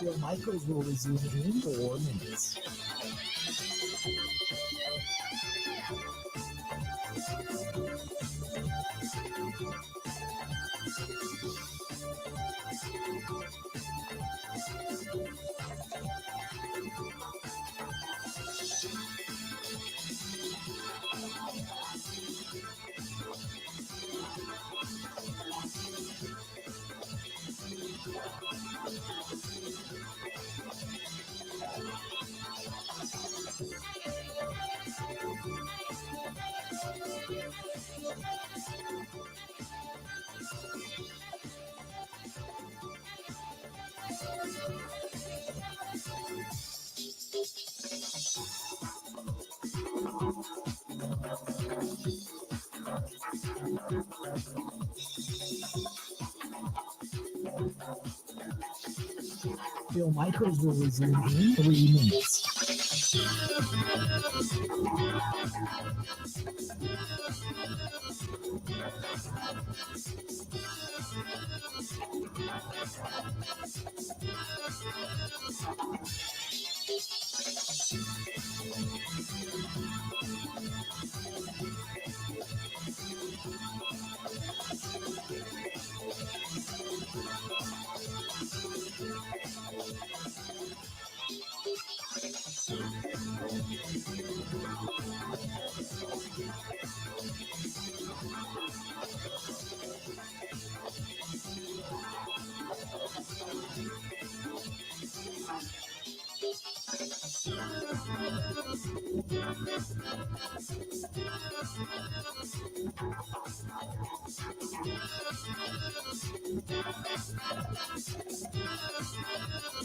Bill Michaels will resume in 4 minutes. Bill Michaels will resume in 3 minutes.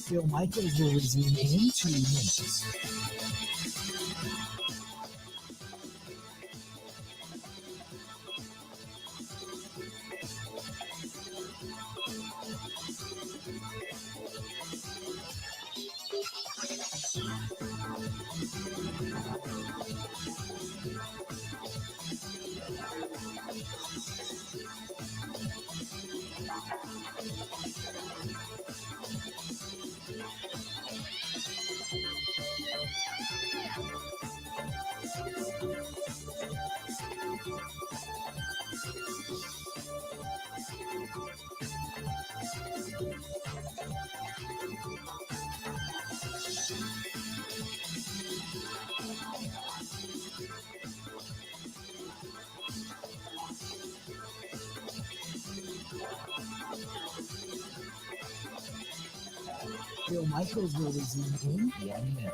Bill Michaels will resume in 2 minutes. Bill Michaels will resume in 1 minute.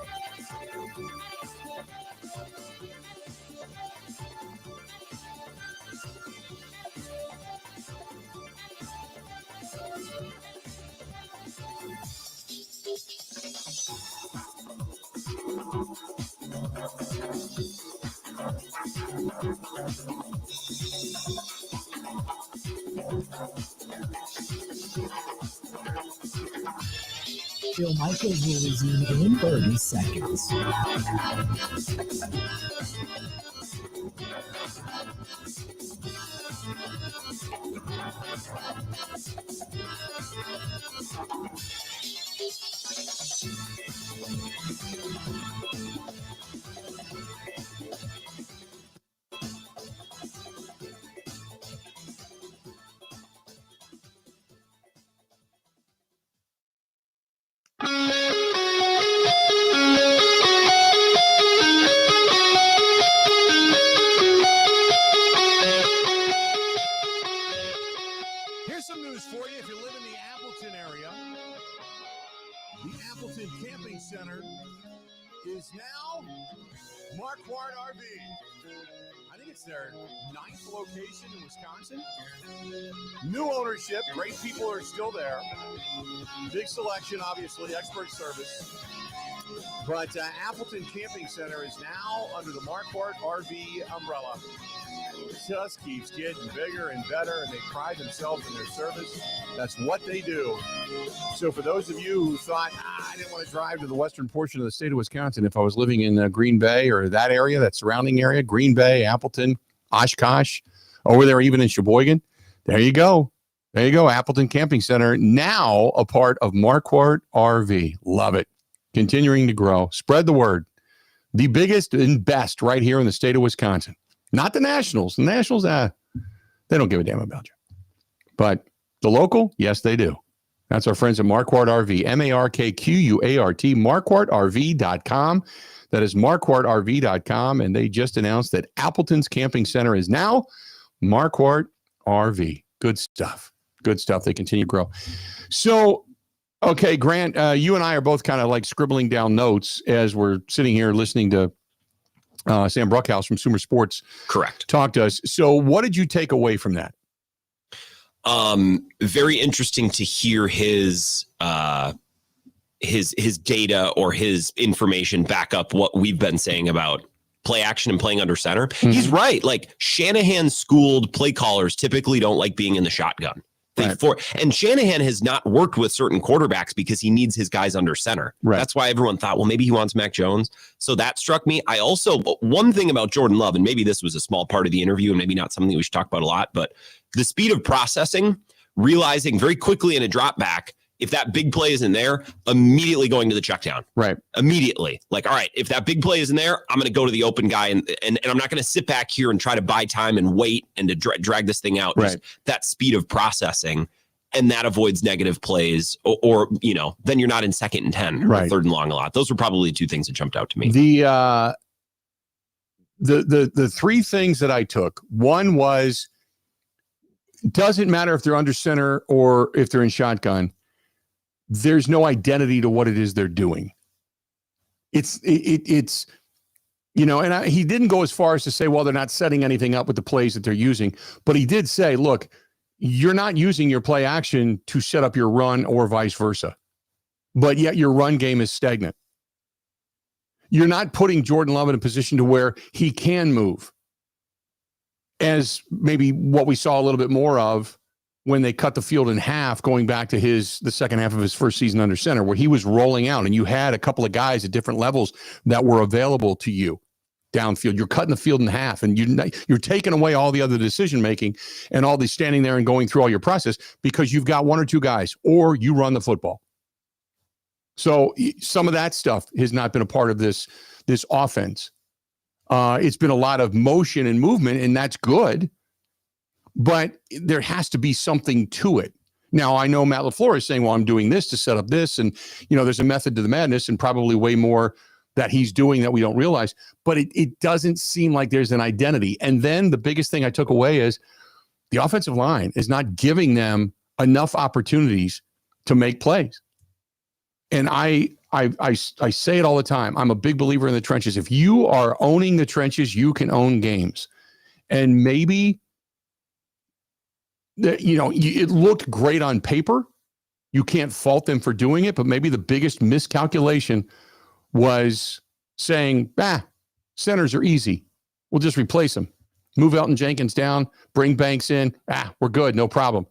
Bill Michaels will resume in 30 seconds. Here's some news for you if you live in the Appleton area. The Appleton Camping Center is now Marquardt RV. I think it's their 9th location in Wisconsin. New ownership, great people are still there. Big selection, obviously, expert service. But Appleton Camping Center is now under the Marquardt RV umbrella. It just keeps getting bigger and better, and they pride themselves in their service. That's what they do. So for those of you who thought, I didn't want to drive to the western portion of the state of Wisconsin if I was living in Green Bay or that area, that surrounding area, Green Bay, Appleton, Oshkosh, over there even in Sheboygan, there you go. There you go, Appleton Camping Center, now a part of Marquardt RV. Love it. Continuing to grow. Spread the word. The biggest and best right here in the state of Wisconsin. Not the Nationals. The Nationals, they don't give a damn about you. But the local, yes, they do. That's our friends at Marquardt RV. MARKQUART, MarquardtRV.com. That is MarquardtRV.com. And they just announced that Appleton's Camping Center is now Marquardt RV. Good stuff. Good stuff. They continue to grow. So, okay, Grant, you and I are both kind of like scribbling down notes as we're sitting here listening to Sam Bruchhaus from Sumer Sports. Correct. Talk to us. So what did you take away from that? Very interesting to hear his data or his information back up what we've been saying about play action and playing under center. Mm-hmm. He's right. Like Shanahan schooled play callers typically don't like being in the shotgun. And Shanahan has not worked with certain quarterbacks because he needs his guys under center. Right. That's why everyone thought, well, maybe he wants Mac Jones. So that struck me. I also, one thing about Jordan Love, and maybe this was a small part of the interview and maybe not something that we should talk about a lot, but the speed of processing, realizing very quickly in a drop back, if that big play isn't there, immediately going to the check down. Right. Immediately. Like, all right, if that big play isn't there, I'm going to go to the open guy and I'm not going to sit back here and try to buy time and wait and to drag this thing out. Right. Just that speed of processing, and that avoids negative plays or then you're not in 2nd and 10 or 3rd and long a lot. Those were probably the 2 things that jumped out to me. The 3 things that I took, one was, doesn't matter if they're under center or if they're in shotgun, there's no identity to what it is they're doing. It's and he didn't go as far as to say, well, they're not setting anything up with the plays that they're using, but he did say, look, you're not using your play action to set up your run or vice versa, but yet your run game is stagnant. You're not putting Jordan Love in a position to where he can move, as maybe what we saw a little bit more of when they cut the field in half, going back to the second half of his first season under center, where he was rolling out and you had a couple of guys at different levels that were available to you downfield. You're cutting the field in half and you're taking away all the other decision-making and all the standing there and going through all your process because you've got 1 or 2 guys, or you run the football. So some of that stuff has not been a part of this offense. It's been a lot of motion and movement, and that's good, but there has to be something to it. Now, I know Matt LaFleur is saying, well, I'm doing this to set up this, and there's a method to the madness and probably way more that he's doing that we don't realize, but it doesn't seem like there's an identity. And then the biggest thing I took away is the offensive line is not giving them enough opportunities to make plays. And I say it all the time. I'm a big believer in the trenches. If you are owning the trenches, you can own games. And maybe it looked great on paper. You can't fault them for doing it, but maybe the biggest miscalculation was saying, centers are easy. We'll just replace them. Move Elton Jenkins down, bring Banks in. We're good, no problem.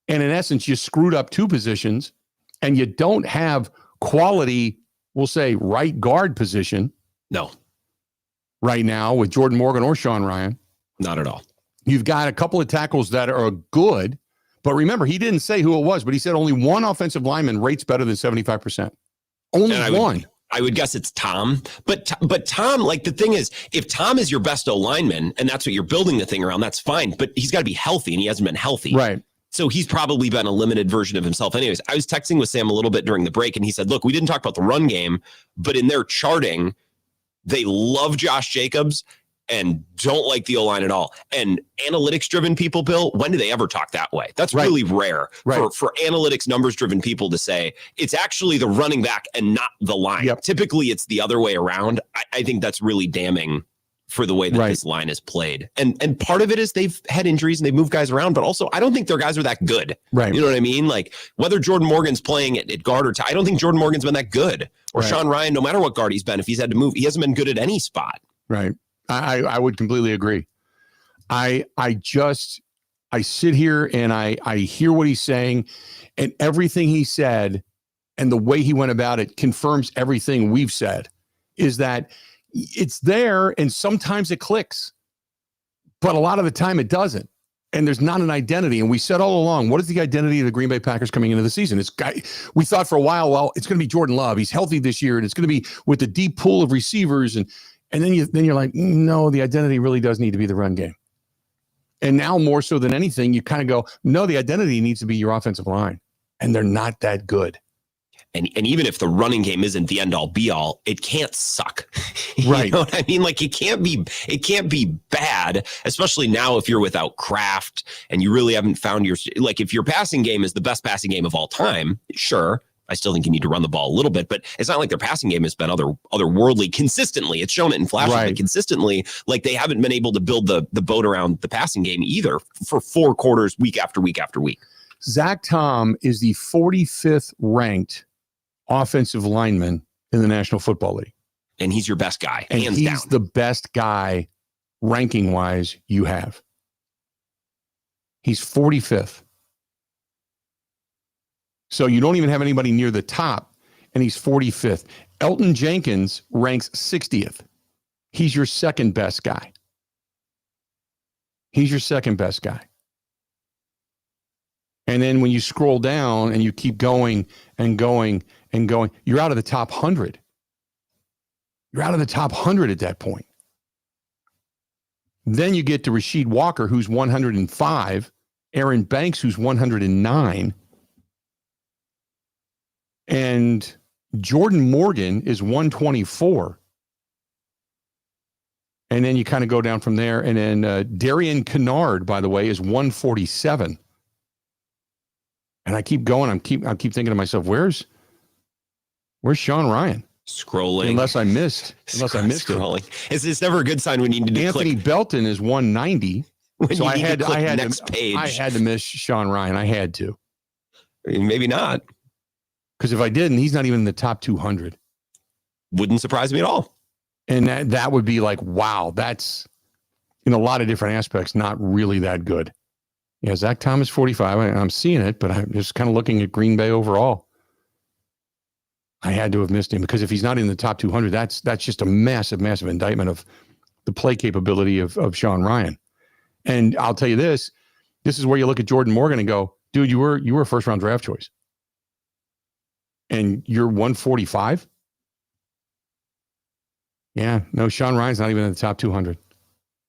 And in essence, you screwed up 2 positions, and you don't have quality, we'll say, right guard position. No. Right now with Jordan Morgan or Sean Ryan. Not at all. You've got a couple of tackles that are good, but remember, he didn't say who it was, but he said only 1 offensive lineman rates better than 75%. Only one. I would guess it's Tom, but Tom, like, the thing is, if Tom is your best O lineman and that's what you're building the thing around, that's fine, but he's got to be healthy, and he hasn't been healthy. Right. So he's probably been a limited version of himself. Anyways, I was texting with Sam a little bit during the break, and he said, look, we didn't talk about the run game, but in their charting, they love Josh Jacobs and don't like the O-line at all. And analytics-driven people, Bill, when do they ever talk that way? That's really rare for analytics, numbers-driven people to say it's actually the running back and not the line. Yep. Typically, it's the other way around. I think that's really damning for the way that this line is played. And part of it is they've had injuries and they've moved guys around, but also I don't think their guys are that good. Right. You know what I mean? Like, whether Jordan Morgan's playing at guard or I don't think Jordan Morgan's been that good. Or Sean Ryan, no matter what guard he's been, if he's had to move, he hasn't been good at any spot. Right. I would completely agree. I sit here and I hear what he's saying, and everything he said and the way he went about it confirms everything we've said, is that it's there and sometimes it clicks, but a lot of the time it doesn't. And there's not an identity. And we said all along, what is the identity of the Green Bay Packers coming into the season? We thought for a while, well, it's going to be Jordan Love. He's healthy this year, and it's going to be with the deep pool of receivers. And then you're like, no, the identity really does need to be the run game. And now more so than anything, you kind of go, no, the identity needs to be your offensive line. And they're not that good. And even if the running game isn't the end all be all, it can't suck. Right. You know what I mean? Like, it can't be bad, especially now if you're without Kraft and you really haven't found like, if your passing game is the best passing game of all time, sure. I still think you need to run the ball a little bit, but it's not like their passing game has been otherworldly consistently. It's shown it in flashes, but consistently, like, they haven't been able to build the boat around the passing game either for 4 quarters, week after week after week. Zach Tom is the 45th ranked offensive lineman in the National Football League. And he's your best guy, and hands he's down. the best guy ranking wise you have. He's 45th. So you don't even have anybody near the top, and he's 45th. Elton Jenkins ranks 60th. He's your second best guy. He's your second best guy. And then when you scroll down and you keep going and going and going, you're out of the top 100. You're out of the top 100 at that point. Then you get to Rasheed Walker, who's 105, Aaron Banks, who's 109, and Jordan Morgan is 124. And then you kind of go down from there. And then Darian Kennard, by the way, is 147. And I keep going. I keep thinking to myself, where's Sean Ryan? Scrolling. Unless I missed scrolling. It's never a good sign when you need to Anthony Belton is 190. So I had to miss Sean Ryan. I had to. Maybe not. Because if I didn't, he's not even in the top 200. Wouldn't surprise me at all. And that would be like, wow, that's in a lot of different aspects, not really that good. Yeah, Zach Thomas, 45. I'm seeing it, but I'm just kind of looking at Green Bay overall. I had to have missed him because if he's not in the top 200, that's just a massive, massive indictment of the play capability of Sean Ryan. And I'll tell you this is where you look at Jordan Morgan and go, dude, you were a first round draft choice. And you're 145? Yeah, no, Sean Ryan's not even in the top 200.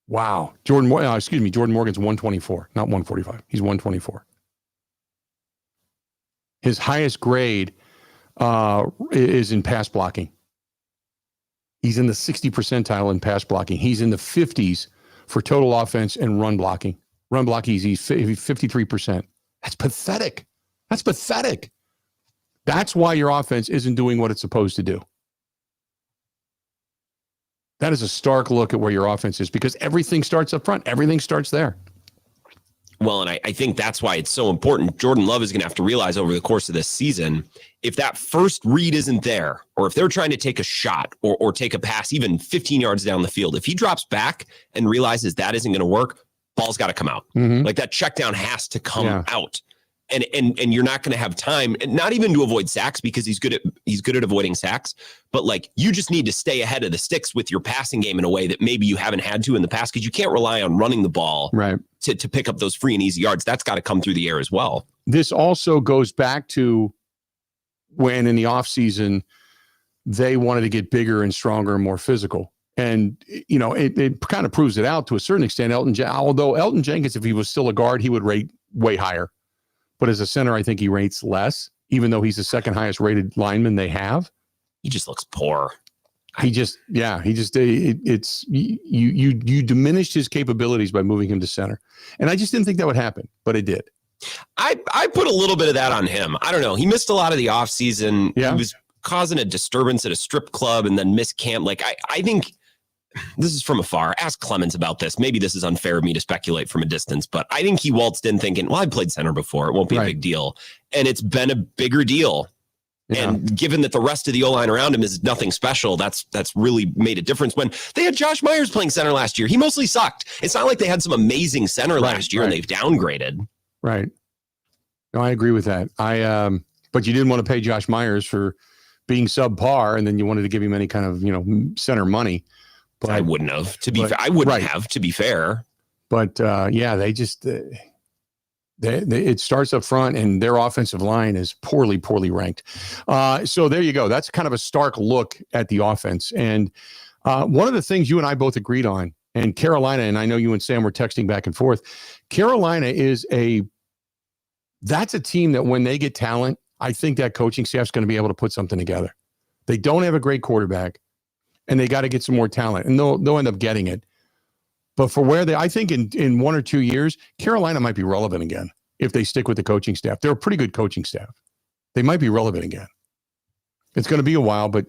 Wow. Jordan Morgan's 124, not 145. He's 124. His highest grade is in pass blocking. He's in the 60 percentile in pass blocking. He's in the 50s for total offense and run blocking. Run blocking, he's 53%. That's pathetic. That's pathetic. That's why your offense isn't doing what it's supposed to do. That is a stark look at where your offense is because everything starts up front. Everything starts there. Well, and I think that's why it's so important. Jordan Love is going to have to realize over the course of this season, if that first read isn't there, or if they're trying to take a shot or take a pass even 15 yards down the field, if he drops back and realizes that isn't going to work, ball's got to come out. Mm-hmm. Like that check down has to come out. And you're not going to have time, and not even to avoid sacks because he's good at avoiding sacks, but like you just need to stay ahead of the sticks with your passing game in a way that maybe you haven't had to in the past because you can't rely on running the ball to pick up those free and easy yards. That's got to come through the air as well. This also goes back to when in the offseason they wanted to get bigger and stronger and more physical. And, you know, it kind of proves it out to a certain extent. Although Elton Jenkins, if he was still a guard, he would rate way higher. But as a center, I think he rates less, even though he's the second highest rated lineman they have. He just looks poor. You diminished his capabilities by moving him to center. And I just didn't think that would happen, but it did. I put a little bit of that on him. I don't know. He missed a lot of the offseason. Yeah. He was causing a disturbance at a strip club and then missed camp. Like, I think this is from afar. Ask Clemens about this. Maybe this is unfair of me to speculate from a distance, but I think he waltzed in thinking, well, I played center before. It won't be a big deal. And it's been a bigger deal. Yeah. And given that the rest of the O-line around him is nothing special, that's really made a difference. When they had Josh Myers playing center last year, he mostly sucked. It's not like they had some amazing center last year and they've downgraded. Right. No, I agree with that. But you didn't want to pay Josh Myers for being subpar, and then you wanted to give him any kind of, center money. But I wouldn't have, to be fair. But they just it starts up front, and their offensive line is poorly ranked. So there you go. That's kind of a stark look at the offense. And one of the things you and I both agreed on, and Carolina, and I know you and Sam were texting back and forth, Carolina that's a team that when they get talent, I think that coaching staff's going to be able to put something together. They don't have a great quarterback, and they got to get some more talent, and they'll end up getting it. But for where I think in 1 or 2 years, Carolina might be relevant again if they stick with the coaching staff. They're a pretty good coaching staff. They might be relevant again. It's going to be a while, but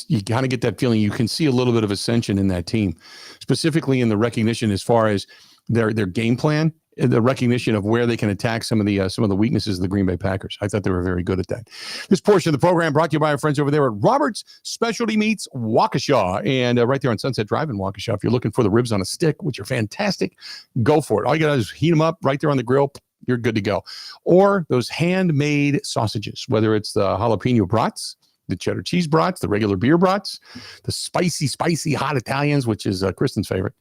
you kind of get that feeling. You can see a little bit of ascension in that team, specifically in the recognition as far as their game plan, the recognition of where they can attack some of the weaknesses of the Green Bay Packers. I thought they were very good at that. This portion of the program brought to you by our friends over there at Robert's Specialty Meats, Waukesha, and right there on Sunset Drive in Waukesha. If you're looking for the ribs on a stick, which are fantastic, go for it. All you got to do is heat them up right there on the grill, you're good to go. Or those handmade sausages, whether it's the jalapeno brats, the cheddar cheese brats, the regular beer brats, the spicy hot Italians, which is Kristen's favorite.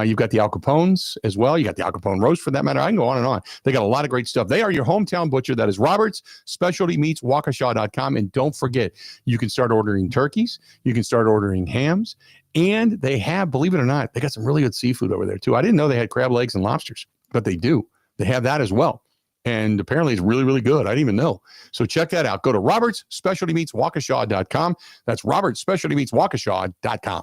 You've got the Al Capones as well. You got the Al Capone roast for that matter. I can go on and on. They got a lot of great stuff. They are your hometown butcher. That is Robert's Specialty Meats, Waukesha.com. And don't forget, you can start ordering turkeys. You can start ordering hams. And they have, believe it or not, they got some really good seafood over there too. I didn't know they had crab legs and lobsters, but they do. They have that as well. And apparently it's really, really good. I didn't even know. So check that out. Go to Robert's Specialty Meats, Waukesha.com. That's Robert's Specialty Meats, Waukesha.com.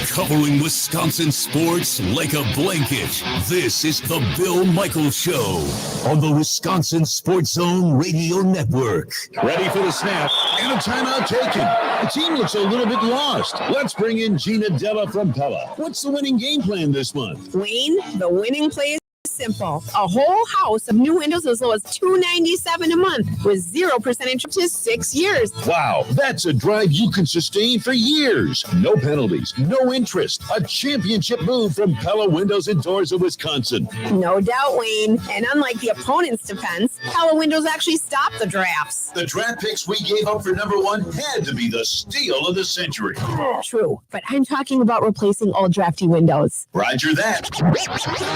Covering Wisconsin sports like a blanket. This is the Bill Michaels Show on the Wisconsin Sports Zone Radio Network. Ready for the snap and a timeout taken. The team looks a little bit lost. Let's bring in Gina Della from Pella. What's the winning game plan this month? Wayne, the winning play is simple. A whole house of new windows as low as $297 a month with 0% interest to 6 years. Wow, that's a drive you can sustain for years. No penalties, no interest. A championship move from Pella Windows and Doors of Wisconsin. No doubt, Wayne. And unlike the opponent's defense, Pella Windows actually stopped the drafts. The draft picks we gave up for number one had to be the steal of the century. True, but I'm talking about replacing old drafty windows. Roger that.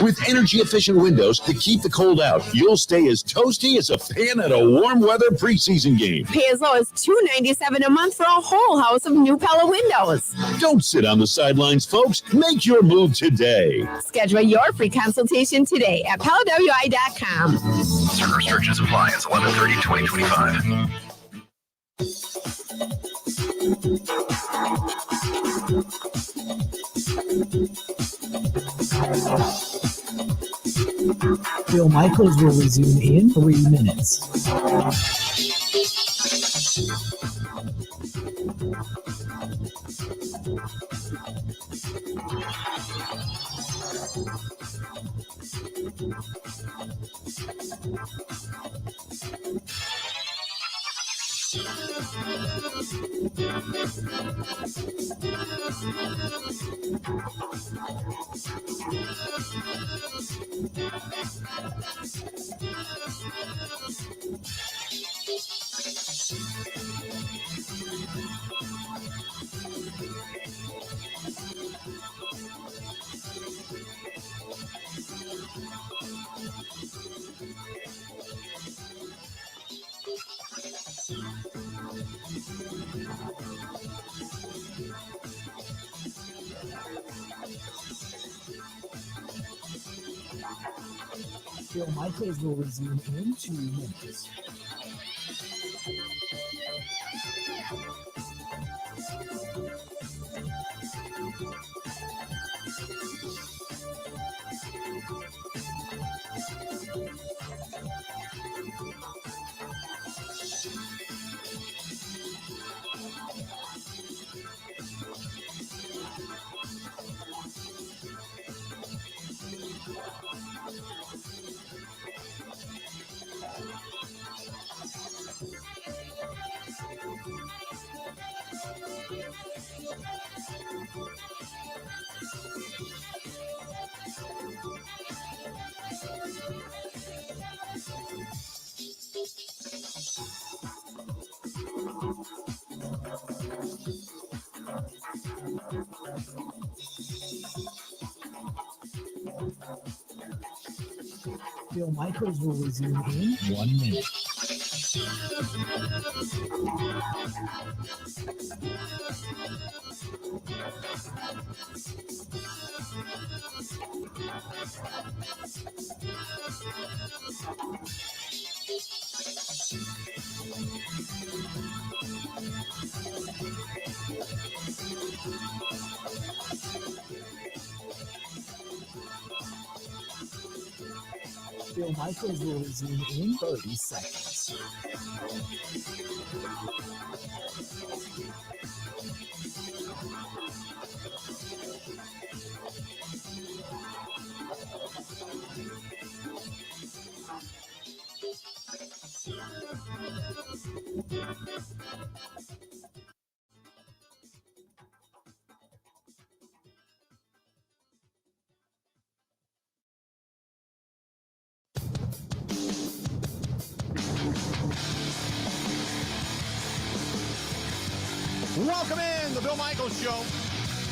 With energy-efficient windows to keep the cold out, you'll stay as toasty as a fan at a warm weather preseason game. Pay as low as $297 a month for a whole house of new Pella windows. Don't sit on the sidelines, folks. Make your move today. Schedule your free consultation today at PellaWI.com. Certain restrictions apply. It's 11/30/2025. Bill Michaels will resume in 3 minutes. Bill Michaels will resume in 2 minutes. Bill Michaels will resume in 1 minute. Bill Michaels will resume in 30 seconds. Welcome in the Bill Michaels Show.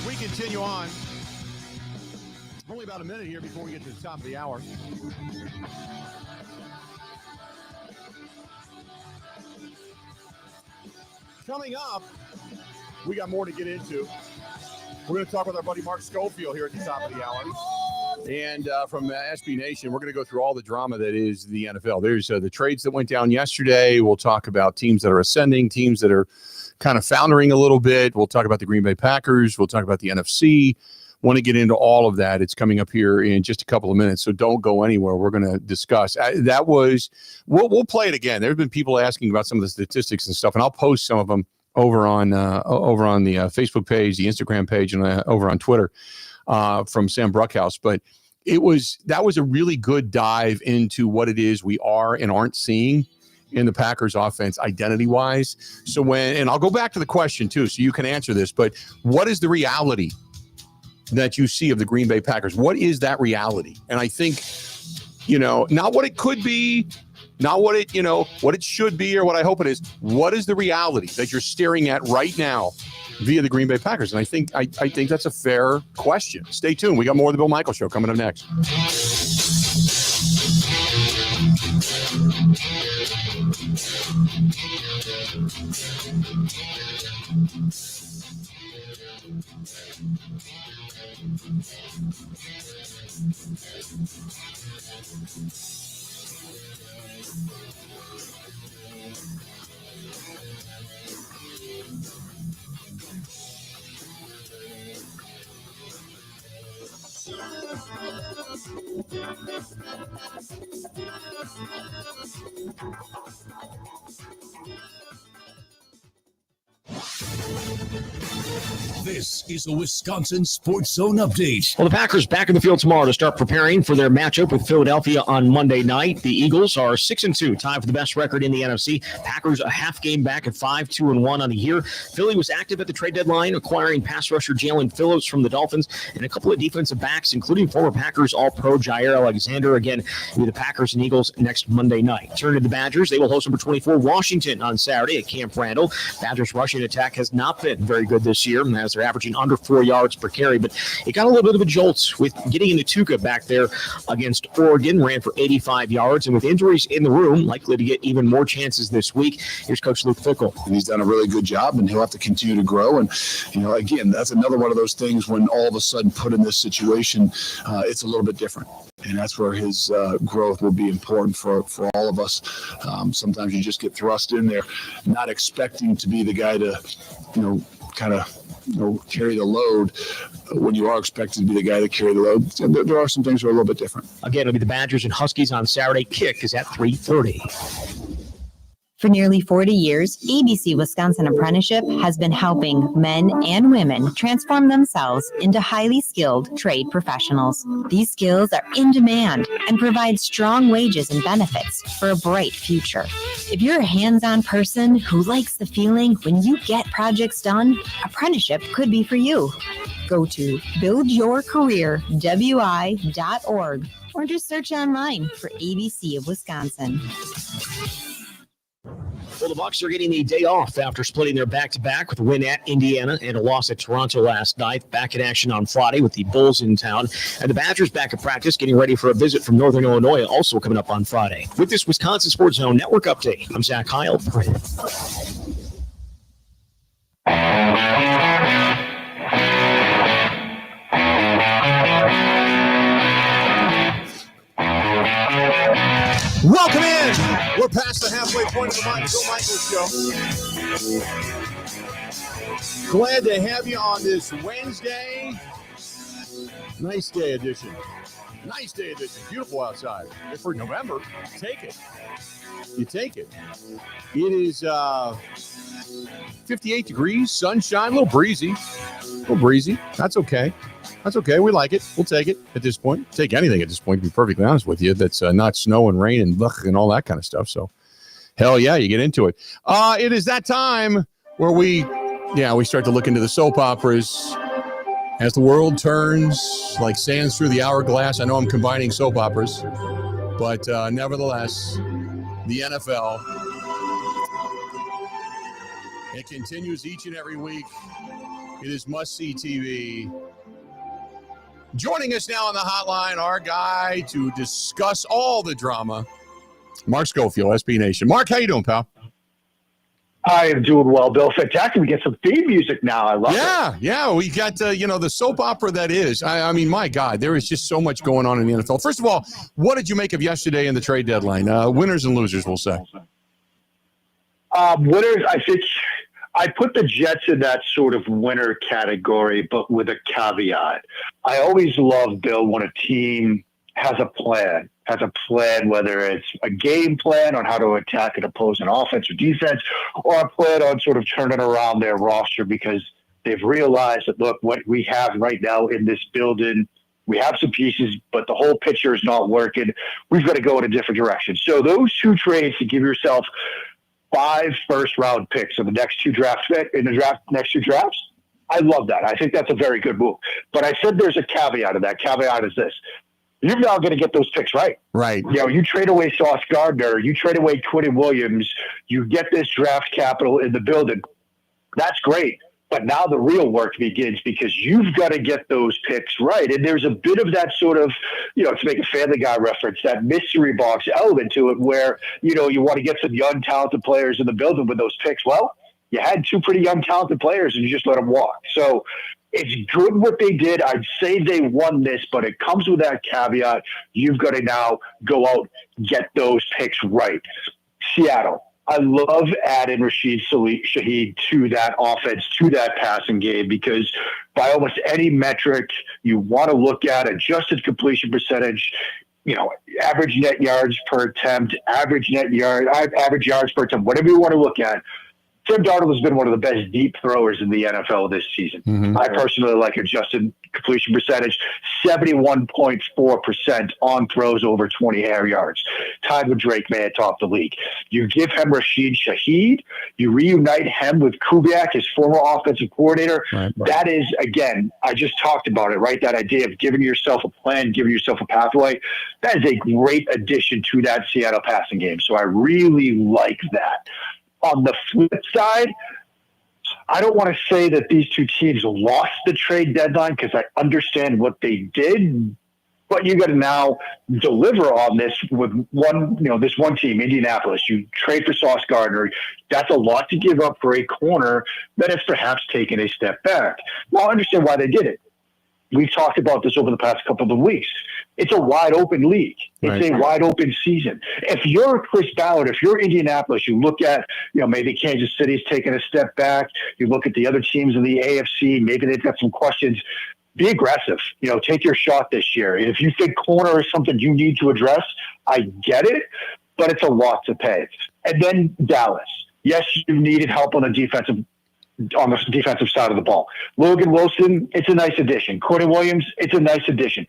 We continue on. Only about a minute here before we get to the top of the hour. Coming up, we got more to get into. We're going to talk with our buddy Mark Scoffield here at the top of the hour. And from SB Nation, we're going to go through all the drama that is the NFL. There's the trades that went down yesterday. We'll talk about teams that are ascending, teams that are kind of foundering a little bit. We'll talk about the Green Bay Packers. We'll talk about the NFC. Want to get into all of that. It's coming up here in just a couple of minutes, so don't go anywhere. We're going to discuss. We'll play it again. There have been people asking about some of the statistics and stuff, and I'll post some of them over on the Facebook page, the Instagram page, and over on Twitter from Sam Bruchhaus. But that was a really good dive into what it is we are and aren't seeing in the Packers offense identity-wise. So and I'll go back to the question too, so you can answer this, but what is the reality that you see of the Green Bay Packers? What is that reality? And I think, not what it could be, not what it should be or what I hope it is. What is the reality that you're staring at right now via the Green Bay Packers? And I think that's a fair question. Stay tuned. We got more of the Bill Michaels Show coming up next. This is a Wisconsin Sports Zone update. Well, the Packers back in the field tomorrow to start preparing for their matchup with Philadelphia on Monday night. The Eagles are 6-2, tied for the best record in the NFC. Packers a half game back at 5-2-1 on the year. Philly was active at the trade deadline, acquiring pass rusher Jalen Phillips from the Dolphins and a couple of defensive backs, including former Packers All-Pro Jair Alexander. Again, with the Packers and Eagles next Monday night. Turn to the Badgers. They will host number 24 Washington on Saturday at Camp Randall. Badgers rushing attack has not been very good this year, as they're averaging under 4 yards per carry, but it got a little bit of a jolt with getting into Tuca back there against Oregon, ran for 85 yards, and with injuries in the room, likely to get even more chances this week. Here's Coach Luke Fickell. And he's done a really good job, and he'll have to continue to grow. And, again, that's another one of those things when all of a sudden put in this situation, it's a little bit different. And that's where his growth will be important for all of us. Sometimes you just get thrust in there, not expecting to be the guy to, carry the load when you are expected to be the guy to carry the load. There are some things that are a little bit different. Again, it'll be the Badgers and Huskies on Saturday. Kick is at 3:30. For nearly 40 years, ABC Wisconsin Apprenticeship has been helping men and women transform themselves into highly skilled trade professionals. These skills are in demand and provide strong wages and benefits for a bright future. If you're a hands-on person who likes the feeling when you get projects done, apprenticeship could be for you. Go to buildyourcareerwi.org or just search online for ABC of Wisconsin. Well, the Bucs are getting the day off after splitting their back-to-back with a win at Indiana and a loss at Toronto last night. Back in action on Friday with the Bulls in town. And the Badgers back at practice, getting ready for a visit from Northern Illinois, also coming up on Friday. With this Wisconsin Sports Zone Network update, I'm Zach Heil. Welcome in. We're past the halfway point of the Bill Michaels Show. Glad to have you on this Wednesday. Nice day edition. Nice day edition. Beautiful outside. For November, take it. You take it. It is 58 degrees, sunshine, a little breezy. That's okay. That's okay. We like it. We'll take it at this point. Take anything at this point, to be perfectly honest with you. That's not snow and rain and all that kind of stuff. So, hell yeah, you get into it. It is that time where we start to look into the soap operas as the world turns like sands through the hourglass. I know I'm combining soap operas, but nevertheless, the NFL It continues each and every week. It is must-see TV. Joining us now on the hotline, our guy to discuss all the drama, Mark Scoffield, SB Nation. Mark, how you doing, pal? I am doing well, Bill. Fantastic. We get some theme music now. I love it. Yeah. We got, the soap opera that is. I mean, my God, there is just so much going on in the NFL. First of all, what did you make of yesterday in the trade deadline? Winners and losers, we'll say. Winners, I think I put the Jets in that sort of winner category, but with a caveat. I always love, Bill, when a team has a plan, whether it's a game plan on how to attack an opposing offense or defense, or a plan on sort of turning around their roster because they've realized that, look, what we have right now in this building, we have some pieces, but the whole picture is not working. We've got to go in a different direction. So those two trades to give yourself 5 first-round picks in the next two drafts, I love that. I think that's a very good move. But I said there's a caveat to that. Caveat is this. You're now going to get those picks right. Right. You trade away Sauce Gardner, you trade away Quentin Williams, you get this draft capital in the building. That's great. But now the real work begins because you've got to get those picks right. And there's a bit of that sort of, to make a Family Guy reference, that mystery box element to it where, you want to get some young, talented players in the building with those picks. Well, you had 2 pretty young, talented players and you just let them walk. So it's good what they did. I'd say they won this, but it comes with that caveat. You've got to now go out, get those picks right. Seattle. I love adding Rashid Shaheed to that offense, to that passing game, because by almost any metric you want to look at, adjusted completion percentage, average net yards per attempt, average yards per attempt, whatever you want to look at, Sam Darnold has been one of the best deep throwers in the NFL this season. Mm-hmm. I personally like adjusted completion percentage, 71.4% on throws over 20 air yards, tied with Drake May atop the league. You give him Rashid Shaheed, you reunite him with Kubiak, his former offensive coordinator. Right. That is, again, I just talked about it, right? That idea of giving yourself a plan, giving yourself a pathway. That is a great addition to that Seattle passing game. So I really like that. On the flip side, I don't want to say that these two teams lost the trade deadline because I understand what they did, but you got to now deliver on this with this one team, Indianapolis. You trade for Sauce Gardner. That's a lot to give up for a corner that has perhaps taken a step back. Now, I understand why they did it. We've talked about this over the past couple of weeks. It's a wide open league. It's a wide open season. If you're Chris Ballard, if you're Indianapolis, you look at, maybe Kansas City's taking a step back. You look at the other teams in the AFC. Maybe they've got some questions. Be aggressive. Take your shot this year. If you think corner is something you need to address, I get it, but it's a lot to pay. And then Dallas. Yes, you needed help on the defensive side of the ball. Logan Wilson, it's a nice addition. Quentin Williams, it's a nice addition.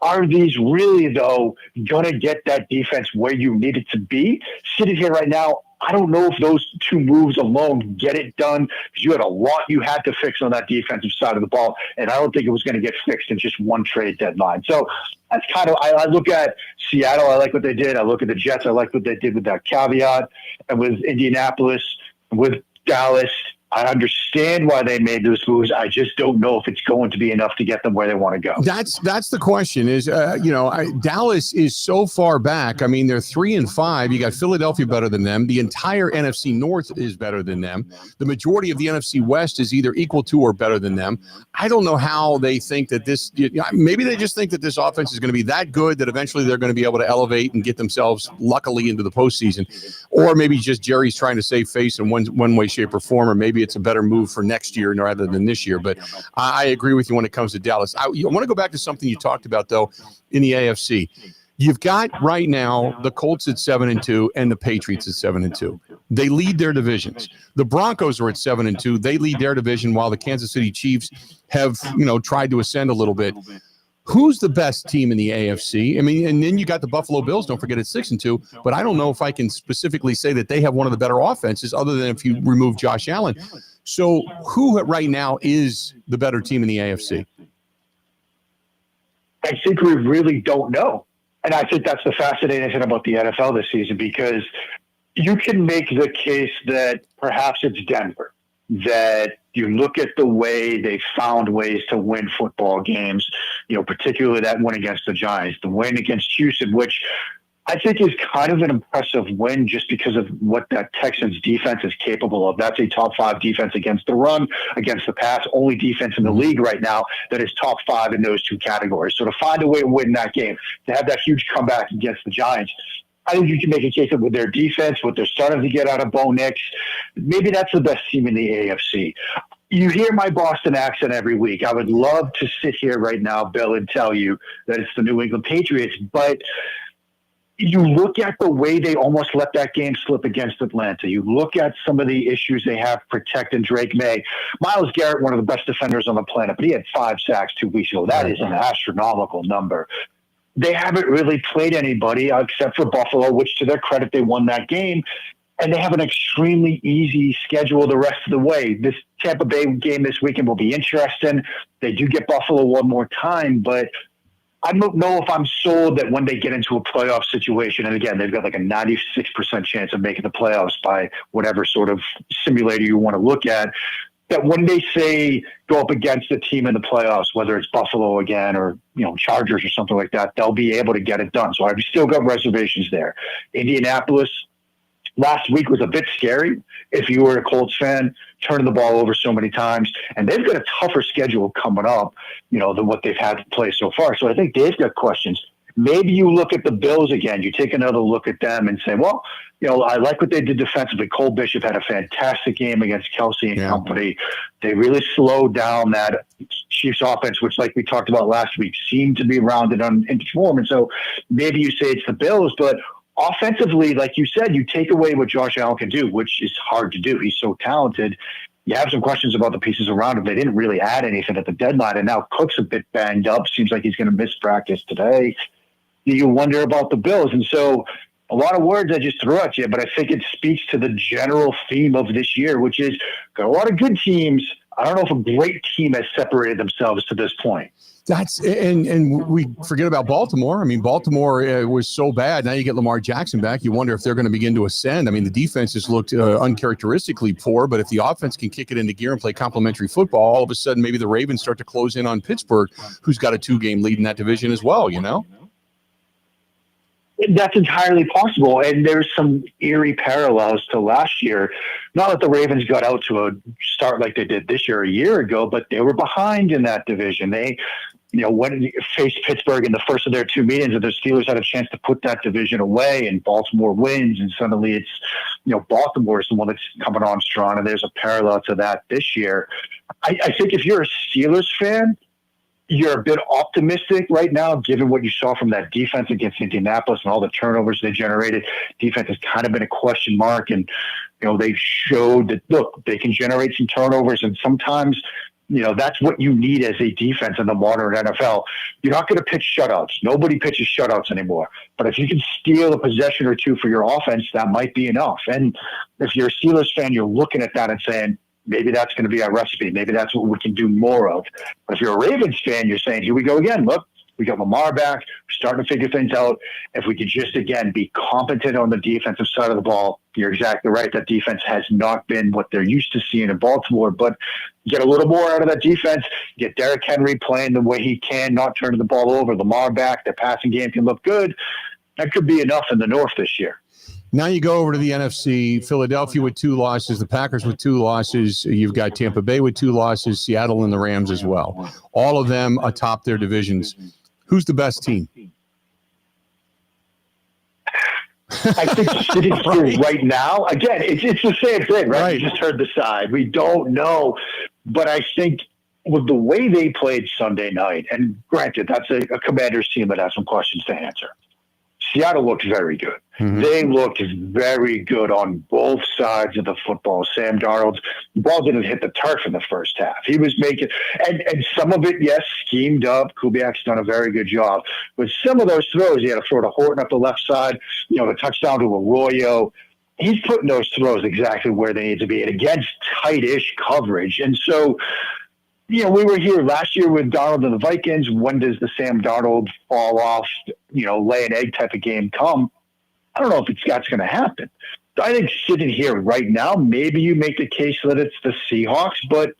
Are these really, though, going to get that defense where you need it to be? Sitting here right now, I don't know if those 2 moves alone get it done because you had a lot you had to fix on that defensive side of the ball, and I don't think it was going to get fixed in just one trade deadline. So that's kind of – I look at Seattle, I like what they did. I look at the Jets, I like what they did with that caveat. And with Indianapolis, with Dallas – I understand why they made those moves. I just don't know if it's going to be enough to get them where they want to go. That's the question is, Dallas is so far back. I mean, they're 3-5. You got Philadelphia better than them. The entire NFC North is better than them. The majority of the NFC West is either equal to or better than them. I don't know how they think that this, maybe they just think that this offense is going to be that good that eventually they're going to be able to elevate and get themselves luckily into the postseason. Or maybe just Jerry's trying to save face in one way, shape, or form, or maybe it's a better move for next year rather than this year. But I agree with you when it comes to Dallas. I want to go back to something you talked about, though, in the AFC. You've got right now the Colts at 7-2 and the Patriots at 7-2. They lead their divisions. The Broncos are at 7-2. They lead their division while the Kansas City Chiefs have, tried to ascend a little bit. Who's the best team in the AFC? I mean, and then you got the Buffalo Bills, don't forget, at 6-2, but I don't know if I can specifically say that they have one of the better offenses other than if you remove Josh Allen. So who right now is the better team in the AFC? I think we really don't know. And I think that's the fascinating thing about the NFL this season, because you can make the case that perhaps it's Denver. that you look at the way they found ways to win football games, particularly that win against the Giants, the win against Houston, which I think is kind of an impressive win just because of what that Texans defense is capable of. That's a top 5 defense against the run, against the pass, only defense in the league right now that is top 5 in those two categories. So to find a way to win that game, to have that huge comeback against the Giants, I think you can make a case that with their defense, what they're starting to get out of Bo Nix, maybe that's the best team in the AFC. You hear my Boston accent every week. I would love to sit here right now, Bill, and tell you that it's the New England Patriots, but you look at the way they almost let that game slip against Atlanta. You look at some of the issues they have protecting Drake May. Myles Garrett, one of the best defenders on the planet, but he had 5 sacks 2 weeks ago. That is an astronomical number. They haven't really played anybody except for Buffalo, which to their credit, they won that game. And they have an extremely easy schedule the rest of the way. This Tampa Bay game this weekend will be interesting. They do get Buffalo one more time, but I don't know if I'm sold that when they get into a playoff situation, and again, they've got like a 96% chance of making the playoffs by whatever sort of simulator you want to look at, that when they say go up against a team in the playoffs, whether it's Buffalo again or Chargers or something like that, they'll be able to get it done. So I've still got reservations there. Indianapolis last week was a bit scary if you were a Colts fan, turning the ball over so many times. And they've got a tougher schedule coming up, than what they've had to play so far. So I think they've got questions. Maybe you look at the Bills again. You take another look at them and say, well, I like what they did defensively. Cole Bishop had a fantastic game against Kelsey and company. They really slowed down that Chiefs offense, which, like we talked about last week, seemed to be rounded into form. And so maybe you say it's the Bills, but offensively, like you said, you take away what Josh Allen can do, which is hard to do. He's so talented. You have some questions about the pieces around him. They didn't really add anything at the deadline, and now Cook's a bit banged up. Seems like he's going to miss practice today. You wonder about the Bills. And so a lot of words I just threw at you, but I think it speaks to the general theme of this year, which is got a lot of good teams. I don't know if a great team has separated themselves to this point. And we forget about Baltimore. I mean, Baltimore was so bad. Now you get Lamar Jackson back. You wonder if they're going to begin to ascend. I mean, the defense has looked uncharacteristically poor, but if the offense can kick it into gear and play complementary football, all of a sudden maybe the Ravens start to close in on Pittsburgh, who's got a 2-game lead in that division as well, That's entirely possible, and there's some eerie parallels to last year. Not that the Ravens got out to a start like they did this year a year ago, but they were behind in that division. They, when faced Pittsburgh in the first of their 2 meetings, and the Steelers had a chance to put that division away, and Baltimore wins, and suddenly it's, Baltimore is the one that's coming on strong, and there's a parallel to that this year. I think if you're a Steelers fan, you're a bit optimistic right now, given what you saw from that defense against Indianapolis and all the turnovers they generated. Defense has kind of been a question mark, and they showed that, look, they can generate some turnovers, and sometimes that's what you need as a defense in the modern NFL. You're not going to pitch shutouts. Nobody pitches shutouts anymore. But if you can steal a possession or two for your offense, that might be enough. And if you're a Steelers fan, you're looking at that and saying, maybe that's going to be our recipe. Maybe that's what we can do more of. But if you're a Ravens fan, you're saying, here we go again. Look, we got Lamar back. We're starting to figure things out. If we could just, again, be competent on the defensive side of the ball, you're exactly right. That defense has not been what they're used to seeing in Baltimore. But get a little more out of that defense. Get Derrick Henry playing the way he can, not turning the ball over. Lamar back. The passing game can look good. That could be enough in the North this year. Now you go over to the NFC, Philadelphia with 2 losses, the Packers with 2 losses. You've got Tampa Bay with 2 losses, Seattle and the Rams as well. All of them atop their divisions. Who's the best team? I think sitting here right now, again, it's the same thing, right? You just heard the side. We don't know. But I think with the way they played Sunday night, and granted, that's a Commanders team that has some questions to answer. Seattle looked very good. Mm-hmm. They looked very good on both sides of the football. Sam Darnold, the ball didn't hit the turf in the first half. He was making, and some of it, yes, schemed up. Kubiak's done a very good job. But some of those throws, he had a throw to Horton up the left side, the touchdown to Arroyo. He's putting those throws exactly where they need to be and against tight-ish coverage. And so, we were here last year with Darnold and the Vikings. When does the Sam Darnold fall off, lay an egg type of game come? I don't know if that's going to happen. I think sitting here right now, maybe you make the case that it's the Seahawks, but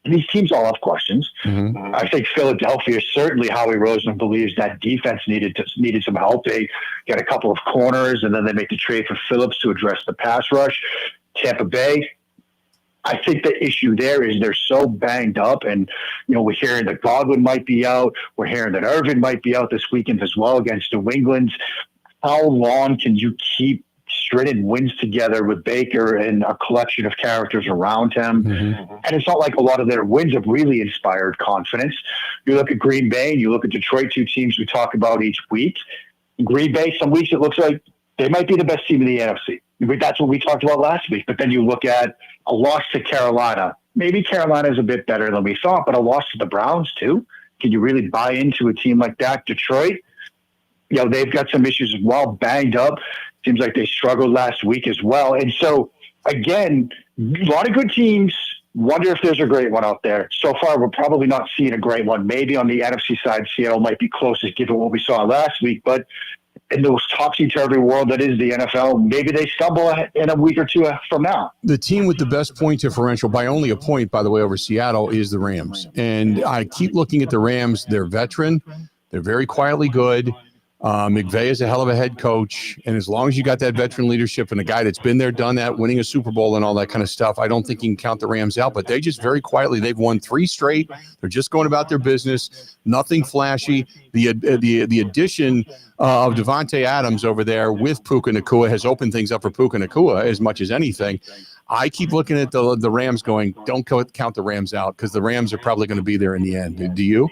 these teams all have questions. Mm-hmm. I think Philadelphia, certainly Howie Roseman believes that defense needed some help. They got a couple of corners, and then they make the trade for Phillips to address the pass rush. Tampa Bay, I think the issue there is they're so banged up, and we're hearing that Godwin might be out. We're hearing that Irvin might be out this weekend as well against New England. How long can you keep stringing wins together with Baker and a collection of characters around him? Mm-hmm. And it's not like a lot of their wins have really inspired confidence. You look at Green Bay and you look at Detroit, two teams we talk about each week. Green Bay, some weeks it looks like they might be the best team in the NFC. That's what we talked about last week. But then you look at a loss to Carolina. Maybe Carolina is a bit better than we thought, but a loss to the Browns too. Can you really buy into a team like that? Detroit, they've got some issues as well, banged up. Seems like they struggled last week as well. And so, again, a lot of good teams. Wonder if there's a great one out there. So far, we're probably not seeing a great one. Maybe on the NFC side, Seattle might be closest given what we saw last week. But in those topsy-turvy world that is the NFL, maybe they stumble in a week or two from now. The team with the best point differential, by only a point, by the way, over Seattle, is the Rams. And I keep looking at the Rams. They're veteran. They're very quietly good. McVay is a hell of a head coach, and as long as you got that veteran leadership and a guy that's been there, done that, winning a Super Bowl and all that kind of stuff, I don't think you can count the Rams out. But they just very quietly, they've won 3 straight. They're just going about their business, nothing flashy. The addition of Devontae Adams over there with Puka Nacua has opened things up for Puka Nacua as much as anything. I keep looking at the Rams going, don't count the Rams out, because the Rams are probably going to be there in the end. Do you?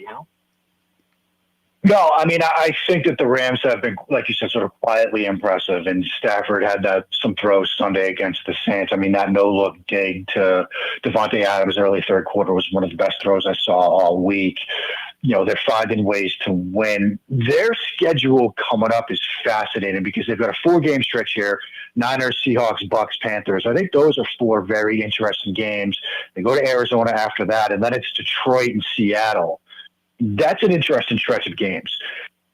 No, I mean, I think that the Rams have been, like you said, sort of quietly impressive. And Stafford had some throws Sunday against the Saints. I mean, that no-look dig to Devontae Adams early third quarter was one of the best throws I saw all week. They're finding ways to win. Their schedule coming up is fascinating because they've got a 4-game stretch here. Niners, Seahawks, Bucks, Panthers. I think those are 4 very interesting games. They go to Arizona after that, and then it's Detroit and Seattle. That's an interesting stretch of games.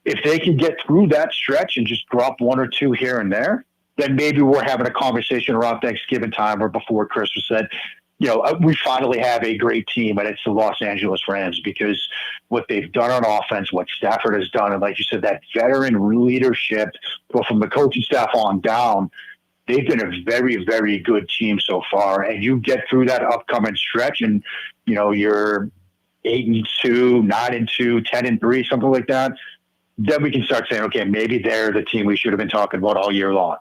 If they can get through that stretch and just drop 1 or 2 here and there, then maybe we're having a conversation around Thanksgiving time or before Christmas that, we finally have a great team, and it's the Los Angeles Rams, because what they've done on offense, what Stafford has done, and like you said, that veteran leadership, both from the coaching staff on down, they've been a very, very good team so far. And you get through that upcoming stretch and, you're 8-2, 9-2, 10-3, something like that, then we can start saying, okay, maybe they're the team we should have been talking about all year long.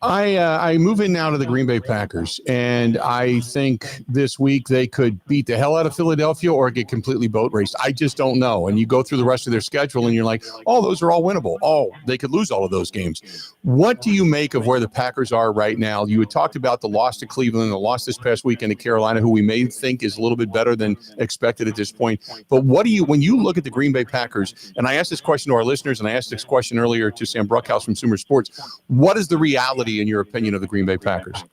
I move in now to the Green Bay Packers, and I think this week they could beat the hell out of Philadelphia or get completely boat raced. I just don't know. And you go through the rest of their schedule, and you're like, oh, those are all winnable. Oh, they could lose all of those games. What do you make of where the Packers are right now? You had talked about the loss to Cleveland, the loss this past weekend to Carolina, who we may think is a little bit better than expected at this point. But when you look at the Green Bay Packers, and I asked this question to our listeners, and I asked this question earlier to Sam Bruchhaus from Sumer Sports, what is the reality, in your opinion, of the Green Bay Packers?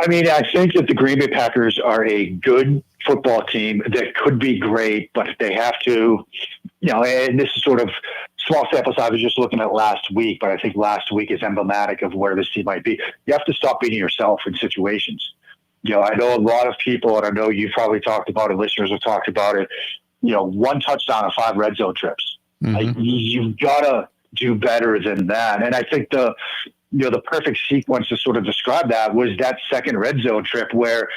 I mean, I think that the Green Bay Packers are a good football team that could be great, but they have to, and this is sort of small sample size. I was just looking at last week, but I think last week is emblematic of where this team might be. You have to stop beating yourself in situations. I know a lot of people, and I know you've probably talked about it, listeners have talked about it, 1 touchdown and 5 red zone trips. Mm-hmm. Like, you've got to do better than that. And I think the perfect sequence to sort of describe that was that second red zone trip where,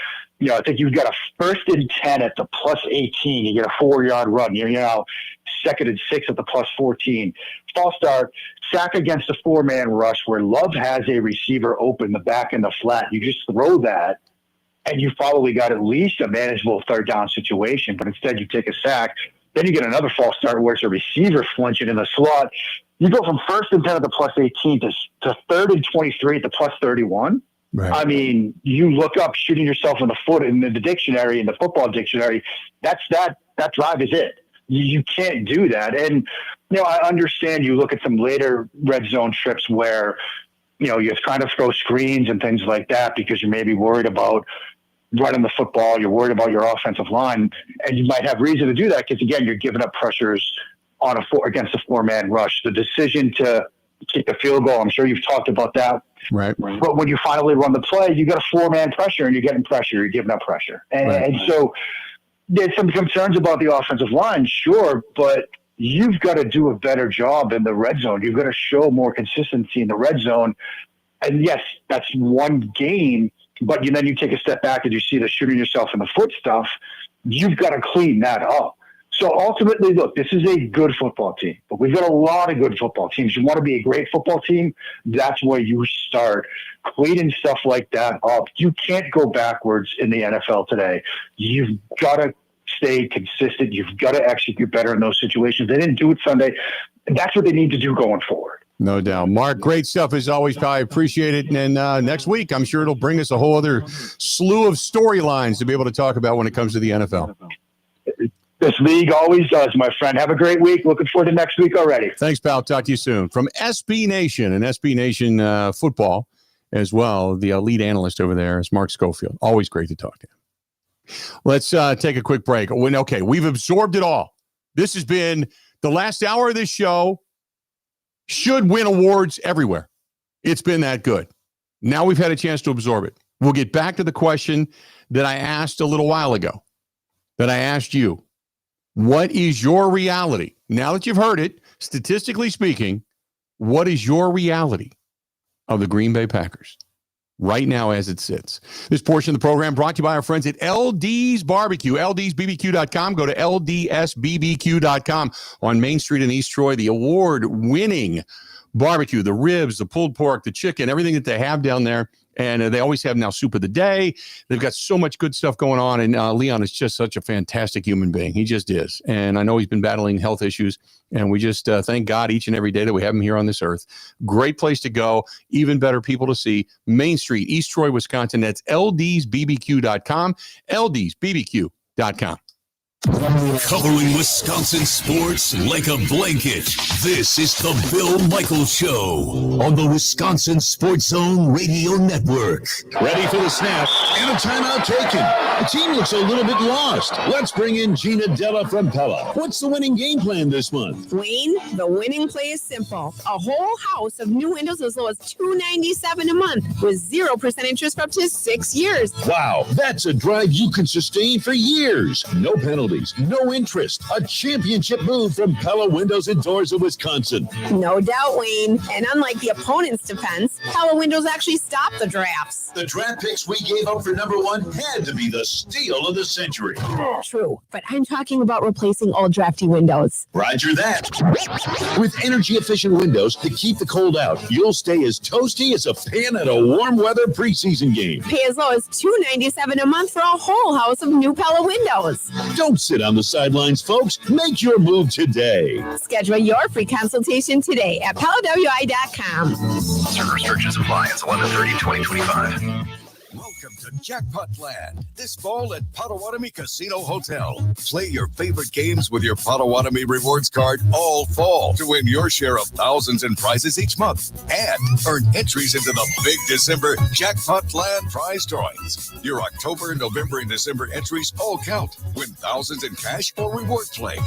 I think you've got a 1st and 10 at the +18. You get a 4-yard run. You're, 2nd and 6 at the +14. False start, sack against a 4-man rush where Love has a receiver open the back in the flat. You just throw that, and you've probably got at least a manageable 3rd down situation, but instead you take a sack. Then you get another false start where it's a receiver flinching in the slot. You go from 1st and 10 at the +18 to 3rd and 23 at the +31. Right. I mean, you look up shooting yourself in the foot in the dictionary, in the football dictionary, that drive is it. You can't do that. And, I understand you look at some later red zone trips where, you kind of throw screens and things like that because you're maybe worried about running the football, you're worried about your offensive line, and you might have reason to do that because, again, you're giving up pressures against a 4-man rush. The decision to kick the field goal. I'm sure you've talked about that. Right. But when you finally run the play, you got a 4-man pressure and you're getting pressure. You're giving up pressure. And so there's some concerns about the offensive line, sure, but you've got to do a better job in the red zone. You've got to show more consistency in the red zone. And yes, that's one game, but then you take a step back and you see the shooting yourself in the foot stuff. You've got to clean that up. So ultimately, look, this is a good football team, but we've got a lot of good football teams. You want to be a great football team, that's where you start cleaning stuff like that up. You can't go backwards in the NFL today. You've got to stay consistent. You've got to execute better in those situations. They didn't do it Sunday. That's what they need to do going forward. No doubt. Mark, great stuff as always, pal. I appreciate it. And next week, I'm sure it'll bring us a whole other slew of storylines to be able to talk about when it comes to the NFL. This league always does, my friend. Have a great week. Looking forward to next week already. Thanks, pal. Talk to you soon. From SB Nation and SB Nation football as well, the lead analyst over there is Mark Scoffield. Always great to talk to him. Let's take a quick break. Okay, we've absorbed it all. This has been the last hour of this show. Should win awards everywhere. It's been that good. Now we've had a chance to absorb it. We'll get back to the question that I asked a little while ago, that I asked you. What is your reality? Now that you've heard it, statistically speaking, what is your reality of the Green Bay Packers right now as it sits? This portion of the program brought to you by our friends at LD's Barbecue, ldsbbq.com. Go to ldsbbq.com on Main Street in East Troy. The award-winning barbecue, the ribs, the pulled pork, the chicken, everything that they have down there. And they always have now soup of the day. They've got so much good stuff going on. And Leon is just such a fantastic human being. He just is. And I know he's been battling health issues. And we just thank God each and every day that we have him here on this earth. Great place to go. Even better people to see. Main Street, East Troy, Wisconsin. That's ldsbbq.com. ldsbbq.com. Covering Wisconsin sports like a blanket. This is the Bill Michaels Show on the Wisconsin Sports Zone Radio Network. Ready for the snap and a timeout taken. The team looks a little bit lost. Let's bring in Gina Della from Pella. What's the winning game plan this month? Wayne, the winning play is simple. A whole house of new windows as low as $297 a month with 0% interest for up to 6 years. Wow, that's a drive you can sustain for years. No penalties, no interest. A championship move from Pella Windows and Doors of Wisconsin. No doubt, Wayne. And unlike the opponent's defense, Pella Windows actually stopped the drafts. The draft picks we gave up for number one had to be the steal of the century. True, but I'm talking about replacing old drafty windows. Roger that. With energy-efficient windows to keep the cold out, you'll stay as toasty as a pan at a warm weather preseason game. Pay as low as $297 a month for a whole house of new Pella windows. Don't sit on the sidelines, folks. Make your move today. Schedule your free consultation today at PellaWI.com. Certain restrictions apply. It's 11/30/2025. Welcome to Jackpot Land this fall at Potawatomi Casino Hotel. Play your favorite games with your Potawatomi Rewards card all fall to win your share of thousands in prizes each month and earn entries into the big December Jackpot Land prize drawings. Your October, November, and December entries all count. Win thousands in cash or reward play.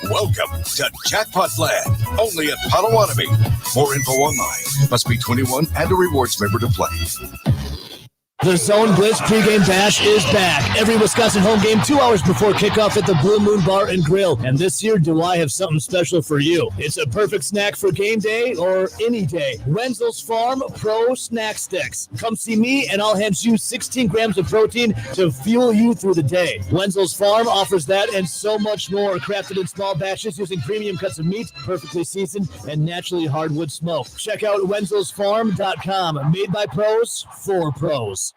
Welcome to Jackpot Land, only at Potawatomi. More info online. Must be 21 and a rewards member to play. The Zone Blitz pregame bash is back. Every Wisconsin home game 2 hours before kickoff at the Blue Moon Bar and Grill. And this year, do I have something special for you? It's a perfect snack for game day or any day. Wenzel's Farm Pro Snack Sticks. Come see me and I'll hand you 16 grams of protein to fuel you through the day. Wenzel's Farm offers that and so much more. Crafted in small batches using premium cuts of meat, perfectly seasoned, and naturally hardwood smoke. Check out wenzelsfarm.com. Made by pros for pros.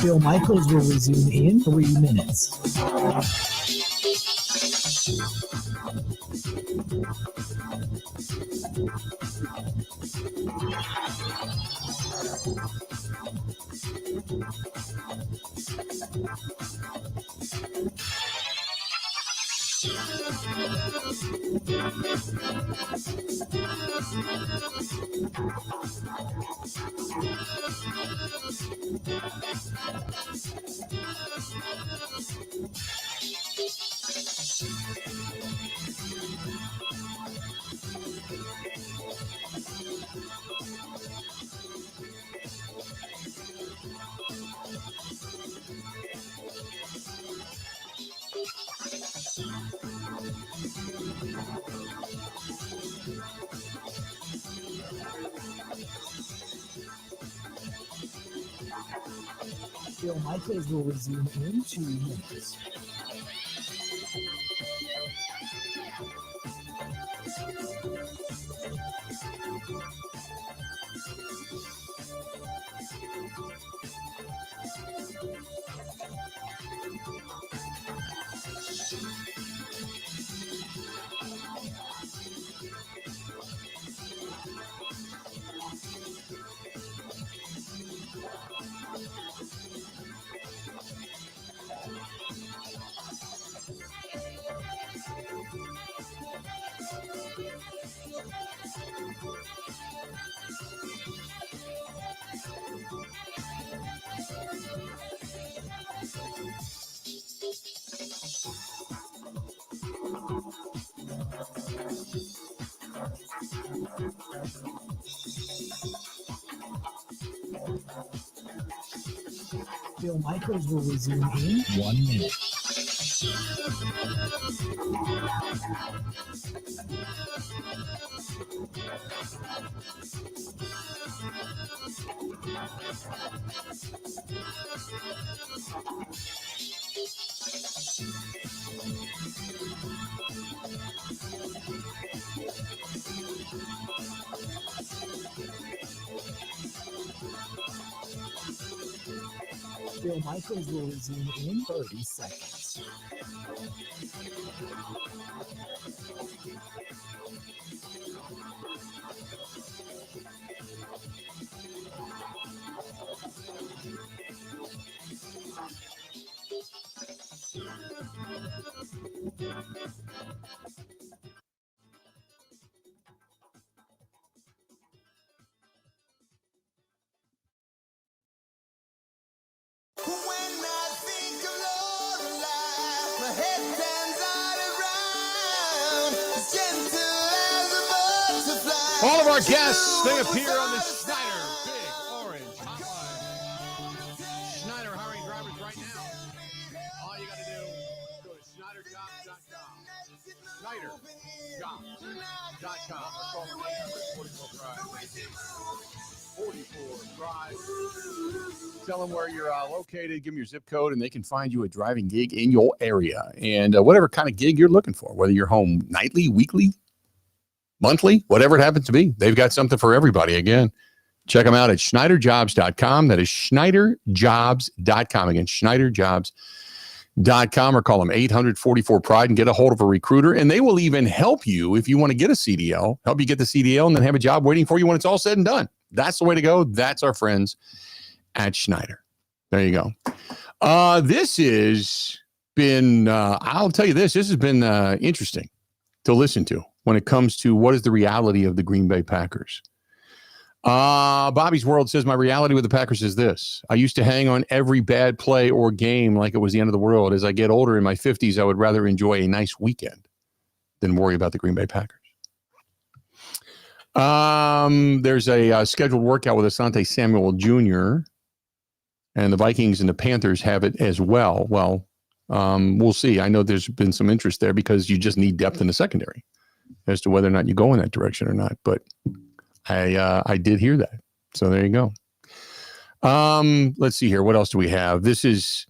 Bill Michaels will resume in 3 minutes. Bill Michaels will resume in 2 minutes. Bill Michaels will resume in 1 minute. Bill Michaels will resume in 30 seconds. All of our guests, they appear on the Schneider Big Orange Hotline. Schneider hiring drivers right now. All you got to do is go to SchneiderJobs.com. SchneiderJobs.com. Let's call them 44 Drive. Tell them where you're located. Give them your zip code, and they can find you a driving gig in your area. And whatever kind of gig you're looking for, whether you're home nightly, weekly, monthly, whatever it happens to be, they've got something for everybody. Again, check them out at SchneiderJobs.com. That is SchneiderJobs.com. Again, SchneiderJobs.com, or call them 844-PRIDE and get a hold of a recruiter. And they will even help you if you want to get a CDL, help you get the CDL and then have a job waiting for you when it's all said and done. That's the way to go. That's our friends at Schneider. There you go. This has been, I'll tell you this has been interesting to listen to when it comes to what is the reality of the Green Bay Packers. Bobby's World says, my reality with the Packers is this. I used to hang on every bad play or game like it was the end of the world. As I get older in my 50s, I would rather enjoy a nice weekend than worry about the Green Bay Packers. There's a scheduled workout with Asante Samuel Jr., and the Vikings and the Panthers have it as well. Well, we'll see. I know there's been some interest there because you just need depth in the secondary as to whether or not you go in that direction or not. But I did hear that. So there you go. Let's see here. What else do we have? This is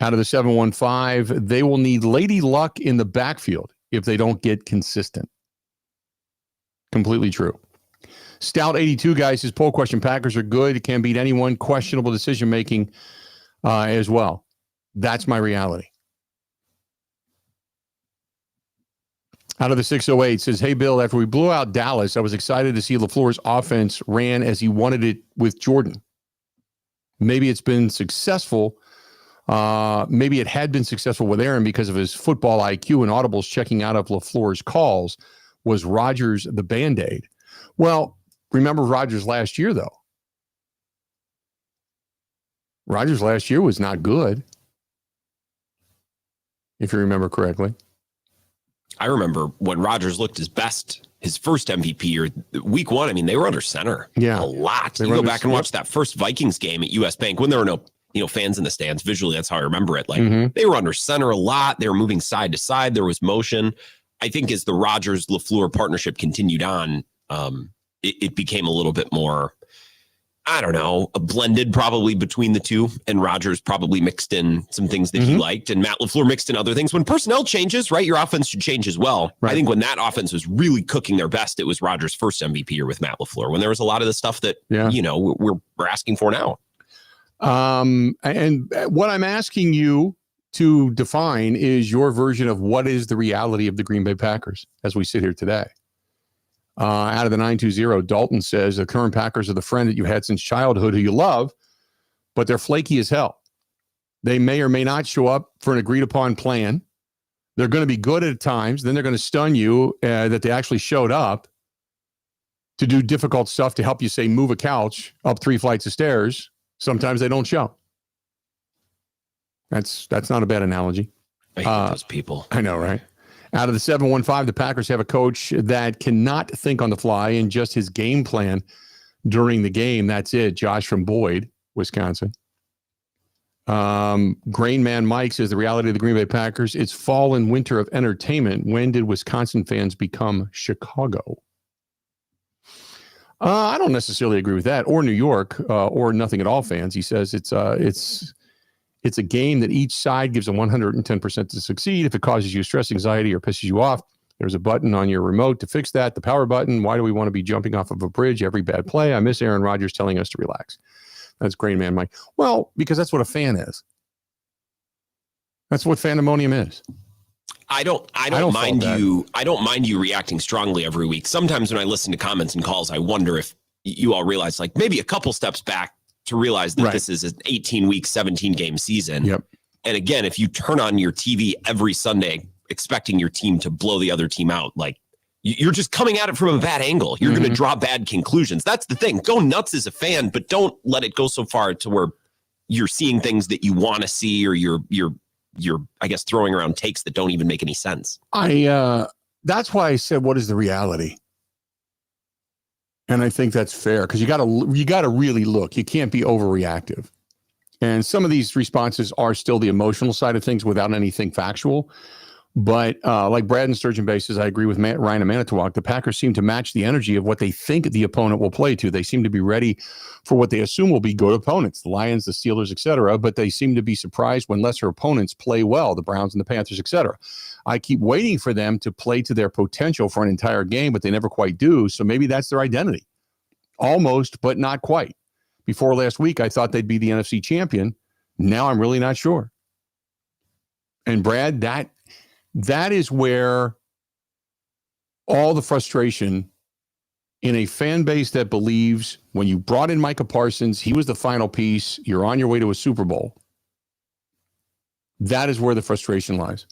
out of the 715. They will need Lady Luck in the backfield if they don't get consistent. Completely true. Stout 82 guys, his poll question, Packers are good. Can beat anyone. Questionable decision making as well. That's my reality. Out of the 608 says, hey, Bill, after we blew out Dallas, I was excited to see LaFleur's offense ran as he wanted it with Jordan. Maybe it's been successful Maybe it had been successful with Aaron because of his football IQ and audibles checking out of LaFleur's calls. Was Rodgers the Band-Aid? Well, remember Rodgers last year, though. Rodgers last year was not good, if you remember correctly. I remember when Rodgers looked his best, his first MVP year, week one. I mean, they were under center a lot. You go back and watch that first Vikings game at US Bank when there were no fans in the stands. Visually, that's how I remember it. Like they were under center a lot. They were moving side to side. There was motion. I think as the Rodgers-LaFleur partnership continued on, it became a little bit more, I don't know, a blended probably between the two. And Rodgers probably mixed in some things that he liked. And Matt LaFleur mixed in other things. When personnel changes, right, your offense should change as well. Right. I think when that offense was really cooking their best, it was Rodgers' first MVP year with Matt LaFleur, when there was a lot of the stuff that, we're asking for now. And what I'm asking you to define is your version of what is the reality of the Green Bay Packers as we sit here today. Out of the 920, Dalton says the current Packers are the friend that you had since childhood who you love, but they're flaky as hell. They may or may not show up for an agreed upon plan. They're going to be good at times. Then they're going to stun you that they actually showed up to do difficult stuff to help you, say, move a couch up 3 flights of stairs. Sometimes they don't show. That's not a bad analogy. I hate those people. I know, right? Out of the 715, the Packers have a coach that cannot think on the fly and just his game plan during the game. That's it. Josh from Boyd, Wisconsin. Grain Man Mike says the reality of the Green Bay Packers, it's fall and winter of entertainment. When did Wisconsin fans become Chicago? I don't necessarily agree with that, or New York, or nothing at all fans. He says it's a game that each side gives a 110% to succeed. If it causes you stress, anxiety, or pisses you off, there's a button on your remote to fix that, the power button. Why do we want to be jumping off of a bridge every bad play? I miss Aaron Rodgers telling us to relax. That's Grain Man Mike. Well, because that's what a fan is. That's what fandemonium is. I don't mind you reacting strongly every week. Sometimes when I listen to comments and calls, I wonder if you all realize, like, maybe a couple steps back to realize that this is an 18-week, 17-game season. Yep. And again, if you turn on your TV every Sunday expecting your team to blow the other team out, like, you're just coming at it from a bad angle. You're going to draw bad conclusions. That's the thing. Go nuts as a fan, but don't let it go so far to where you're seeing things that you want to see, or you're I guess throwing around takes that don't even make any sense. That's why I said, what is the reality? And I think that's fair, because you got to really look. You can't be overreactive. And some of these responses are still the emotional side of things without anything factual. But like Brad and Sturgeon Bay says, I agree with Ryan and Manitowoc. The Packers seem to match the energy of what they think the opponent will play to. They seem to be ready for what they assume will be good opponents, the Lions, the Steelers, etc. But they seem to be surprised when lesser opponents play well, the Browns and the Panthers, etc. I keep waiting for them to play to their potential for an entire game, but they never quite do. So maybe that's their identity. Almost, but not quite. Before last week, I thought they'd be the NFC champion. Now I'm really not sure. And Brad, that is where all the frustration in a fan base that believes when you brought in Micah Parsons, he was the final piece, you're on your way to a Super Bowl. That is where the frustration lies,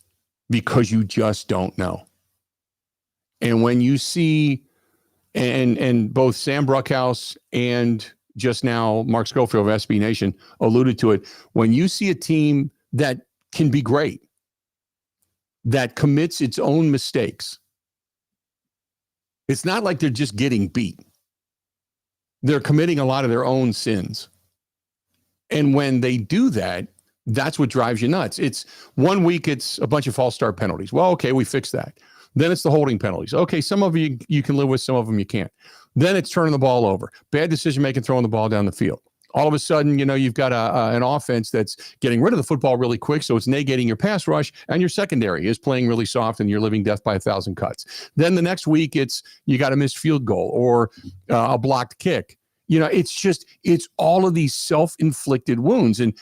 because you just don't know. And when you see, and both Sam Bruchhaus and just now Mark Scoffield of SB Nation alluded to it, when you see a team that can be great, that commits its own mistakes, it's not like they're just getting beat. They're committing a lot of their own sins. And when they do that, that's what drives you nuts. It's 1 week, it's a bunch of false start penalties. Well, okay, we fixed that. Then it's the holding penalties. Okay, some of you can live with, some of them you can't. Then it's turning the ball over. Bad decision-making, throwing the ball down the field. All of a sudden, you've got an offense that's getting rid of the football really quick, so it's negating your pass rush, and your secondary is playing really soft, and you're living death by 1,000 cuts. Then the next week, it's you got a missed field goal or a blocked kick. It's all of these self-inflicted wounds. And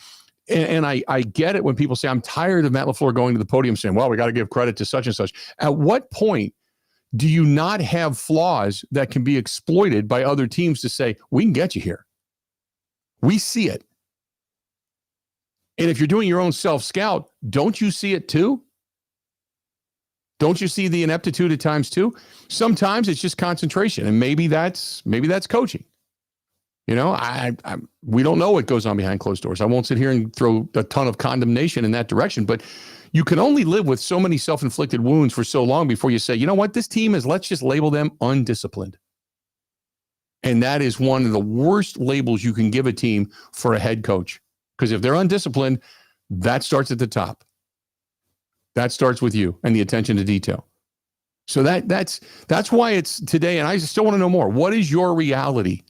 I get it when people say, I'm tired of Matt LaFleur going to the podium saying, well, we got to give credit to such and such. At what point do you not have flaws that can be exploited by other teams to say, we can get you here? We see it. And if you're doing your own self-scout, don't you see it too? Don't you see the ineptitude at times too? Sometimes it's just concentration, and maybe that's coaching. You know, we don't know what goes on behind closed doors. I won't sit here and throw a ton of condemnation in that direction, but you can only live with so many self-inflicted wounds for so long before you say, you know what, this team is, let's just label them undisciplined. And that is one of the worst labels you can give a team for a head coach. Because if they're undisciplined, that starts at the top. That starts with you and the attention to detail. So that's why it's today. And I still want to know more. What is your reality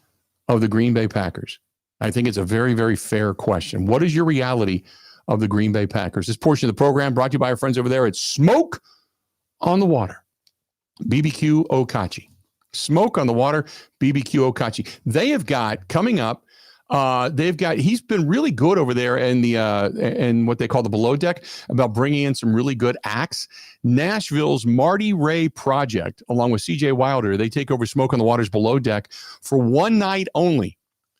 of the Green Bay Packers? I think it's a very, very fair question. What is your reality of the Green Bay Packers? This portion of the program brought to you by our friends over there at Smoke on the Water, BBQ Okachi. Smoke on the Water, BBQ Okachi. They have got coming up. He's been really good over there in the in what they call the below deck about bringing in some really good acts. Nashville's Marty Ray Project, along with CJ Wilder, they take over Smoke on the Water's below deck for one night only.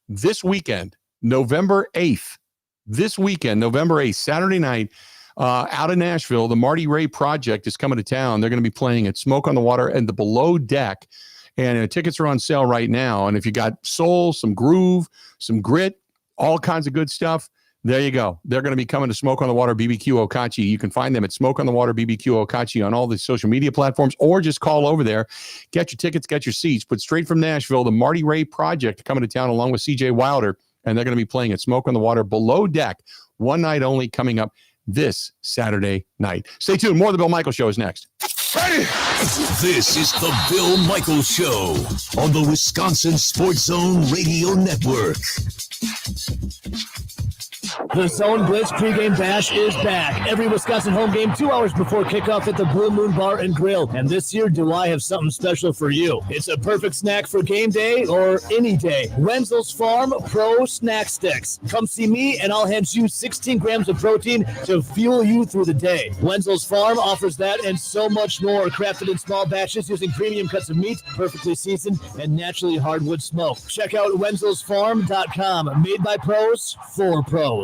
This weekend, November 8th. This weekend, November 8th, Saturday night, out of Nashville, the Marty Ray Project is coming to town. They're going to be playing at Smoke on the Water and the below deck. And tickets are on sale right now. And if you got soul, some groove, some grit, all kinds of good stuff, there you go. They're going to be coming to Smoke on the Water BBQ Okachi. You can find them at Smoke on the Water BBQ Okachi on all the social media platforms, or just call over there. Get your tickets, get your seats. But straight from Nashville, the Marty Ray Project coming to town along with CJ Wilder. And they're going to be playing at Smoke on the Water below deck. One night only coming up this Saturday night. Stay tuned. More of the Bill Michaels Show is next. This is the Bill Michaels Show on the Wisconsin Sports Zone Radio Network. The Zone Blitz pregame bash is back. Every Wisconsin home game 2 hours before kickoff at the Blue Moon Bar and Grill. And this year, do I have something special for you? It's a perfect snack for game day or any day. Wenzel's Farm Pro Snack Sticks. Come see me and I'll hand you 16 grams of protein to fuel you through the day. Wenzel's Farm offers that and so much more, crafted in small batches using premium cuts of meat, perfectly seasoned, and naturally hardwood smoke. Check out wenzelsfarm.com. Made by pros for pros.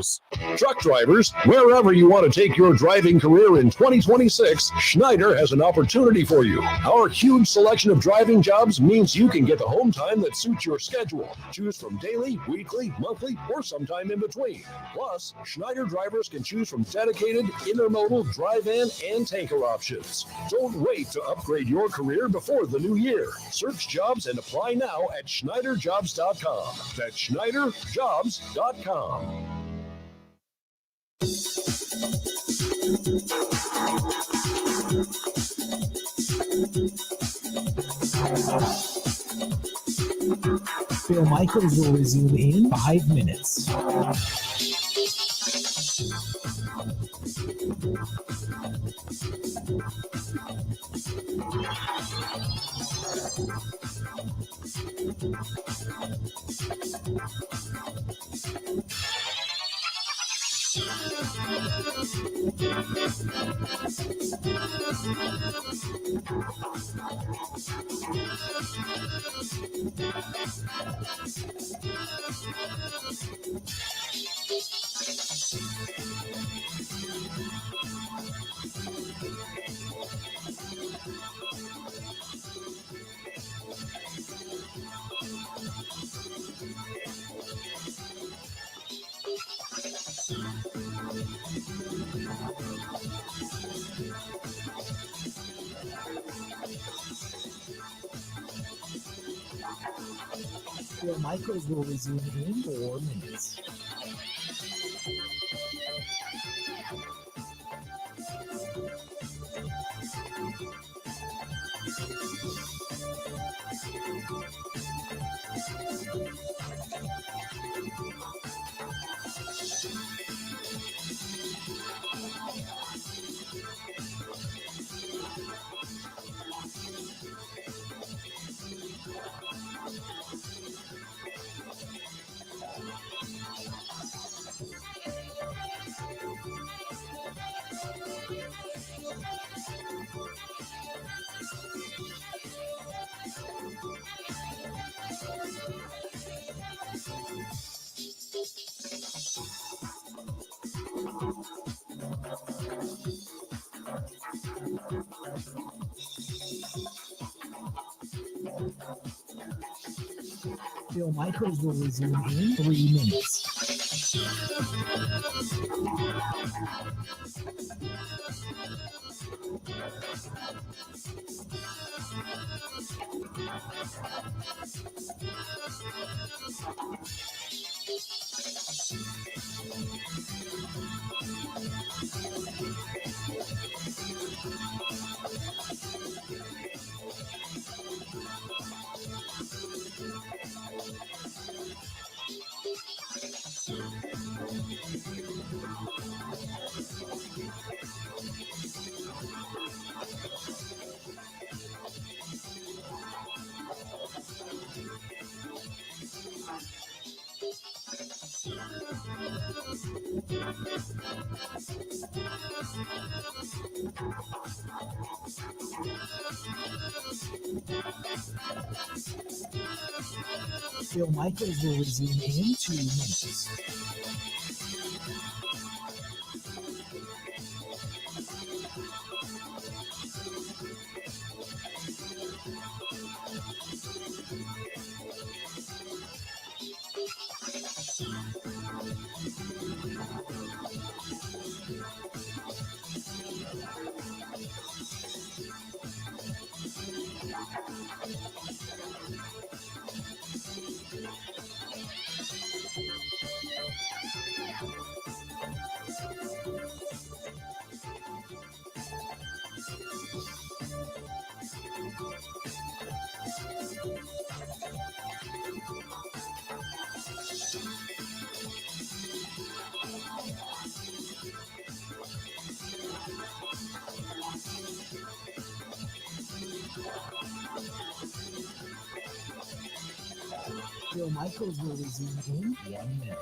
Truck drivers, wherever you want to take your driving career in 2026, Schneider has an opportunity for you. Our huge selection of driving jobs means you can get the home time that suits your schedule. Choose from daily, weekly, monthly, or sometime in between. Plus, Schneider drivers can choose from dedicated, intermodal, drive-in, and tanker options. Don't wait to upgrade your career before the new year. Search jobs and apply now at schneiderjobs.com. That's schneiderjobs.com. Bill Michaels will resume in 5 minutes. Bill Michaels will resume in 4 minutes. Bill Michaels will resume in 3 minutes. Bill Michaels will resume in 2 minutes. Bill Michaels will resume in 1 minute.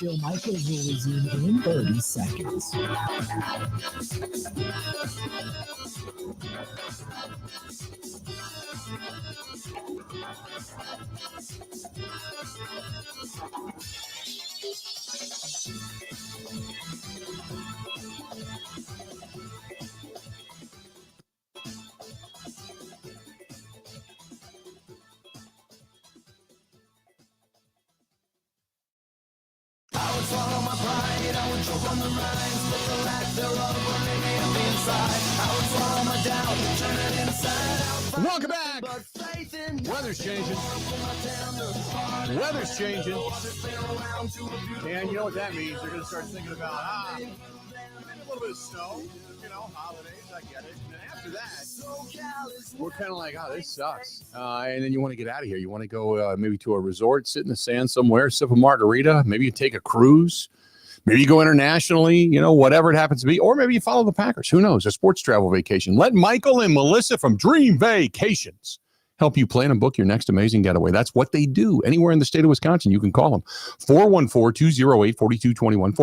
Bill Michaels will resume in 30 seconds. Welcome back. Weather's changing. Weather's changing. And you know what that means? They're going to start thinking about, maybe a little bit of snow, holidays, I get it. And then after that, we're kind of like, this sucks. And then you want to get out of here. You want to go maybe to a resort, sit in the sand somewhere, sip a margarita. Maybe you take a cruise. Maybe you go internationally, whatever it happens to be. Or maybe you follow the Packers. Who knows? A sports travel vacation. Let Michael and Melissa from Dream Vacations help you plan and book your next amazing getaway. That's what they do. Anywhere in the state of Wisconsin, you can call them. 414-208-4221.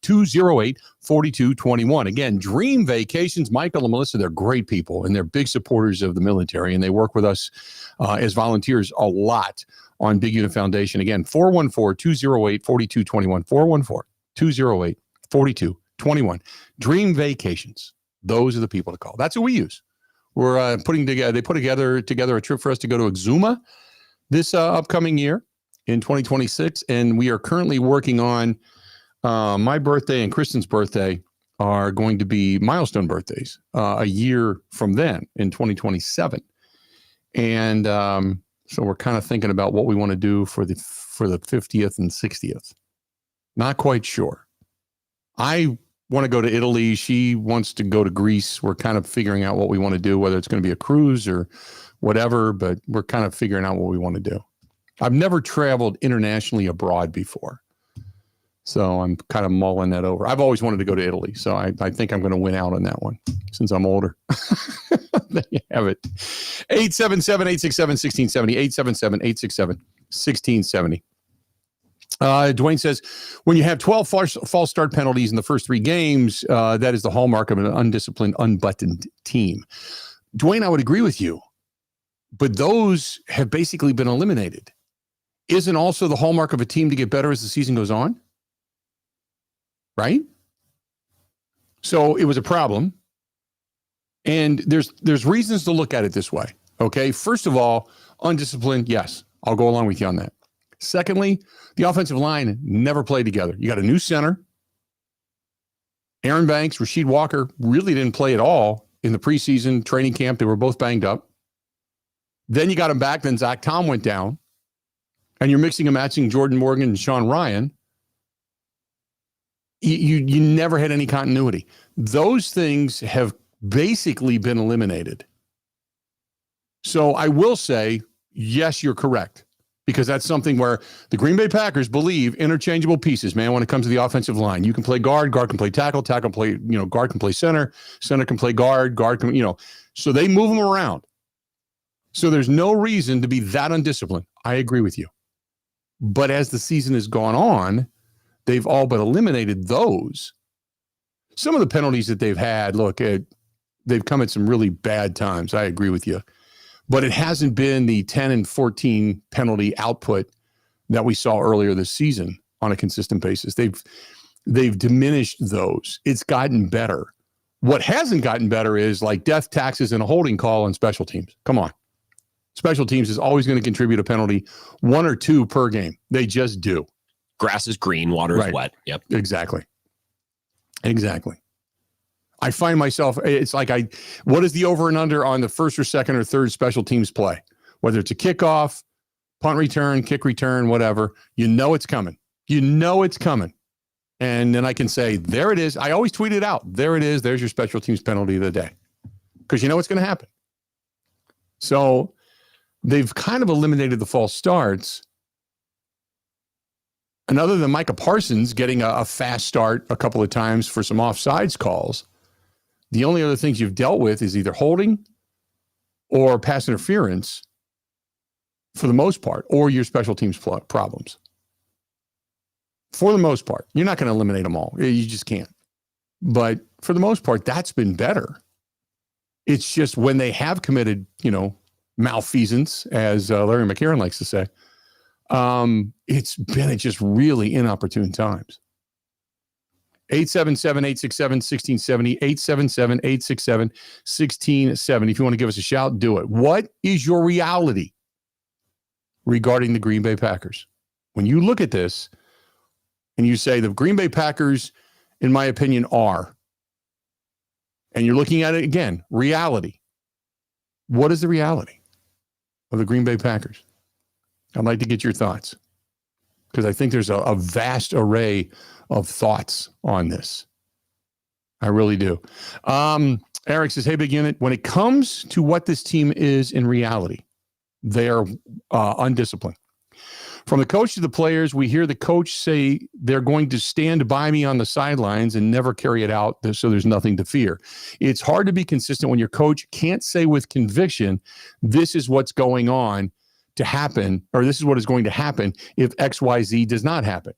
414-208-4221. Again, Dream Vacations. Michael and Melissa, they're great people, and they're big supporters of the military, and they work with us as volunteers a lot on Big Unit Foundation. Again, 414-208-4221. 414-208-4221. Dream Vacations. Those are the people to call. That's who we use. We're putting together, they put together a trip for us to go to Exuma this upcoming year in 2026. And we are currently working on my birthday and Kristen's birthday are going to be milestone birthdays a year from then in 2027. And so we're kind of thinking about what we want to do for the 50th and 60th. Not quite sure. I want to go to Italy. She wants to go to Greece. We're kind of figuring out what we want to do, whether it's going to be a cruise or whatever, but we're kind of figuring out what we want to do. I've never traveled internationally abroad before, so I'm kind of mulling that over. I've always wanted to go to Italy, so I think I'm going to win out on that one since I'm older. There you have it. 877-867-1670, 877-867-1670. Dwayne says, when you have 12 false start penalties in the first 3 games, that is the hallmark of an undisciplined, unbuttoned team. Dwayne, I would agree with you, but those have basically been eliminated. Isn't also the hallmark of a team to get better as the season goes on? Right? So it was a problem. And there's reasons to look at it this way. Okay. First of all, undisciplined. Yes, I'll go along with you on that. Secondly, the offensive line never played together. You got a new center. Aaron Banks, Rasheed Walker really didn't play at all in the preseason training camp. They were both banged up. Then you got him back. Then Zach Tom went down. And you're mixing and matching Jordan Morgan and Sean Ryan. You never had any continuity. Those things have basically been eliminated. So I will say, yes, you're correct. Because that's something where the Green Bay Packers believe interchangeable pieces, man, when it comes to the offensive line. You can play guard can play tackle can play, guard can play center can play guard can, so they move them around. So there's no reason to be that undisciplined. I agree with you. But as the season has gone on, they've all but eliminated those. Some of the penalties that they've had, look, they've come at some really bad times. I agree with you. But it hasn't been the 10 and 14 penalty output that we saw earlier this season on a consistent basis. They've diminished those. It's gotten better. What hasn't gotten better is like death taxes and a holding call on special teams. Come on. Special teams is always going to contribute a penalty, 1 or 2 per game. They just do. Grass is green, water is wet. Yep. Exactly. I find myself, it's like what is the over and under on the first or second or third special teams play? Whether it's a kickoff, punt return, kick return, whatever, it's coming. And then I can say, there it is. I always tweet it out. There it is. There's your special teams penalty of the day. Because you know what's going to happen. So they've kind of eliminated the false starts. And other than Micah Parsons getting a fast start a couple of times for some offsides calls, the only other things you've dealt with is either holding or pass interference for the most part, or your special teams problems. For the most part, you're not going to eliminate them all. You just can't. But for the most part, that's been better. It's just when they have committed, malfeasance, as Larry McCarron likes to say, it's been at just really inopportune times. 877-867-1670, 877-867-1670. If you want to give us a shout, do it. What is your reality regarding the Green Bay Packers? When you look at this and you say the Green Bay Packers, in my opinion, are, and you're looking at it again, reality. What is the reality of the Green Bay Packers? I'd like to get your thoughts because I think there's a vast array of thoughts on this. I really do. Eric says, hey, big unit, when it comes to what this team is in reality, they are undisciplined. From the coach to the players, we hear the coach say they're going to stand by me on the sidelines and never carry it out, so there's nothing to fear. It's hard to be consistent when your coach can't say with conviction, this is what's going on to happen, or this is what is going to happen if XYZ does not happen.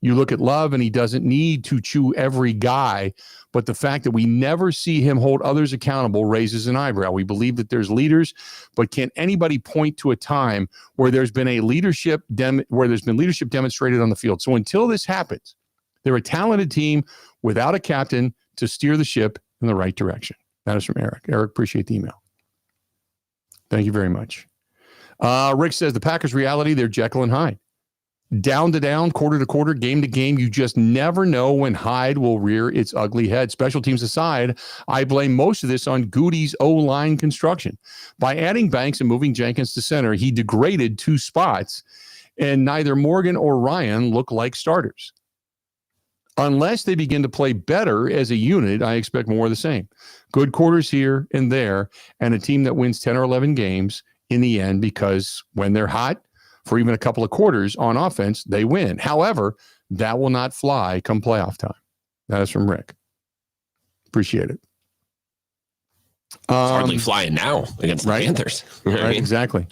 You look at Love, and he doesn't need to chew every guy, but the fact that we never see him hold others accountable raises an eyebrow. We believe that there's leaders, but can anybody point to a time where there's been leadership demonstrated on the field? So until this happens, they're a talented team without a captain to steer the ship in the right direction. That is from Eric. Eric, appreciate the email. Thank you very much. Rick says the Packers' reality, they're Jekyll and Hyde. Down to down, quarter to quarter, game to game, you just never know when Hyde will rear its ugly head. Special teams aside, I blame most of this on Goody's O-line construction. By adding Banks and moving Jenkins to center, he degraded 2 spots, and neither Morgan or Ryan look like starters. Unless they begin to play better as a unit, I expect more of the same. Good quarters here and there, and a team that wins 10 or 11 games in the end, because when they're hot, for even a couple of quarters on offense, they win. However, that will not fly come playoff time. That is from Rick. Appreciate it. It's hardly flying now against the Panthers. Right, exactly.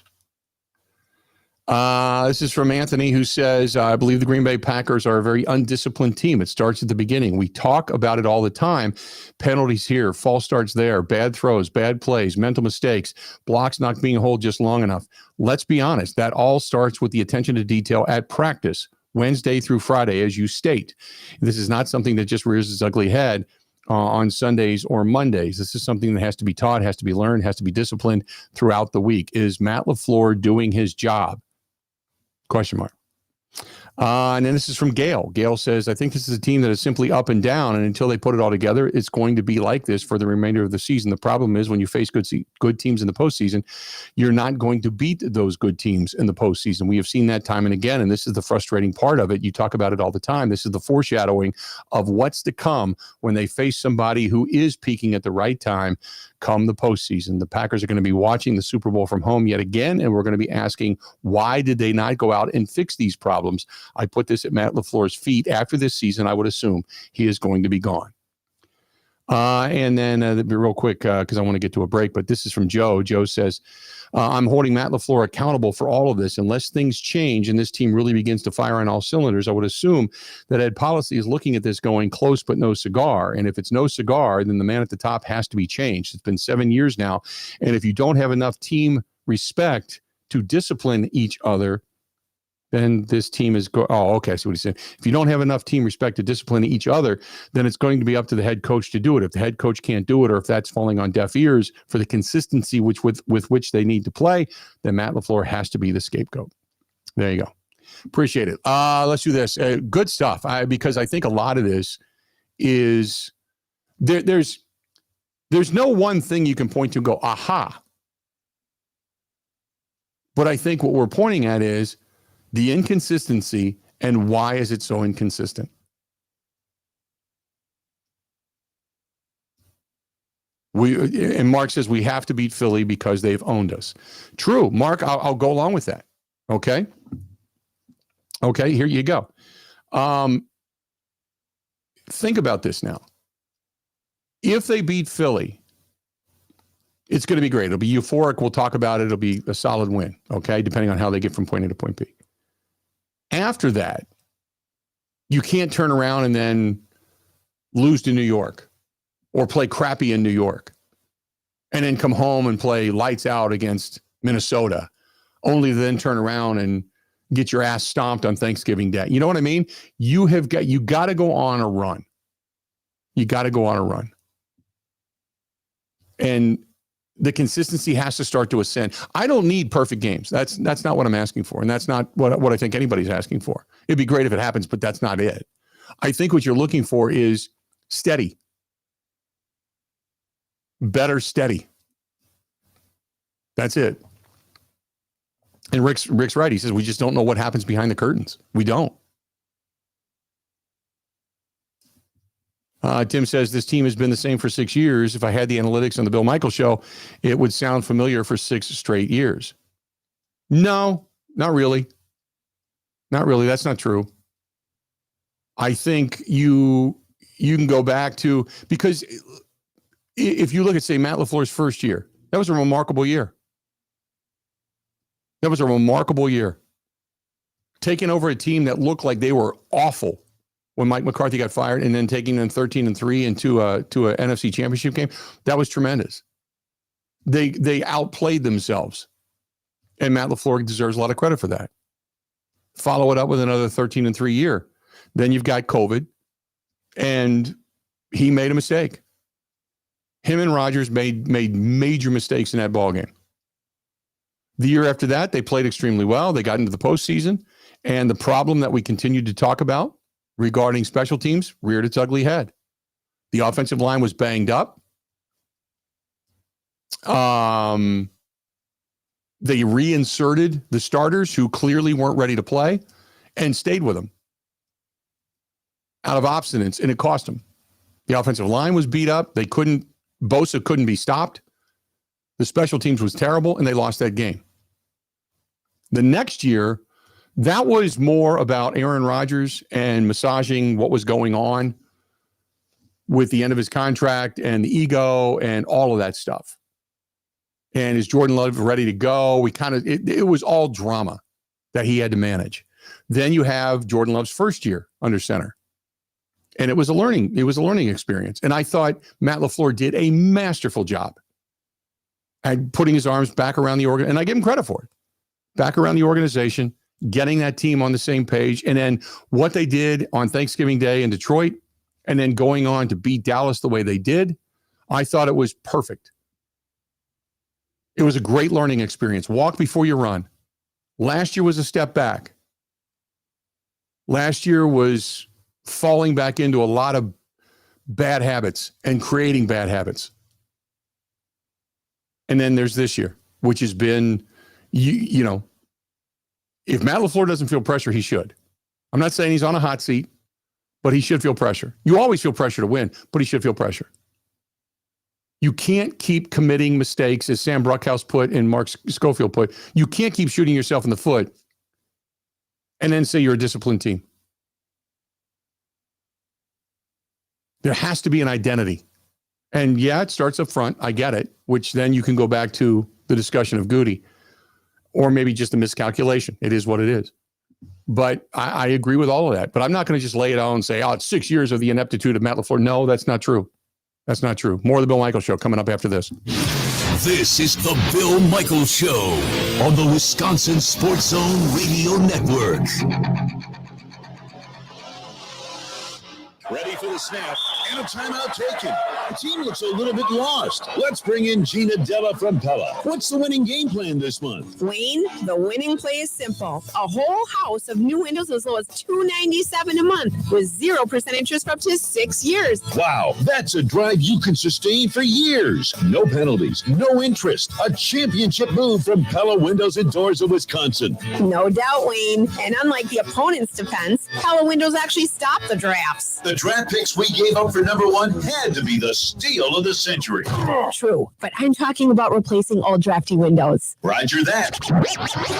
This is from Anthony, who says, I believe the Green Bay Packers are a very undisciplined team. It starts at the beginning. We talk about it all the time. Penalties here, false starts there, bad throws, bad plays, mental mistakes, blocks not being held just long enough. Let's be honest. That all starts with the attention to detail at practice, Wednesday through Friday, as you state. This is not something that just rears its ugly head on Sundays or Mondays. This is something that has to be taught, has to be learned, has to be disciplined throughout the week. Is Matt LaFleur doing his job? Question mark. And then this is from Gail. Gail says, I think this is a team that is simply up and down, and until they put it all together, it's going to be like this for the remainder of the season. The problem is when you face good teams in the postseason, you're not going to beat those good teams in the postseason. We have seen that time and again, and this is the frustrating part of it. You talk about it all the time. This is the foreshadowing of what's to come when they face somebody who is peaking at the right time come the postseason. The Packers are going to be watching the Super Bowl from home yet again, and we're going to be asking, why did they not go out and fix these problems? I put this at Matt LaFleur's feet. After this season, I would assume he is going to be gone. And then real quick, because I want to get to a break, but this is from Joe. Joe says, I'm holding Matt LaFleur accountable for all of this. Unless things change and this team really begins to fire on all cylinders, I would assume that Ed Policy is looking at this going close but no cigar. And if it's no cigar, then the man at the top has to be changed. It's been 7 years now. And if you don't have enough team respect to discipline each other, then this team is okay. I see what he's saying. If you don't have enough team respect to discipline each other, then it's going to be up to the head coach to do it. If the head coach can't do it, or if that's falling on deaf ears for the consistency with which they need to play, then Matt LaFleur has to be the scapegoat. There you go. Appreciate it. Let's do this. Good stuff. Because I think a lot of this is there's no one thing you can point to and go, aha. But I think what we're pointing at is the inconsistency, and why is it so inconsistent? And Mark says we have to beat Philly because they've owned us. True, Mark, I'll go along with that. Okay, here you go. Think about this now. If they beat Philly, it's going to be great. It'll be euphoric. We'll talk about it. It'll be a solid win, okay, depending on how they get from point A to point B. After that, you can't turn around and then lose to New York or play crappy in New York and then come home and play lights out against Minnesota, only to then turn around and get your ass stomped on Thanksgiving Day. You know what I mean? You got to go on a run. You got to go on a run. And the consistency has to start to ascend. I don't need perfect games. That's not what I'm asking for. And that's not what I think anybody's asking for. It'd be great if it happens, but that's not it. I think what you're looking for is steady. Better steady. That's it. And Rick's right. He says, we just don't know what happens behind the curtains. We don't. Tim says, this team has been the same for 6 years. If I had the analytics on the Bill Michaels show, it would sound familiar for 6 straight years. No, not really. Not really. That's not true. I think you can go back to, because if you look at, say, Matt LaFleur's first year, that was a remarkable year. That was a remarkable year. Taking over a team that looked like they were awful when Mike McCarthy got fired, and then taking them 13-3 into a NFC Championship game, that was tremendous. They outplayed themselves, and Matt LaFleur deserves a lot of credit for that. Follow it up with another 13-3 year. Then you've got COVID, and he made a mistake. Him and Rodgers made major mistakes in that ballgame. The year after that, they played extremely well. They got into the postseason, and the problem that we continued to talk about regarding special teams reared its ugly head. The offensive line was banged up. They reinserted the starters who clearly weren't ready to play and stayed with them out of obstinance, and it cost them. The offensive line was beat up. Bosa couldn't be stopped. The special teams was terrible, and they lost that game. The next year, that was more about Aaron Rodgers and massaging what was going on with the end of his contract and the ego and all of that stuff. And is Jordan Love ready to go? It was all drama. that he had to manage. Then you have Jordan Love's first year under center. And it was a learning experience. And I thought Matt LaFleur did a masterful job at putting his arms back around the organ. And I give him credit for it. Back around the organization, getting that team on the same page. And then what they did on Thanksgiving Day in Detroit, and then going on to beat Dallas the way they did, I thought it was perfect. It was a great learning experience. Walk before you run. Last year was a step back. Last year was falling back into a lot of bad habits and creating bad habits. And then there's this year, which has been, you know, if Matt LaFleur doesn't feel pressure, he should. I'm not saying he's on a hot seat, but he should feel pressure. You always feel pressure to win, but he should feel pressure. You can't keep committing mistakes, as Sam Bruchhaus put and Mark Scoffield put. You can't keep shooting yourself in the foot and then say you're a disciplined team. There has to be an identity. And yeah, it starts up front. I get it, which then you can go back to the discussion of Goody, or maybe just a miscalculation. It is what it is. But I agree with all of that. But I'm not going to just lay it out and say, oh, it's 6 years of the ineptitude of Matt LaFleur. No, that's not true. That's not true. More of the Bill Michaels Show coming up after this. This is the Bill Michaels Show on the Wisconsin Sports Zone Radio Network. Ready for the snap and a timeout taken. The team looks a little bit lost. Let's bring in Gina Della from Pella. What's the winning game plan this month? Wayne, the winning play is simple. A whole house of new windows as low as $297 a month with 0% interest for up to 6 years. Wow, that's a drive you can sustain for years. No penalties, no interest. A championship move from Pella Windows and Doors of Wisconsin. No doubt, Wayne. And unlike the opponent's defense, Pella Windows actually stopped the drafts. The draft picks we gave up for number one had to be the steal of the century. True, but I'm talking about replacing old drafty windows. Roger that.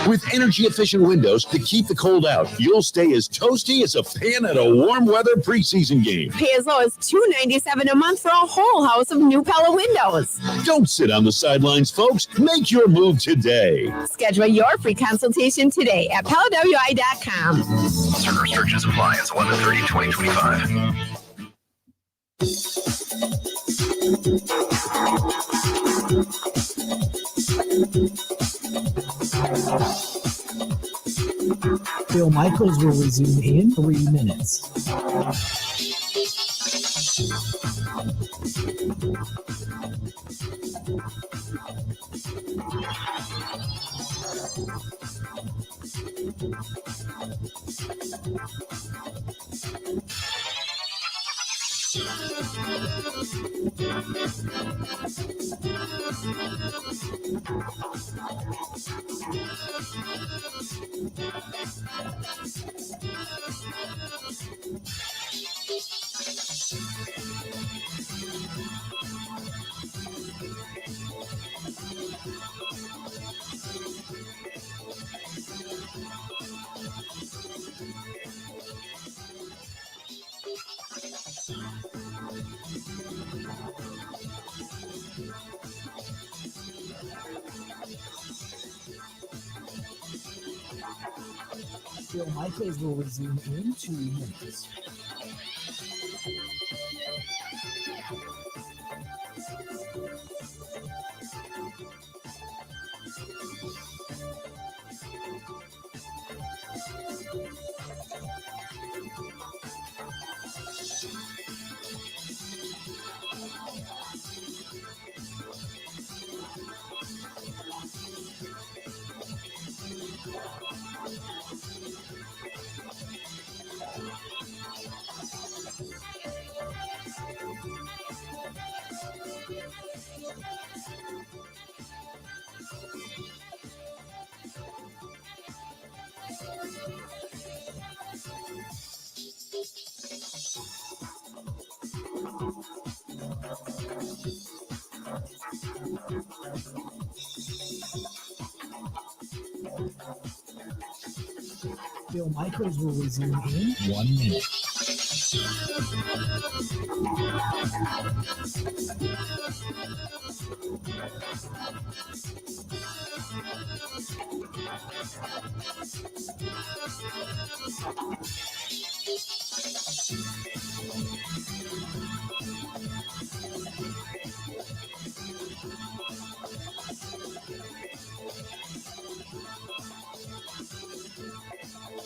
With energy-efficient windows to keep the cold out, you'll stay as toasty as a pan at a warm weather preseason game. Pay as low as $297 a month for a whole house of new Pella windows. Don't sit on the sidelines, folks. Make your move today. Schedule your free consultation today at PellaWI.com. Certain restrictions apply. It's 11/30/2025. Bill Michaels will resume in 3 minutes. Bill Michaels will resume in 2 minutes. Bill Michaels will resume in 1 minute.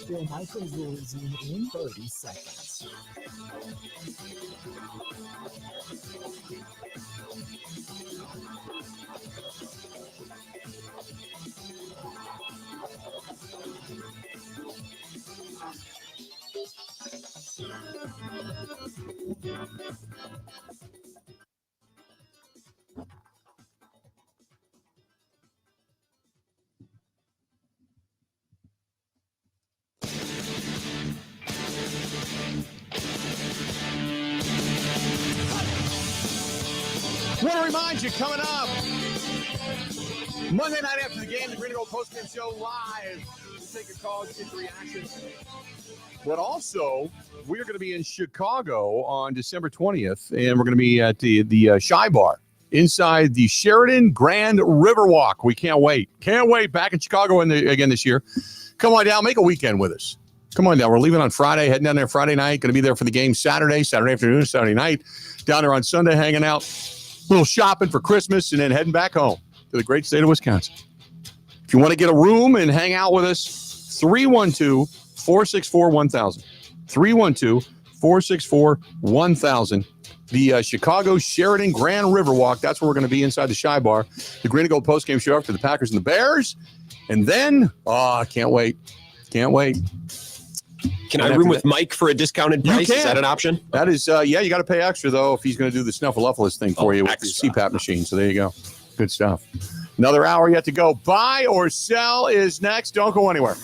Bill Michaels will resume in 30 seconds. Want to remind you, coming up Monday night after the game, the Green and Gold postgame show live. We'll take your calls, get your reaction. But also, we're going to be in Chicago on December 20th, and we're going to be at the Shy Bar inside the Sheraton Grand Riverwalk. We can't wait. Can't wait. Back in Chicago again this year. Come on down. Make a weekend with us. Come on down. We're leaving on Friday, heading down there Friday night. Going to be there for the game Saturday afternoon, Saturday night. Down there on Sunday, hanging out. A little shopping for Christmas, and then heading back home to the great state of Wisconsin. If you want to get a room and hang out with us, 312-464-1000. 312-464-1000. The Chicago Sheraton Grand Riverwalk. That's where we're going to be inside the Shy Bar. The Green and Gold postgame show after the Packers and the Bears. And then, I can't wait. Can't wait. Can I room with Mike for a discounted price? Is that an option? That is, you got to pay extra, though, if he's going to do the Snuffleupagus thing for you with the CPAP machine. So there you go. Good stuff. Another hour yet to go. Buy or sell is next. Don't go anywhere.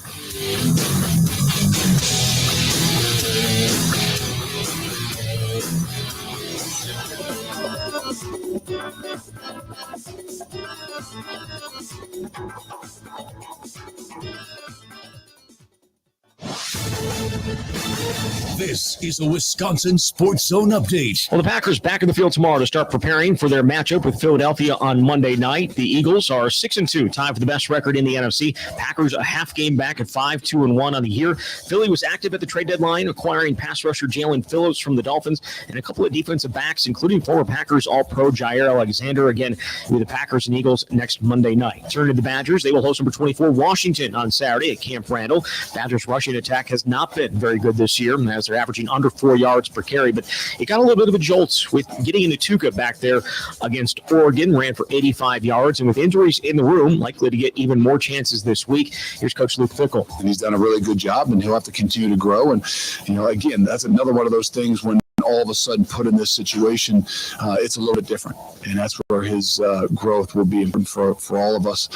This is a Wisconsin Sports Zone update. Well, the Packers back in the field tomorrow to start preparing for their matchup with Philadelphia on Monday night. The Eagles are 6-2, tied for the best record in the NFC. Packers a half game back at 5-2-1 on the year. Philly was active at the trade deadline, acquiring pass rusher Jalen Phillips from the Dolphins and a couple of defensive backs, including former Packers All-Pro Jair Alexander. Again, with the Packers and Eagles next Monday night. Turn to the Badgers. They will host number 24 Washington on Saturday at Camp Randall. Badgers rushing attack has not been very good this year, as they're averaging under 4 yards per carry, but it got a little bit of a jolt with getting into Tuca back there against Oregon, ran for 85 yards, and with injuries in the room, likely to get even more chances this week. Here's Coach Luke Fickell. And he's done a really good job, and he'll have to continue to grow. And, again, that's another one of those things when all of a sudden put in this situation, it's a little bit different. And that's where his growth will be important for all of us.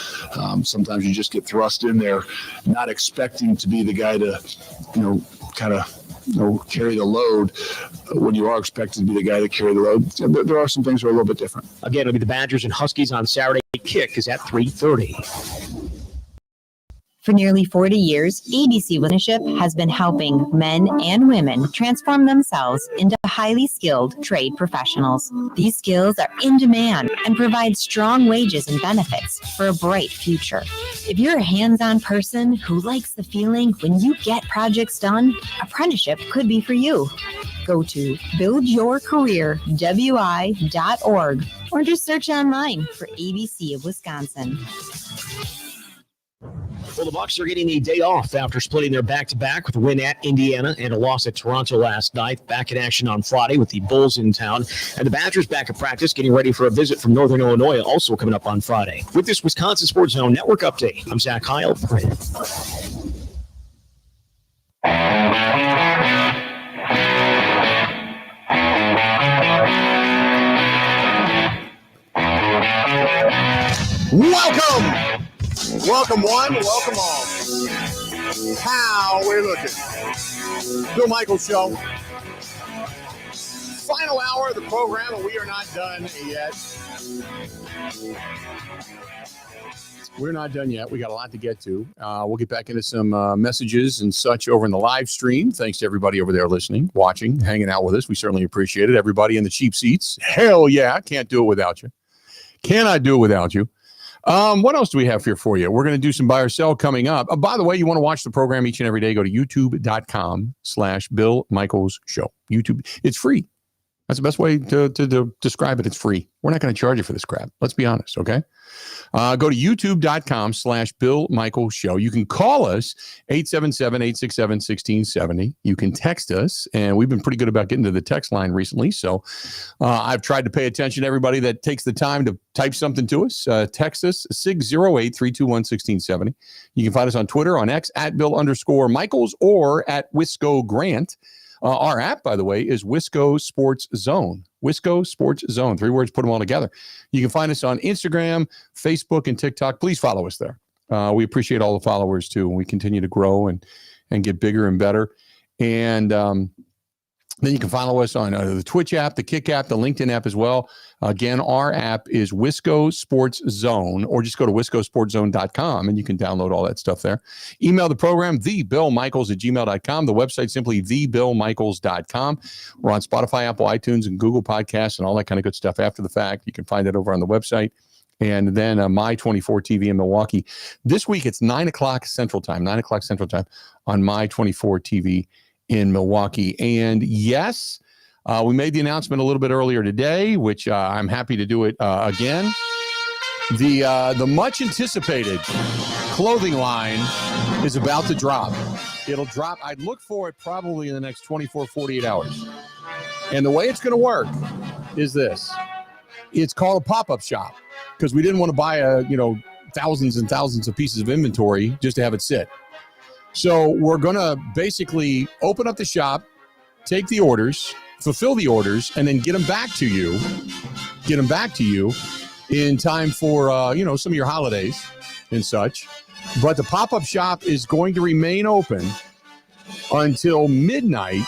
Sometimes you just get thrust in there, not expecting to be the guy to, carry the load when you are expected to be the guy to carry the load. There are some things that are a little bit different. Again, it'll be the Badgers and Huskies on Saturday. Kick is at 3:30. For nearly 40 years, ABC Leadership has been helping men and women transform themselves into highly skilled trade professionals. These skills are in demand and provide strong wages and benefits for a bright future. If you're a hands-on person who likes the feeling when you get projects done, apprenticeship could be for you. Go to buildyourcareerwi.org or just search online for ABC of Wisconsin. Well, the Bucs are getting a day off after splitting their back-to-back with a win at Indiana and a loss at Toronto last night. Back in action on Friday with the Bulls in town. And the Badgers back at practice, getting ready for a visit from Northern Illinois, also coming up on Friday. With this Wisconsin Sports Zone Network update, I'm Zach Heil. Welcome one, welcome all. How we're looking. Bill Michaels Show. Final hour of the program, and we are not done yet. We're not done yet. We got a lot to get to. We'll get back into some messages and such over in the live stream. Thanks to everybody over there listening, watching, hanging out with us. We certainly appreciate it. Everybody in the cheap seats. Hell yeah. Can't do it without you. Cannot do it without you. What else do we have here for you? We're going to do some buy or sell coming up. By the way, you want to watch the program each and every day, go to youtube.com/Bill Michaels Show. YouTube, it's free. That's the best way to describe it. It's free. We're not going to charge you for this crap. Let's be honest, okay? Go to youtube.com/Bill Michaels Show. You can call us 877-867-1670. You can text us, and we've been pretty good about getting to the text line recently. So I've tried to pay attention to everybody that takes the time to type something to us. Text us 608-321-1670. You can find us on Twitter, on X, @Bill_Michaels or @WiscoGrant. Our app, by the way, is Wisco Sports Zone. Wisco Sports Zone. 3 words, put them all together. You can find us on Instagram, Facebook, and TikTok. Please follow us there. We appreciate all the followers, too. We continue to grow and get bigger and better. And then you can follow us on the Twitch app, the Kick app, the LinkedIn app as well. Again, our app is Wisco Sports Zone, or just go to wiscosportszone.com and you can download all that stuff there. Email the program, thebillmichaels@gmail.com. The website simply thebillmichaels.com. We're on Spotify, Apple, iTunes, and Google Podcasts and all that kind of good stuff after the fact. You can find that over on the website. And then My24 TV in Milwaukee. This week, it's 9 o'clock Central Time on My24 TV in Milwaukee. And yes, we made the announcement a little bit earlier today, which I'm happy to do it again. The much anticipated clothing line is about to drop. It'll drop. I'd look for it probably in the next 24, 48 hours. And the way it's going to work is this. It's called a pop-up shop because we didn't want to buy thousands and thousands of pieces of inventory just to have it sit. So we're going to basically open up the shop, take the orders, fulfill the orders, and then get them back to you in time for, some of your holidays and such. But the pop-up shop is going to remain open until midnight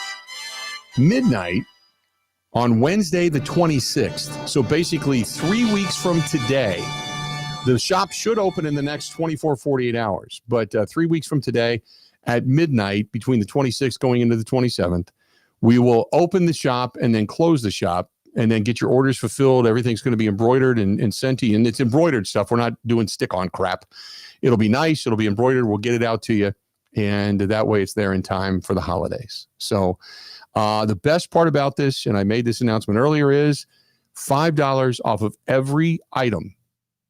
on Wednesday, the 26th. So basically 3 weeks from today. The shop should open in the next 24, 48 hours, but 3 weeks from today at midnight between the 26th going into the 27th, we will open the shop and then close the shop and then get your orders fulfilled. Everything's going to be embroidered and sent to you, and it's embroidered stuff. We're not doing stick-on crap. It'll be nice. It'll be embroidered. We'll get it out to you, and that way it's there in time for the holidays. So the best part about this, and I made this announcement earlier, is $5 off of every item.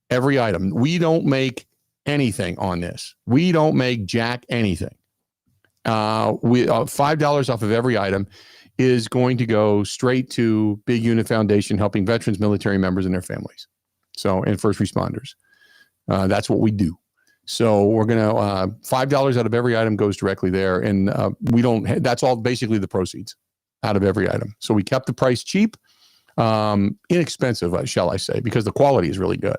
Every item. We don't make anything on this. We don't make jack anything. $5 off of every item is going to go straight to Big Unit Foundation, helping veterans, military members, and their families. So, and first responders. That's what we do. So we're going to, $5 out of every item goes directly there. And that's all basically the proceeds out of every item. So we kept the price cheap, inexpensive, shall I say, because the quality is really good.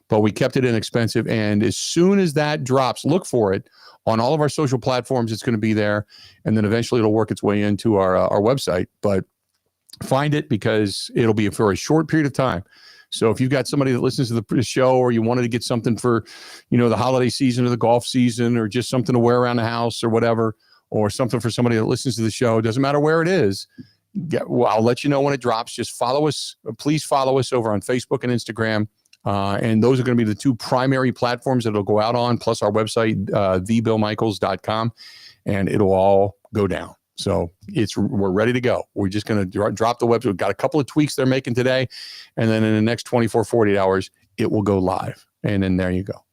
But we kept it inexpensive. And as soon as that drops, look for it on all of our social platforms. It's going to be there. And then eventually it'll work its way into our website. But find it because it'll be for a short period of time. So if you've got somebody that listens to the show, or you wanted to get something for, the holiday season or the golf season, or just something to wear around the house or whatever, or something for somebody that listens to the show, doesn't matter where it is. I'll let you know when it drops. Just follow us. Please follow us over on Facebook and Instagram. And those are going to be the two primary platforms that it'll go out on, plus our website, thebillmichaels.com, and it'll all go down. So we're ready to go. We're just going to drop the website. We've got a couple of tweaks they're making today, and then in the next 24, 48 hours, it will go live. And then there you go.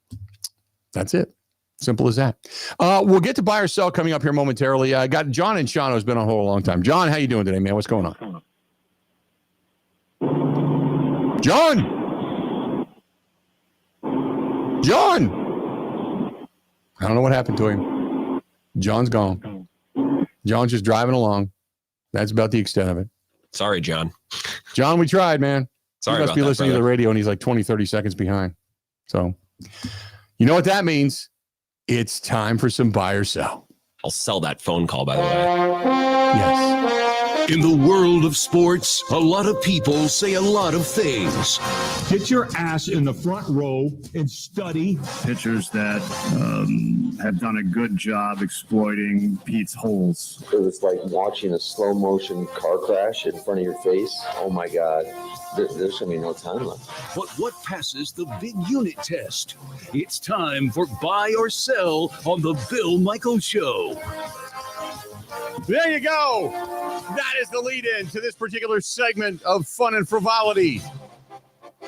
That's it. Simple as that. We'll get to buy or sell coming up here momentarily. I got John and Sean, who's been on hold a long time. John, how you doing today, man? What's going on? John! I don't know what happened to him. John's gone. John's just driving along. That's about the extent of it. Sorry, John. John, we tried, man. Sorry he must about be that, listening to the radio, and he's like 20, 30 seconds behind. So, you know what that means? It's time for some buy or sell. I'll sell that phone call, by the way. Yes. In the world of sports, a lot of people say a lot of things. Get your ass in the front row and study. Pitchers that have done a good job exploiting Pete's holes. It was like watching a slow motion car crash in front of your face. Oh my God. There should be no time left. But what passes the big unit test? It's time for Buy or Sell on the Bill Michaels Show. There you go. That is the lead-in to this particular segment of fun and frivolity.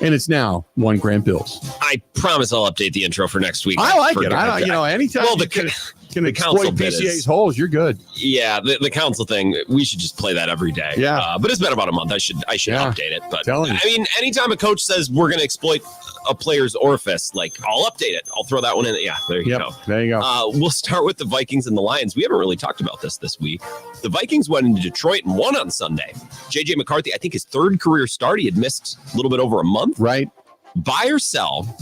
And it's now $1,000 bills. I promise I'll update the intro for next week. I like it. Anytime you can exploit PCA's holes, you're good. Yeah, the council thing, we should just play that every day. Yeah. But it's been about a month. I should update it. But Telling you. I mean, anytime a coach says we're going to exploit a player's orifice, like, I'll update it. I'll throw that one in. Yeah, there you go. There you go. We'll start with the Vikings and the Lions. We haven't really talked about this week. The Vikings went into Detroit and won on Sunday. J.J. McCarthy, I think his third career start. He had missed a little bit over a month. Right. Buy or sell,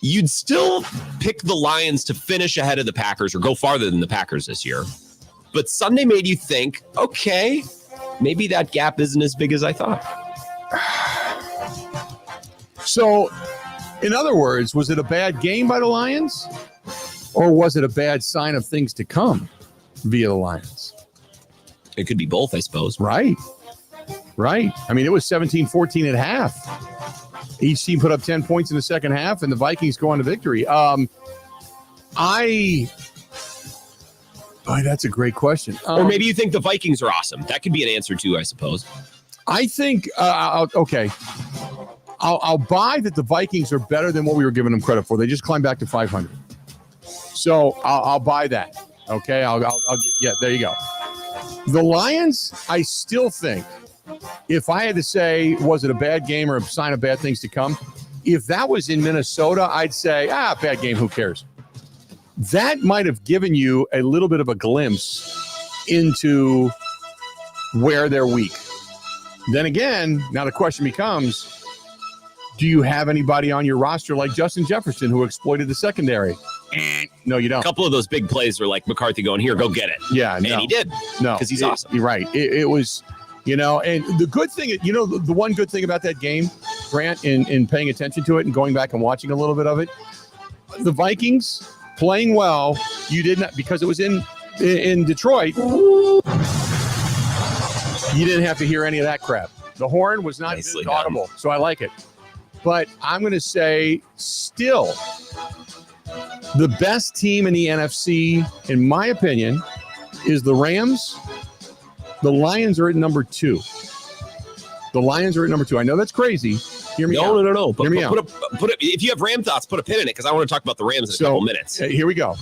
you'd still pick the Lions to finish ahead of the Packers or go farther than the Packers this year. But Sunday made you think, okay, maybe that gap isn't as big as I thought. So, in other words, was it a bad game by the Lions? Or was it a bad sign of things to come via the Lions? It could be both, I suppose. Right. I mean, it was 17-14 at half. Each team put up 10 points in the second half, and the Vikings go on to victory. Boy, that's a great question. Or maybe you think the Vikings are awesome. That could be an answer too, I suppose. I think, okay. I'll buy that the Vikings are better than what we were giving them credit for. They just climbed back to 500. So I'll buy that. Okay. I'll get, there you go. The Lions, I still think, if I had to say, was it a bad game or a sign of bad things to come? If that was in Minnesota, I'd say, bad game, who cares? That might have given you a little bit of a glimpse into where they're weak. Then again, now the question becomes, do you have anybody on your roster like Justin Jefferson who exploited the secondary? No, you don't. A couple of those big plays were like McCarthy going, here, go get it. Yeah, and he did. No, because he's awesome. You're right. It was, and the good thing, the one good thing about that game, Grant, in paying attention to it and going back and watching a little bit of it, the Vikings playing well, you did not, because it was in Detroit, you didn't have to hear any of that crap. The horn was not audible, so I like it. But I'm going to say still the best team in the NFC, in my opinion, is the Rams. The Lions are at number 2. The Lions are at number 2. I know that's crazy. Hear me out. No. Hear me out. If you have Ram thoughts, put a pin in it because I want to talk about the Rams in a couple minutes. Here we go.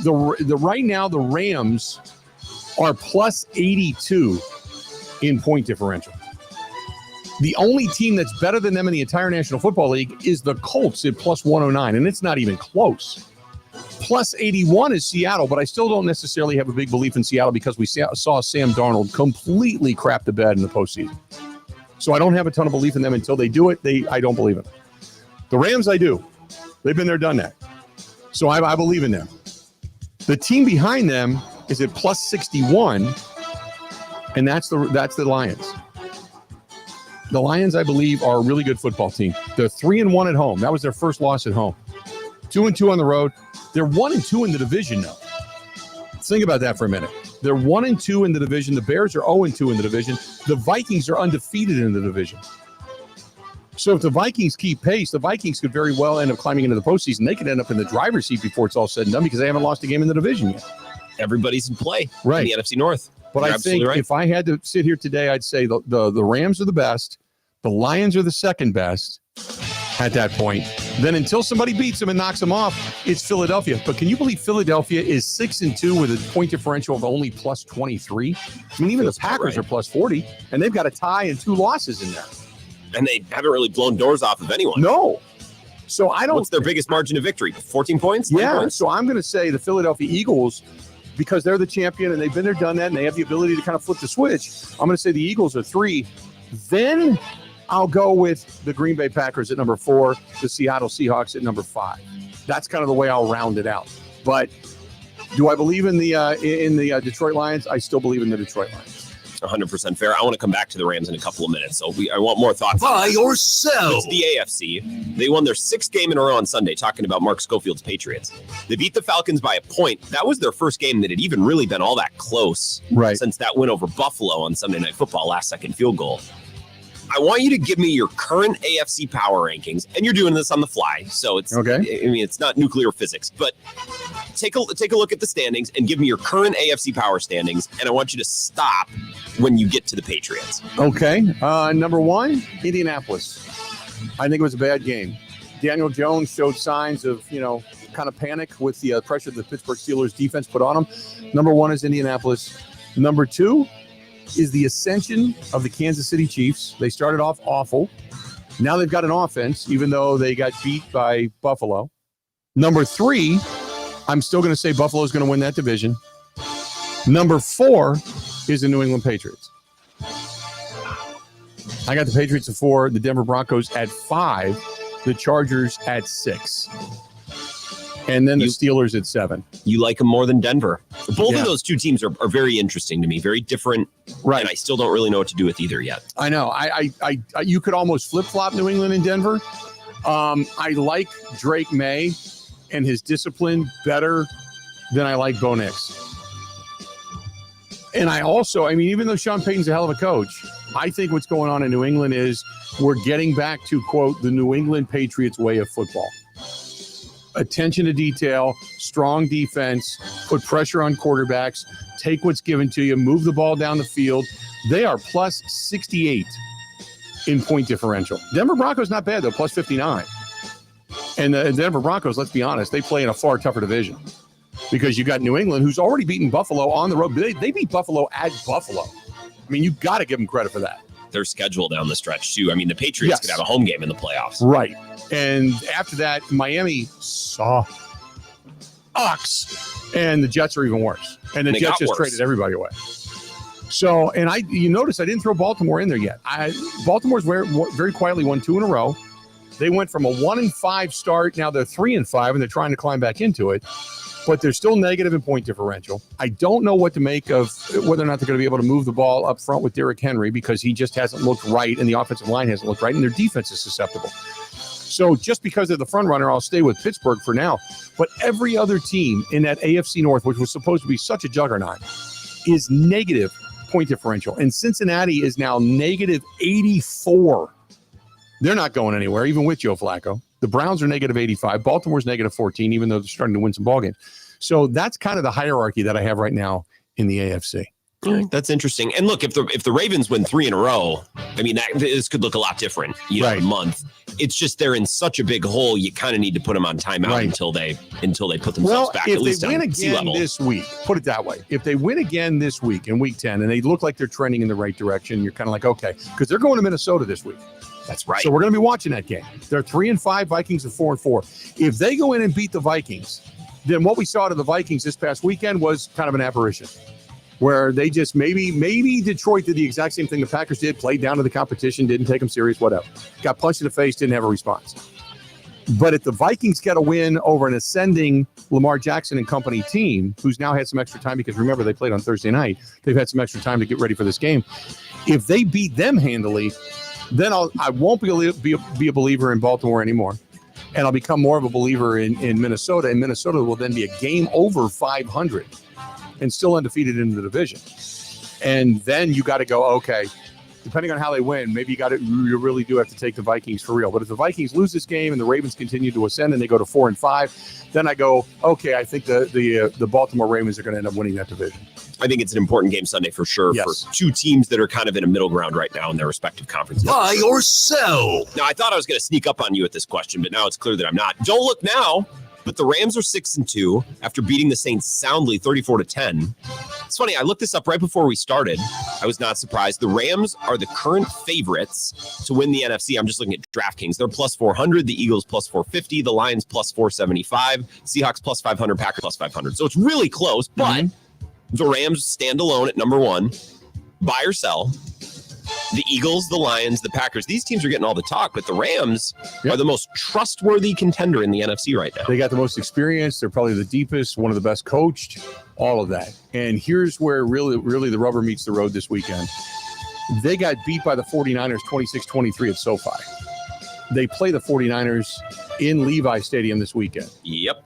The right now, the Rams are plus 82 in point differential. The only team that's better than them in the entire National Football League is the Colts at plus 109, and it's not even close. Plus 81 is Seattle, but I still don't necessarily have a big belief in Seattle because we saw Sam Darnold completely crap the bed in the postseason. So I don't have a ton of belief in them until they do it. I don't believe in them. The Rams, I do. They've been there, done that. So I believe in them. The team behind them is at plus 61, and that's the Lions. The Lions, I believe, are a really good football team. They're 3-1 at home. That was their first loss at home. 2-2 on the road. They're 1-2 in the division now. Think about that for a minute. They're 1-2 in the division. The Bears are 0-2 in the division. The Vikings are undefeated in the division. So if the Vikings keep pace, the Vikings could very well end up climbing into the postseason. They could end up in the driver's seat before it's all said and done because they haven't lost a game in the division yet. Everybody's in play in the NFC North. But I think if I had to sit here today, I'd say the Rams are the best. The Lions are the second best at that point. Then until somebody beats them and knocks them off, it's Philadelphia. But can you believe Philadelphia is 6-2 with a point differential of only plus 23? I mean, even the Packers are plus 40, and they've got a tie and 2 losses in there. And they haven't really blown doors off of anyone. No. So I don't. What's their biggest margin of victory? 14 points? Yeah. Points? So I'm going to say the Philadelphia Eagles, because they're the champion and they've been there, done that, and they have the ability to kind of flip the switch. I'm going to say the Eagles are 3. Then I'll go with the Green Bay Packers at number 4, the Seattle Seahawks at number 5. That's kind of the way I'll round it out. But do I believe in the Detroit Lions? I still believe in the Detroit Lions. 100% fair. I want to come back to the Rams in a couple of minutes, so I want more thoughts. Buy or sell. It's the AFC. They won their 6th game in a row on Sunday, talking about Mark Scofield's Patriots. They beat the Falcons by a point. That was their first game that had even really been all that close since that win over Buffalo on Sunday Night Football, last-second field goal. I want you to give me your current AFC power rankings, and you're doing this on the fly, so it's okay. I mean, it's not nuclear physics, but take a look at the standings and give me your current AFC power standings, and I want you to stop when you get to the Patriots. Okay. Number 1, Indianapolis. I think it was a bad game. Daniel Jones showed signs of, kind of panic with the pressure the Pittsburgh Steelers defense put on him. Number 1 is Indianapolis. Number 2 is the ascension of the Kansas City Chiefs. They started off awful. Now they've got an offense, even though they got beat by Buffalo. Number 3, I'm still going to say Buffalo's going to win that division. Number 4 is the New England Patriots. I got the Patriots at 4, the Denver Broncos at 5, the Chargers at 6. And then the Steelers at 7. You like them more than Denver. Both of those two teams are very interesting to me, very different. Right. And I still don't really know what to do with either yet. I know. I you could almost flip-flop New England and Denver. I like Drake May and his discipline better than I like Bo Nix. And I also, even though Sean Payton's a hell of a coach, I think what's going on in New England is we're getting back to, quote, the New England Patriots way of football. Attention to detail, strong defense, put pressure on quarterbacks, take what's given to you, move the ball down the field. They are plus 68 in point differential. Denver Broncos not bad, though, plus 59. And the Denver Broncos, let's be honest, they play in a far tougher division because you got New England, who's already beaten Buffalo on the road. They beat Buffalo at Buffalo. You got to give them credit for that. Their schedule down the stretch, too. The Patriots could have a home game in the playoffs. Right. And after that, Miami sucks. And the Jets are even worse. And the Jets just traded everybody away. So, and you notice I didn't throw Baltimore in there yet. Baltimore's very quietly won 2 in a row. They went from a 1-5 start. Now they're 3-5, and they're trying to climb back into it. But they're still negative in point differential. I don't know what to make of whether or not they're going to be able to move the ball up front with Derrick Henry because he just hasn't looked right, and the offensive line hasn't looked right, and their defense is susceptible. So just because they're the front runner, I'll stay with Pittsburgh for now. But every other team in that AFC North, which was supposed to be such a juggernaut, is negative point differential. And Cincinnati is now negative 84. They're not going anywhere, even with Joe Flacco. The Browns are negative 85. Baltimore's negative 14, even though they're starting to win some ball games. So that's kind of the hierarchy that I have right now in the AFC. That's interesting. And look, if the Ravens win 3 in a row, this could look a lot different, in a month. It's just they're in such a big hole. You kind of need to put them on timeout until they put themselves back. If at least they win again this week, put it that way. If they win again this week in Week 10, and they look like they're trending in the right direction, you're kind of like, okay, because they're going to Minnesota this week. That's right. So we're going to be watching that game. They're 3-5. Vikings are 4-4. If they go in and beat the Vikings, then what we saw out of the Vikings this past weekend was kind of an apparition, where they just maybe Detroit did the exact same thing the Packers did, played down to the competition, didn't take them serious, whatever. Got punched in the face, didn't have a response. But if the Vikings get a win over an ascending Lamar Jackson and company team, who's now had some extra time, because remember, they played on Thursday night, they've had some extra time to get ready for this game. If they beat them handily, then I won't be a believer in Baltimore anymore. And I'll become more of a believer in Minnesota. And Minnesota will then be a game over 500 and still undefeated in the division. And then you got to go, okay, depending on how they win, maybe you really do have to take the Vikings for real. But if the Vikings lose this game and the Ravens continue to ascend and they go to 4-5, then I go, okay, I think the Baltimore Ravens are going to end up winning that division. I think it's an important game Sunday for sure for two teams that are kind of in a middle ground right now in their respective conferences. Buy or sell? Now, I thought I was going to sneak up on you with this question, but now it's clear that I'm not. Don't look now, but the Rams are 6-2 after beating the Saints soundly 34-10. It's funny, I looked this up right before we started. I was not surprised. The Rams are the current favorites to win the NFC. I'm just looking at DraftKings. They're plus 400, the Eagles plus 450, the Lions plus 475, Seahawks plus 500, Packers plus 500. So it's really close, but the Rams stand alone at number 1. Buy or sell. The Eagles, the Lions, the Packers, these teams are getting all the talk, but the Rams are the most trustworthy contender in the NFC right now. They got the most experience. They're probably the deepest, one of the best coached, all of that. And here's where really the rubber meets the road this weekend. They got beat by the 49ers 26-23 at SoFi. They play the 49ers in Levi Stadium this weekend. Yep.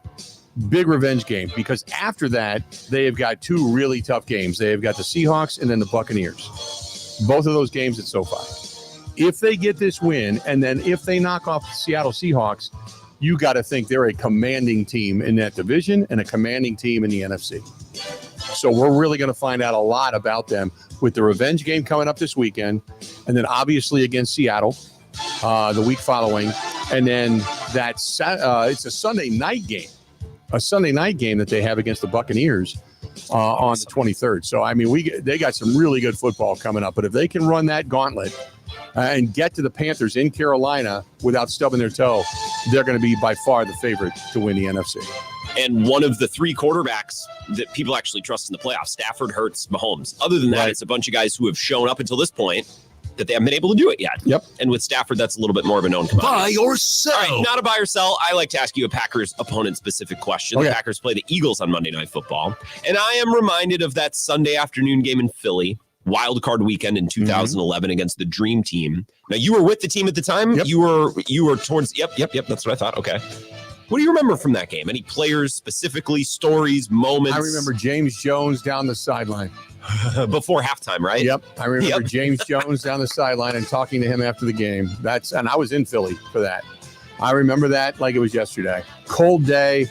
Big revenge game, because after that, they have got 2 really tough games. They have got the Seahawks and then the Buccaneers. Both of those games at SoFi. if they get this win, and then if they knock off the Seattle Seahawks, you got to think they're a commanding team in that division and a commanding team in the NFC. So we're really going to find out a lot about them with the revenge game coming up this weekend, and then obviously against Seattle the week following, and then it's a Sunday night game that they have against the Buccaneers on the 23rd. So I mean, they got some really good football coming up, but if they can run that gauntlet and get to the Panthers in Carolina without stubbing their toe, they're going to be by far the favorite to win the NFC. And one of the three quarterbacks that people actually trust in the playoffs, Stafford, Hurts, Mahomes. Other than that, It's a bunch of guys who have shown up until this point that they haven't been able to do it yet. Yep. And with Stafford, that's a little bit more of a known commodity. Buy or sell. All right, not a buy or sell. I like to ask you a Packers opponent-specific question. Okay. The Packers play the Eagles on Monday Night Football. And I am reminded of that Sunday afternoon game in Philly, wild card weekend in 2011 against the Dream Team. Now, you were with the team at the time. Yep. You were towards. Yep. That's what I thought. Okay. What do you remember from that game? Any players specifically, stories, moments? I remember James Jones down the sideline. Before halftime, right? Yep. I remember James Jones down the sideline and talking to him after the game. And I was in Philly for that. I remember that like it was yesterday. Cold day.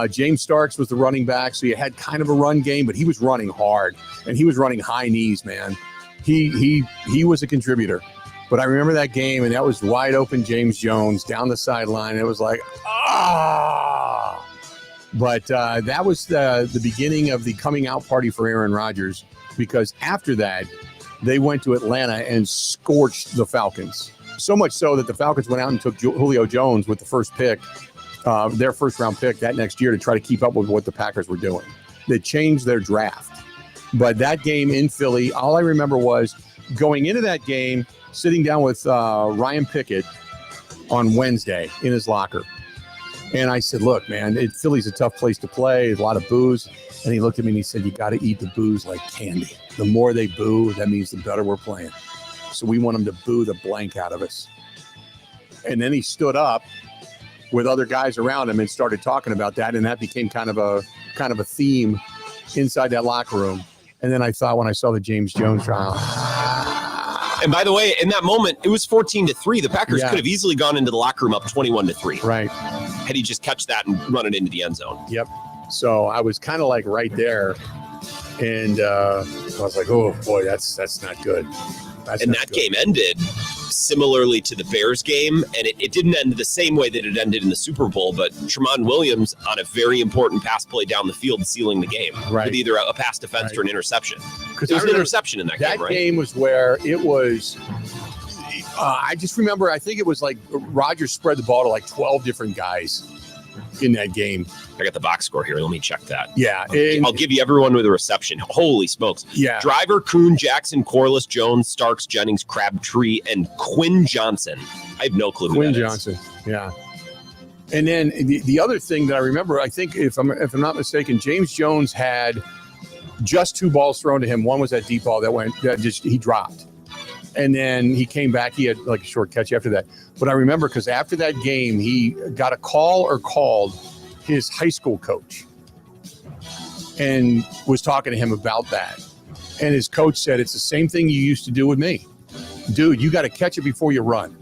James Starks was the running back, so you had kind of a run game, but he was running hard and he was running high knees, man. He was a contributor. But I remember that game, and that was wide open James Jones down the sideline. And it was like, But that was the beginning of the coming out party for Aaron Rodgers, because after that, they went to Atlanta and scorched the Falcons. So much so that the Falcons went out and took Julio Jones with the first pick, their first round pick that next year, to try to keep up with what the Packers were doing. They changed their draft. But that game in Philly, all I remember was going into that game, sitting down with Ryan Pickett on Wednesday in his locker. And I said, look, man, Philly's a tough place to play, a lot of boos. And he looked at me and he said, you got to eat the boos like candy. The more they boo, that means the better we're playing. So we want them to boo the blank out of us. And then he stood up with other guys around him and started talking about that. And that became kind of a theme inside that locker room. And then I thought, when I saw the James Jones trial. And by the way, in that moment, it was 14-3. The Packers could have easily gone into the locker room up 21-3. Right. Had he just catch that and run it into the end zone. Yep. So I was kind of like right there. And I was like, oh, boy, that's not good. That game ended similarly to the Bears game, and it didn't end the same way that it ended in the Super Bowl, but Tramon Williams on a very important pass play down the field sealing the game with either a pass defense or an interception. Because there was an interception in that game, right? That game was where it was I just remember, I think it was like Rodgers spread the ball to like 12 different guys in that game. I got the box score here. Let me check that. Yeah. I'll give you everyone with a reception. Holy smokes. Yeah. Driver, Kuhn, Jackson, Corliss, Jones, Starks, Jennings, Crabtree, and Quinn Johnson. I have no clue who Quinn that Johnson. is. Yeah. And then the other thing that I remember, I think if I'm not mistaken, James Jones had just 2 balls thrown to him. One was that deep ball he dropped. And then he came back. He had like a short catch after that. But I remember because after that game, he got a call or called his high school coach and was talking to him about that. And his coach said, it's the same thing you used to do with me. Dude, you got to catch it before you run.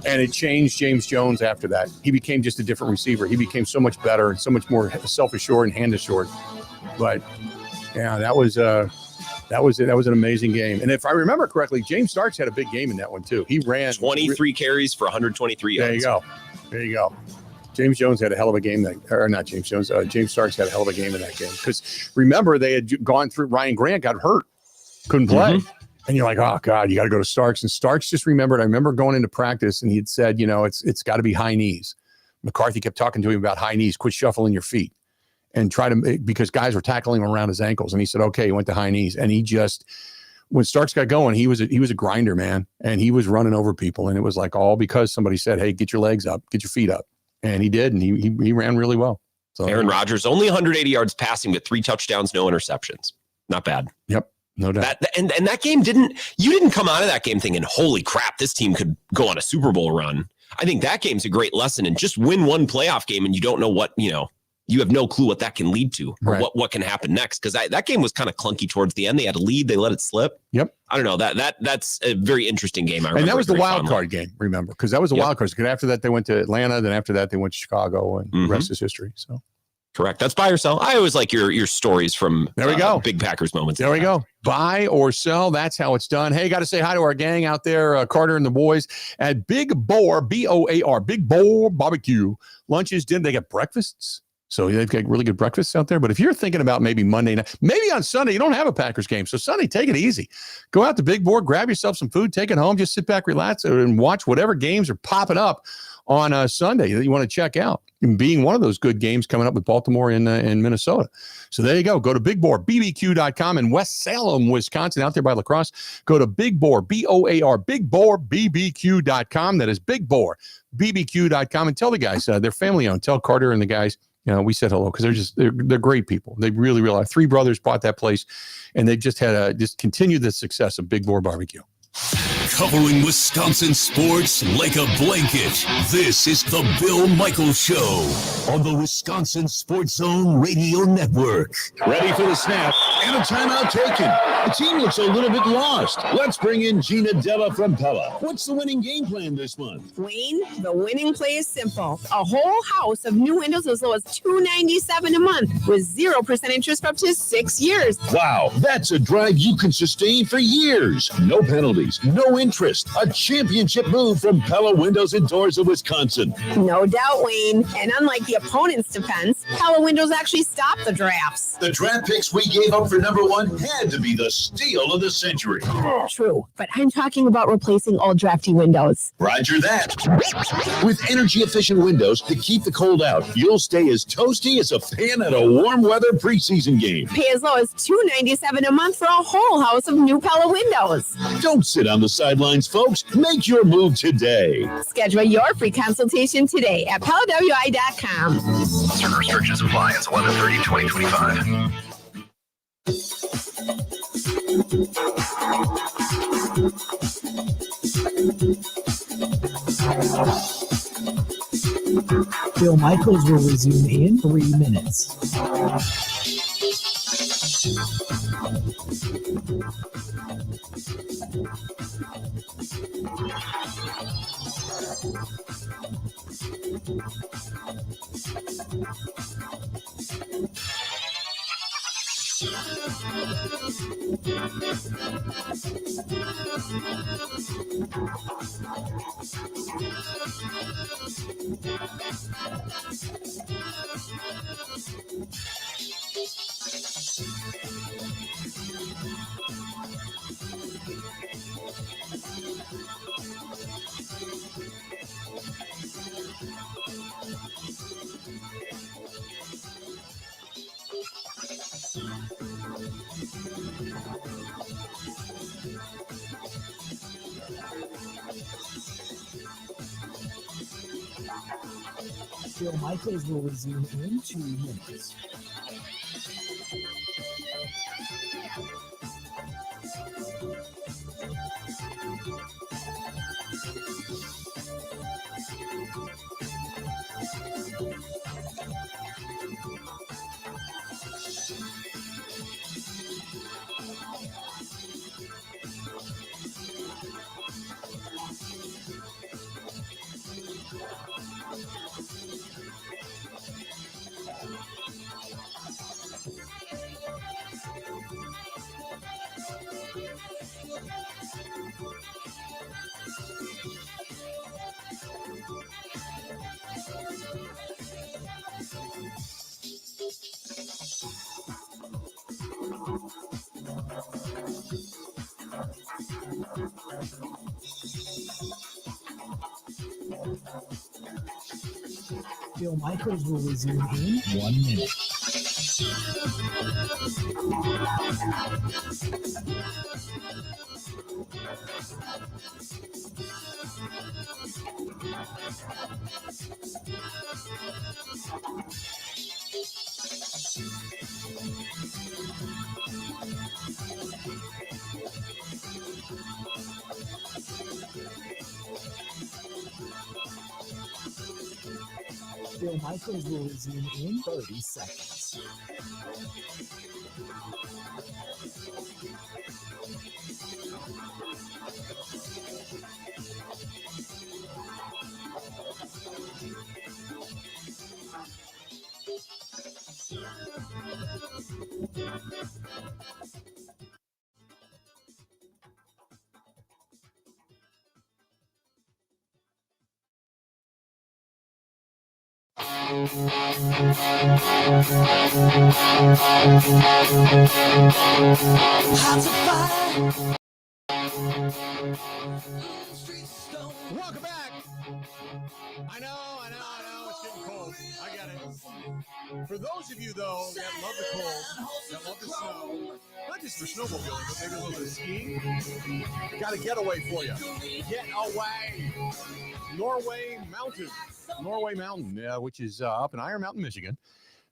And it changed James Jones after that. He became just a different receiver. He became so much better and so much more self-assured and hand-assured. But, yeah, that was an amazing game. And if I remember correctly, James Starks had a big game in that one, too. He ran 23 carries for 123 yards. There you go. James Jones had a hell of a game. James Starks had a hell of a game in that game. Because remember, they had gone through, Ryan Grant got hurt, couldn't play. Mm-hmm. And you're like, oh, God, you got to go to Starks. And Starks just remembered, I remember going into practice and he'd said, it's got to be high knees. McCarthy kept talking to him about high knees, quit shuffling your feet. And because guys were tackling him around his ankles. And he said, okay, he went to high knees. And when Starks got going, he was a grinder, man. And he was running over people. And it was like all because somebody said, hey, get your legs up, get your feet up. And he did. And he ran really well. So Aaron Rodgers, only 180 yards passing, but 3 touchdowns, no interceptions. Not bad. Yep. No doubt. And that game you didn't come out of that game thinking, holy crap, this team could go on a Super Bowl run. I think that game's a great lesson, and just win one playoff game and you don't know what you have no clue what that can lead to or Right. what can happen next. Because that game was kind of clunky towards the end. They had a lead, they let it slip. Yep. I don't know. That's a very interesting game. And that was the very wild fondly. card game, remember? Because that was a Yep. wild card. Because after that, they went to Atlanta. Then after that, they went to Chicago, and the rest is history. So Correct. That's buy or sell. I always like your stories from there we go. Big Packers moments. There we go. Buy or sell. That's how it's done. Hey, got to say hi to our gang out there, Carter and the boys at Big Boar, BOAR, Big Boar Barbecue. Lunches, dinner. They got breakfasts. So they've got really good breakfasts out there. But if you're thinking about maybe Monday night, maybe on Sunday, you don't have a Packers game. So Sunday, take it easy. Go out to Big Boar, grab yourself some food, take it home, just sit back, relax, and watch whatever games are popping up on Sunday that you want to check out. And being one of those good games coming up with Baltimore and Minnesota. So there you go. Go to BigBoarBBQ.com in West Salem, Wisconsin, out there by La Crosse. Go to Big Boar, BOAR, BigBoarBBQ.com. That is BigBoarBBQ.com. And tell the guys, they're family owned. Tell Carter and the guys, we said hello because they're great people. They really are. 3 brothers bought that place, and they've just had just continued the success of Big Boar Barbecue. Covering Wisconsin sports like a blanket. This is the Bill Michaels Show on the Wisconsin Sports Zone Radio Network. Ready for the snap and a timeout taken. The team looks a little bit lost. Let's bring in Gina Della from Pella. What's the winning game plan this month? Wayne, the winning play is simple. A whole house of new windows as low as $297 a month with 0% interest for up to 6 years. Wow, that's a drive you can sustain for years. No penalties, no interest. A championship move from Pella Windows and Doors of Wisconsin. No doubt, Wayne. And unlike the opponent's defense, Pella Windows actually stopped the drafts. The draft picks we gave up for number 1 had to be the steal of the century. True, but I'm talking about replacing all drafty windows. Roger that. With energy-efficient windows to keep the cold out, you'll stay as toasty as a pan at a warm weather preseason game. Pay as low as $297 a month for a whole house of new Pella windows. Don't sit on the sidelines, folks. Make your move today. Schedule your free consultation today at PellaWI.com. Certain restrictions apply. It's 11/30/2025. Bill Michaels will resume in 3 minutes. Bill Michaels will resume in 2 minutes. Bill Michaels will resume in 1 minute. Bill Michaels rolls in 30 seconds. Welcome back. I know, it's getting cold. I get it. For those of you, though, that love the cold, that love the snow, not just for snowmobiling, but maybe a little bit of skiing, got a getaway for you. Get away. Norway Mountain, which is up in Iron Mountain, Michigan.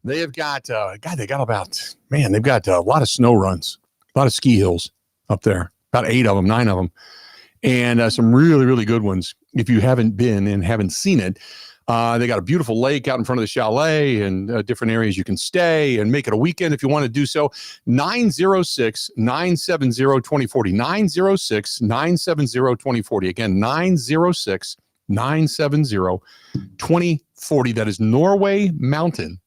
They have got, they've got a lot of snow runs, a lot of ski hills up there, about 8 of them, 9 of them. And some really, really good ones. If you haven't been and haven't seen it, they got a beautiful lake out in front of the chalet and different areas you can stay and make it a weekend if you want to do so. 906-970-2040. 906-970-2040. Again, 906-970-2040. That is Norway Mountain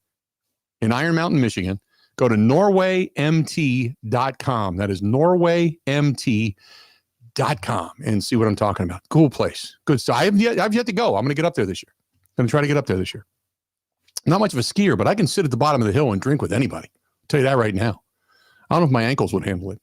in Iron Mountain, Michigan. Go to norwaymt.com. That is norwaymt.com and see what I'm talking about. Cool place. Good stuff. I've yet to go. I'm going to get up there this year. I'm going to try to get up there this year. Not much of a skier, but I can sit at the bottom of the hill and drink with anybody. I'll tell you that right now. I don't know if my ankles would handle it.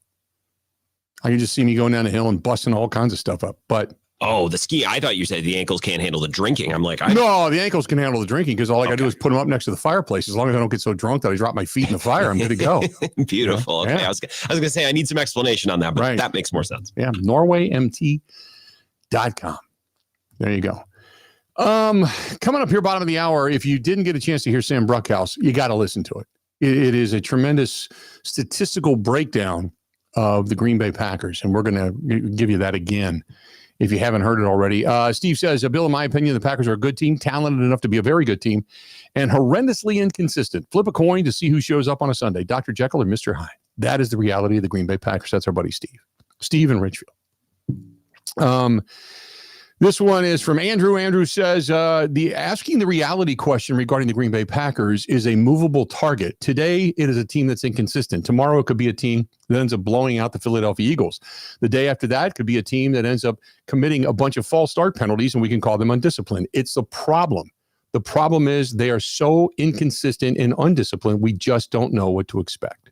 I can just see me going down the hill and busting all kinds of stuff up. But the ski. I thought you said the ankles can't handle the drinking. I'm like, no, the ankles can handle the drinking because all I got to do is put them up next to the fireplace. As long as I don't get so drunk that I drop my feet in the fire, I'm good to go. Beautiful. Okay. Yeah. I was going to say I need some explanation on that, but that makes more sense. Yeah. NorwayMT.com. There you go. Coming up here, bottom of the hour, if you didn't get a chance to hear Sam Bruchhaus, you got to listen to it. It is a tremendous statistical breakdown of the Green Bay Packers, and we're going to give you that again if you haven't heard it already. Steve says, Bill, in my opinion, the Packers are a good team, talented enough to be a very good team, and horrendously inconsistent. Flip a coin to see who shows up on a Sunday, Dr. Jekyll or Mr. Hyde. That is the reality of the Green Bay Packers. That's our buddy Steve. Steve in Richfield. This one is from Andrew. Andrew says, asking the reality question regarding the Green Bay Packers is a movable target. Today, it is a team that's inconsistent. Tomorrow, it could be a team that ends up blowing out the Philadelphia Eagles. The day after that, it could be a team that ends up committing a bunch of false start penalties, and we can call them undisciplined. It's a problem. The problem is they are so inconsistent and undisciplined, we just don't know what to expect.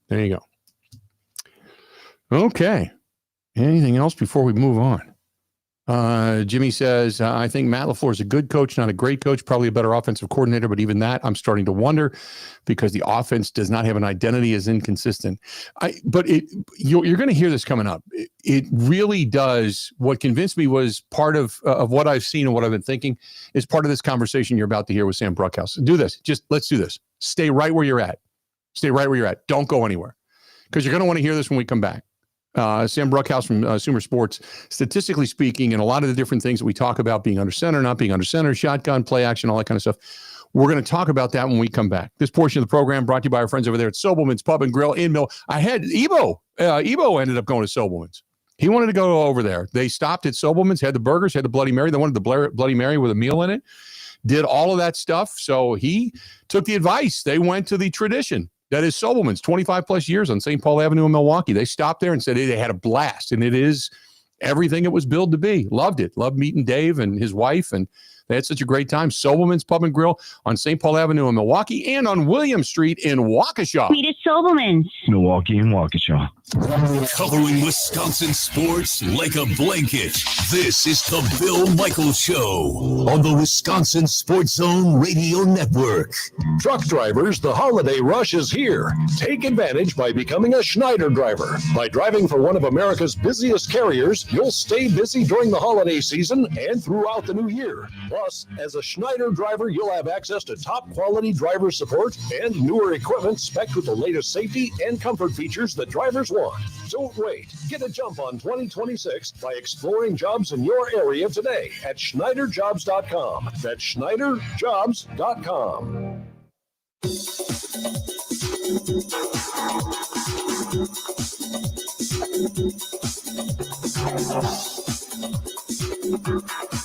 There you go. Okay. Anything else before we move on? Jimmy says, I think Matt LaFleur is a good coach, not a great coach, probably a better offensive coordinator, but even that, I'm starting to wonder because the offense does not have an identity, is inconsistent. But you're going to hear this coming up. It really does. What convinced me was part of what I've seen and what I've been thinking is part of this conversation you're about to hear with Sam Bruchhaus. Do this. Let's do this. Stay right where you're at. Stay right where you're at. Don't go anywhere because you're going to want to hear this when we come back. Sam Bruchhaus from Sumer Sports, statistically speaking, and a lot of the different things that we talk about being under center, not being under center, shotgun, play action, all that kind of stuff. We're going to talk about that when we come back. This portion of the program brought to you by our friends over there at Sobelman's Pub and Grill in Mill. I had Ebo. Ebo ended up going to Sobelman's. He wanted to go over there. They stopped at Sobelman's, had the burgers, had the Bloody Mary. They wanted the Bloody Mary with a meal in it. Did all of that stuff. So he took the advice. They went to the tradition. That is Sobelman's, 25 plus years on St. Paul Avenue in Milwaukee. They stopped there and said they had a blast, and it is everything it was billed to be. Loved it. Loved meeting Dave and his wife, and they had such a great time. Sobelman's Pub and Grill on St. Paul Avenue in Milwaukee and on William Street in Waukesha. Meet at Sobelman's. Milwaukee and Waukesha. Covering Wisconsin sports like a blanket. This is the Bill Michaels Show on the Wisconsin Sports Zone Radio Network. Truck drivers, the holiday rush is here. Take advantage by becoming a Schneider driver. By driving for one of America's busiest carriers, you'll stay busy during the holiday season and throughout the new year. Plus, as a Schneider driver, you'll have access to top quality driver support and newer equipment spec'd with the latest safety and comfort features that drivers want one. Don't wait. Get a jump on 2026 by exploring jobs in your area today at SchneiderJobs.com. That's SchneiderJobs.com.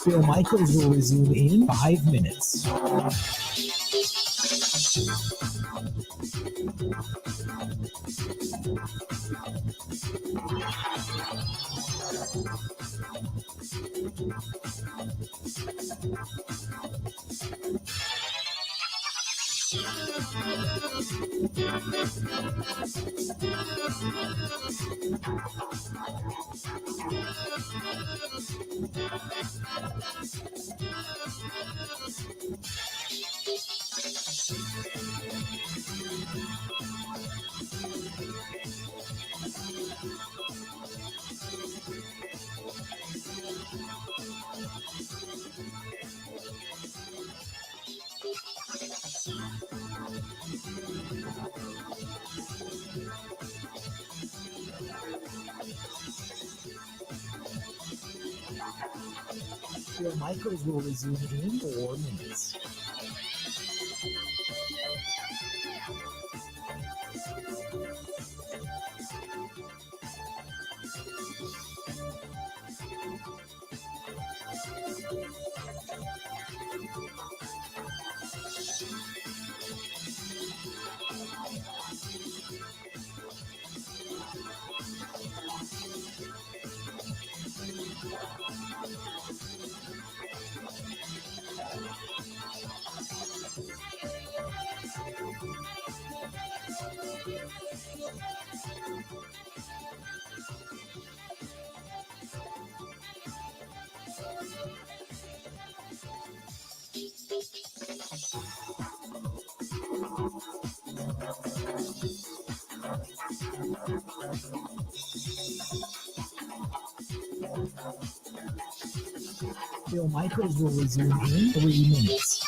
Bill Michaels will resume in 5 minutes. Bill Michaels will resume in 4 minutes. Bill Michaels will resume in 3 minutes.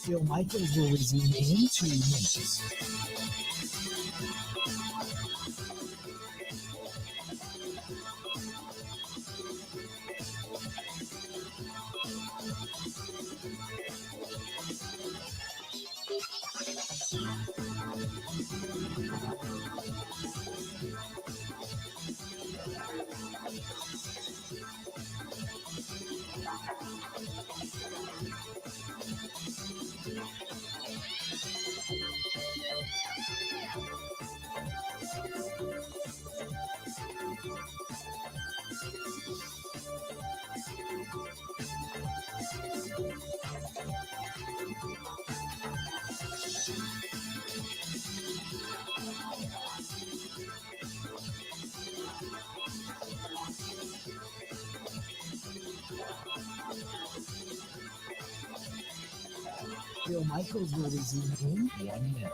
Bill Michaels will resume in 2 minutes. Bill Michaels will resume in 1 minute.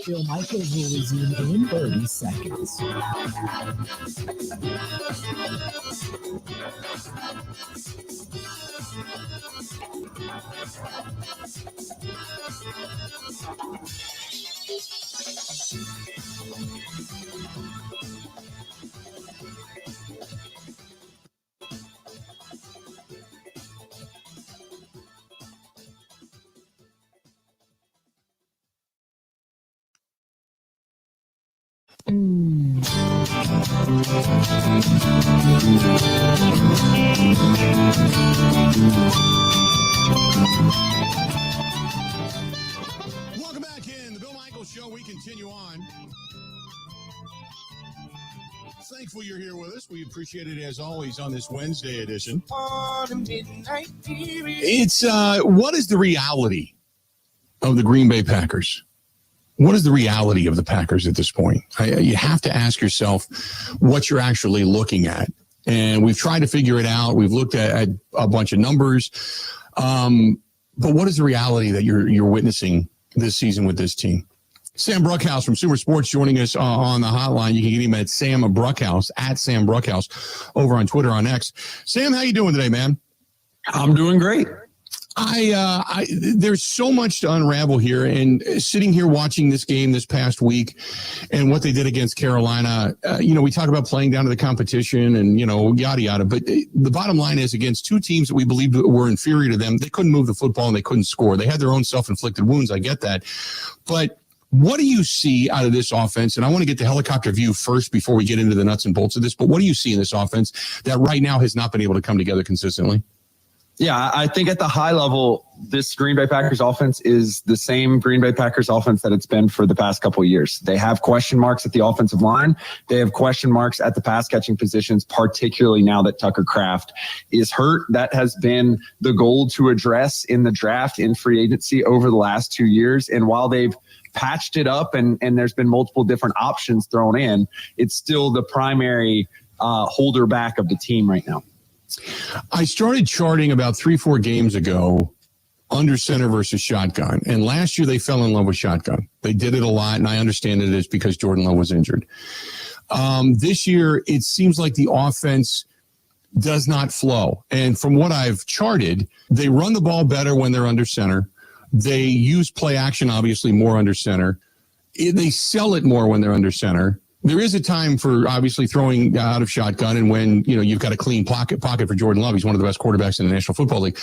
Bill Michaels will resume in 30 seconds. Welcome back in the Bill Michaels Show. We continue on. Thankful you're here with us. We appreciate it as always on this Wednesday edition. It's what is the reality of the Green Bay Packers? What is the reality of the Packers at this point? You have to ask yourself what you're actually looking at. And we've tried to figure it out. We've looked at a bunch of numbers. But what is the reality that you're witnessing this season with this team? Sam Bruchhaus from Sumer Sports joining us on the hotline. You can get him at Sam Bruchhaus, at Sam Bruchhaus, over on Twitter, on X. Sam, how you doing today, man? I'm doing great. There's so much to unravel here, and sitting here watching this game this past week and what they did against Carolina, we talk about playing down to the competition and, yada, yada. But the bottom line is, against two teams that we believed were inferior to them, they couldn't move the football and they couldn't score. They had their own self-inflicted wounds. I get that. But what do you see out of this offense? And I want to get the helicopter view first before we get into the nuts and bolts of this. But what do you see in this offense that right now has not been able to come together consistently? Yeah, I think at the high level, this Green Bay Packers offense is the same Green Bay Packers offense that it's been for the past couple of years. They have question marks at the offensive line. They have question marks at the pass catching positions, particularly now that Tucker Kraft is hurt. That has been the goal to address in the draft, in free agency over the last 2 years. And while they've patched it up and there's been multiple different options thrown in, it's still the primary holder back of the team right now. I started charting about 3-4 games ago under center versus shotgun. And last year they fell in love with shotgun. They did it a lot, and I understand it is because Jordan Love was injured. This year, it seems like the offense does not flow. And from what I've charted, they run the ball better when they're under center. They use play action, obviously, more under center. They sell it more when they're under center. There is a time for obviously throwing out of shotgun, and when you've got a clean pocket for Jordan Love. He's one of the best quarterbacks in the National Football League.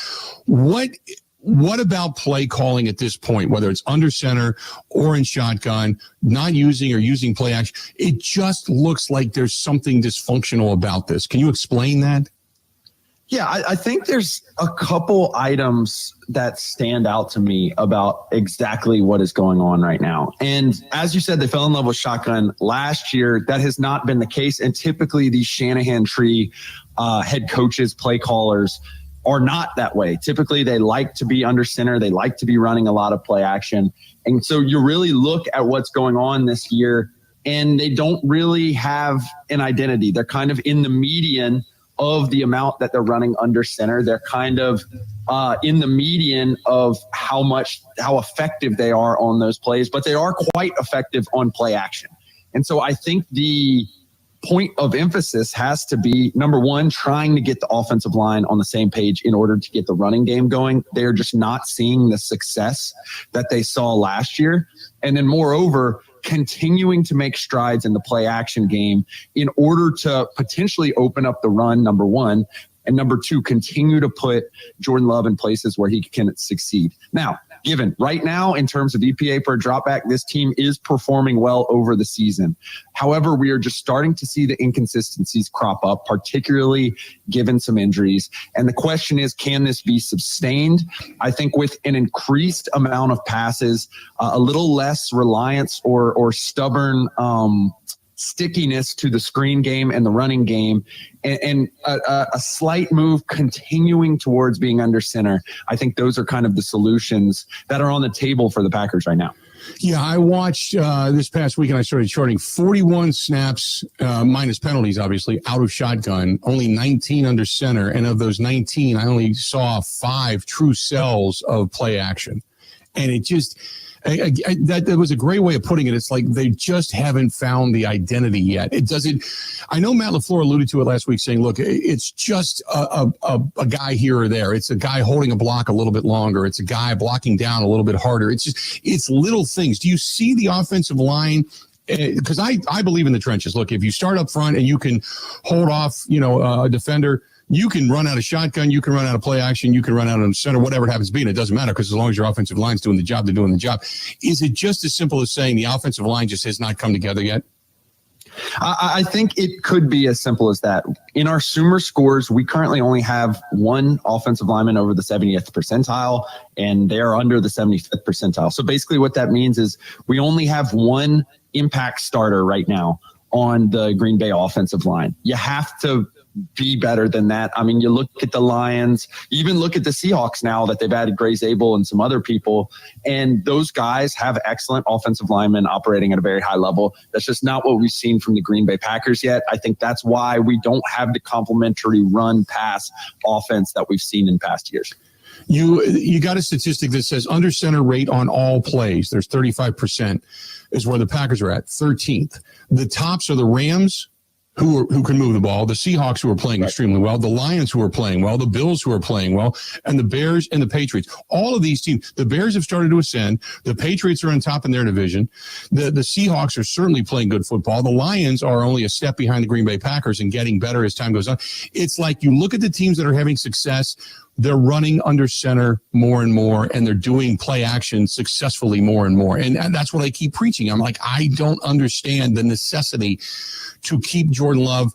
What about play calling at this point, whether it's under center or in shotgun, not using or using play action? It just looks like there's something dysfunctional about this. Can you explain that? Yeah, I think there's a couple items that stand out to me about exactly what is going on right now. And as you said, they fell in love with shotgun last year. That has not been the case. And typically these Shanahan tree head coaches, play callers are not that way. Typically they like to be under center. They like to be running a lot of play action. And so you really look at what's going on this year, and they don't really have an identity. They're kind of in the median of the amount that they're running under center. They're kind of in the median of how effective they are on those plays, but they are quite effective on play action. And so I think the point of emphasis has to be, number one, trying to get the offensive line on the same page in order to get the running game going. They're just not seeing the success that they saw last year. And then moreover, continuing to make strides in the play action game in order to potentially open up the run, number one, and number two, continue to put Jordan Love in places where he can succeed. Now, given right now in terms of EPA per dropback, this team is performing well over the season. However, we are just starting to see the inconsistencies crop up, particularly given some injuries. And the question is, can this be sustained? I think with an increased amount of passes, a little less reliance or stubborn stickiness to the screen game and the running game, and a slight move continuing towards being under center. I think those are kind of the solutions that are on the table for the Packers right now. Yeah, I watched this past week, and I started charting 41 snaps, minus penalties, obviously, out of shotgun, only 19 under center. And of those 19, I only saw 5 true cells of play action. And it just, That was a great way of putting it. It's like they just haven't found the identity yet. It doesn't. I know Matt LaFleur alluded to it last week, saying, "Look, it's just a guy here or there. It's a guy holding a block a little bit longer. It's a guy blocking down a little bit harder. It's little things." Do you see the offensive line? Because I believe in the trenches. Look, if you start up front and you can hold off, a defender. You can run out of shotgun, you can run out of play action, you can run out of center, whatever it happens to be, and it doesn't matter because as long as your offensive line's doing the job, they're doing the job. Is it just as simple as saying the offensive line just has not come together yet? I think it could be as simple as that. In our Sumer scores, we currently only have one offensive lineman over the 70th percentile, and they are under the 75th percentile. So basically what that means is we only have one impact starter right now on the Green Bay offensive line. You have to be better than that. I mean, you look at the Lions, even look at the Seahawks now that they've added Gray Zabel and some other people, and those guys have excellent offensive linemen operating at a very high level. That's just not what we've seen from the Green Bay Packers yet. I think that's why we don't have the complementary run pass offense that we've seen in past years. You got a statistic that says under center rate on all plays. There's 35% is where the Packers are at, 13th. The tops are the Rams, who can move the ball, the Seahawks, who are playing extremely well, the Lions, who are playing well, the Bills, who are playing well, and the Bears and the Patriots. All of these teams, the Bears have started to ascend. The Patriots are on top in their division. The Seahawks are certainly playing good football. The Lions are only a step behind the Green Bay Packers and getting better as time goes on. It's like you look at the teams that are having success, they're running under center more and more, and they're doing play action successfully more and more. And that's what I keep preaching. I'm like, I don't understand the necessity to keep Jordan Love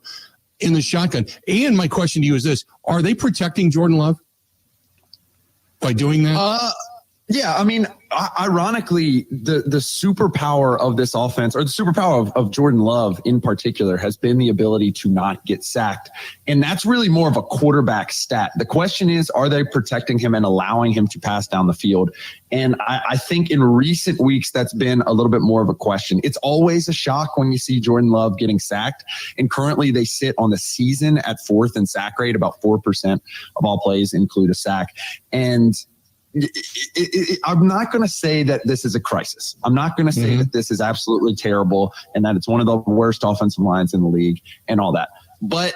in the shotgun. And my question to you is this: are they protecting Jordan Love by doing that? Yeah, I mean, ironically, the superpower of this offense, or the superpower of Jordan Love in particular, has been the ability to not get sacked. And that's really more of a quarterback stat. The question is, are they protecting him and allowing him to pass down the field? And I think in recent weeks, that's been a little bit more of a question. It's always a shock when you see Jordan Love getting sacked. And currently they sit on the season at 4th in sack rate. About 4% of all plays include a sack. And I'm not going to say that this is a crisis. I'm not going to say that this is absolutely terrible and that it's one of the worst offensive lines in the league and all that. But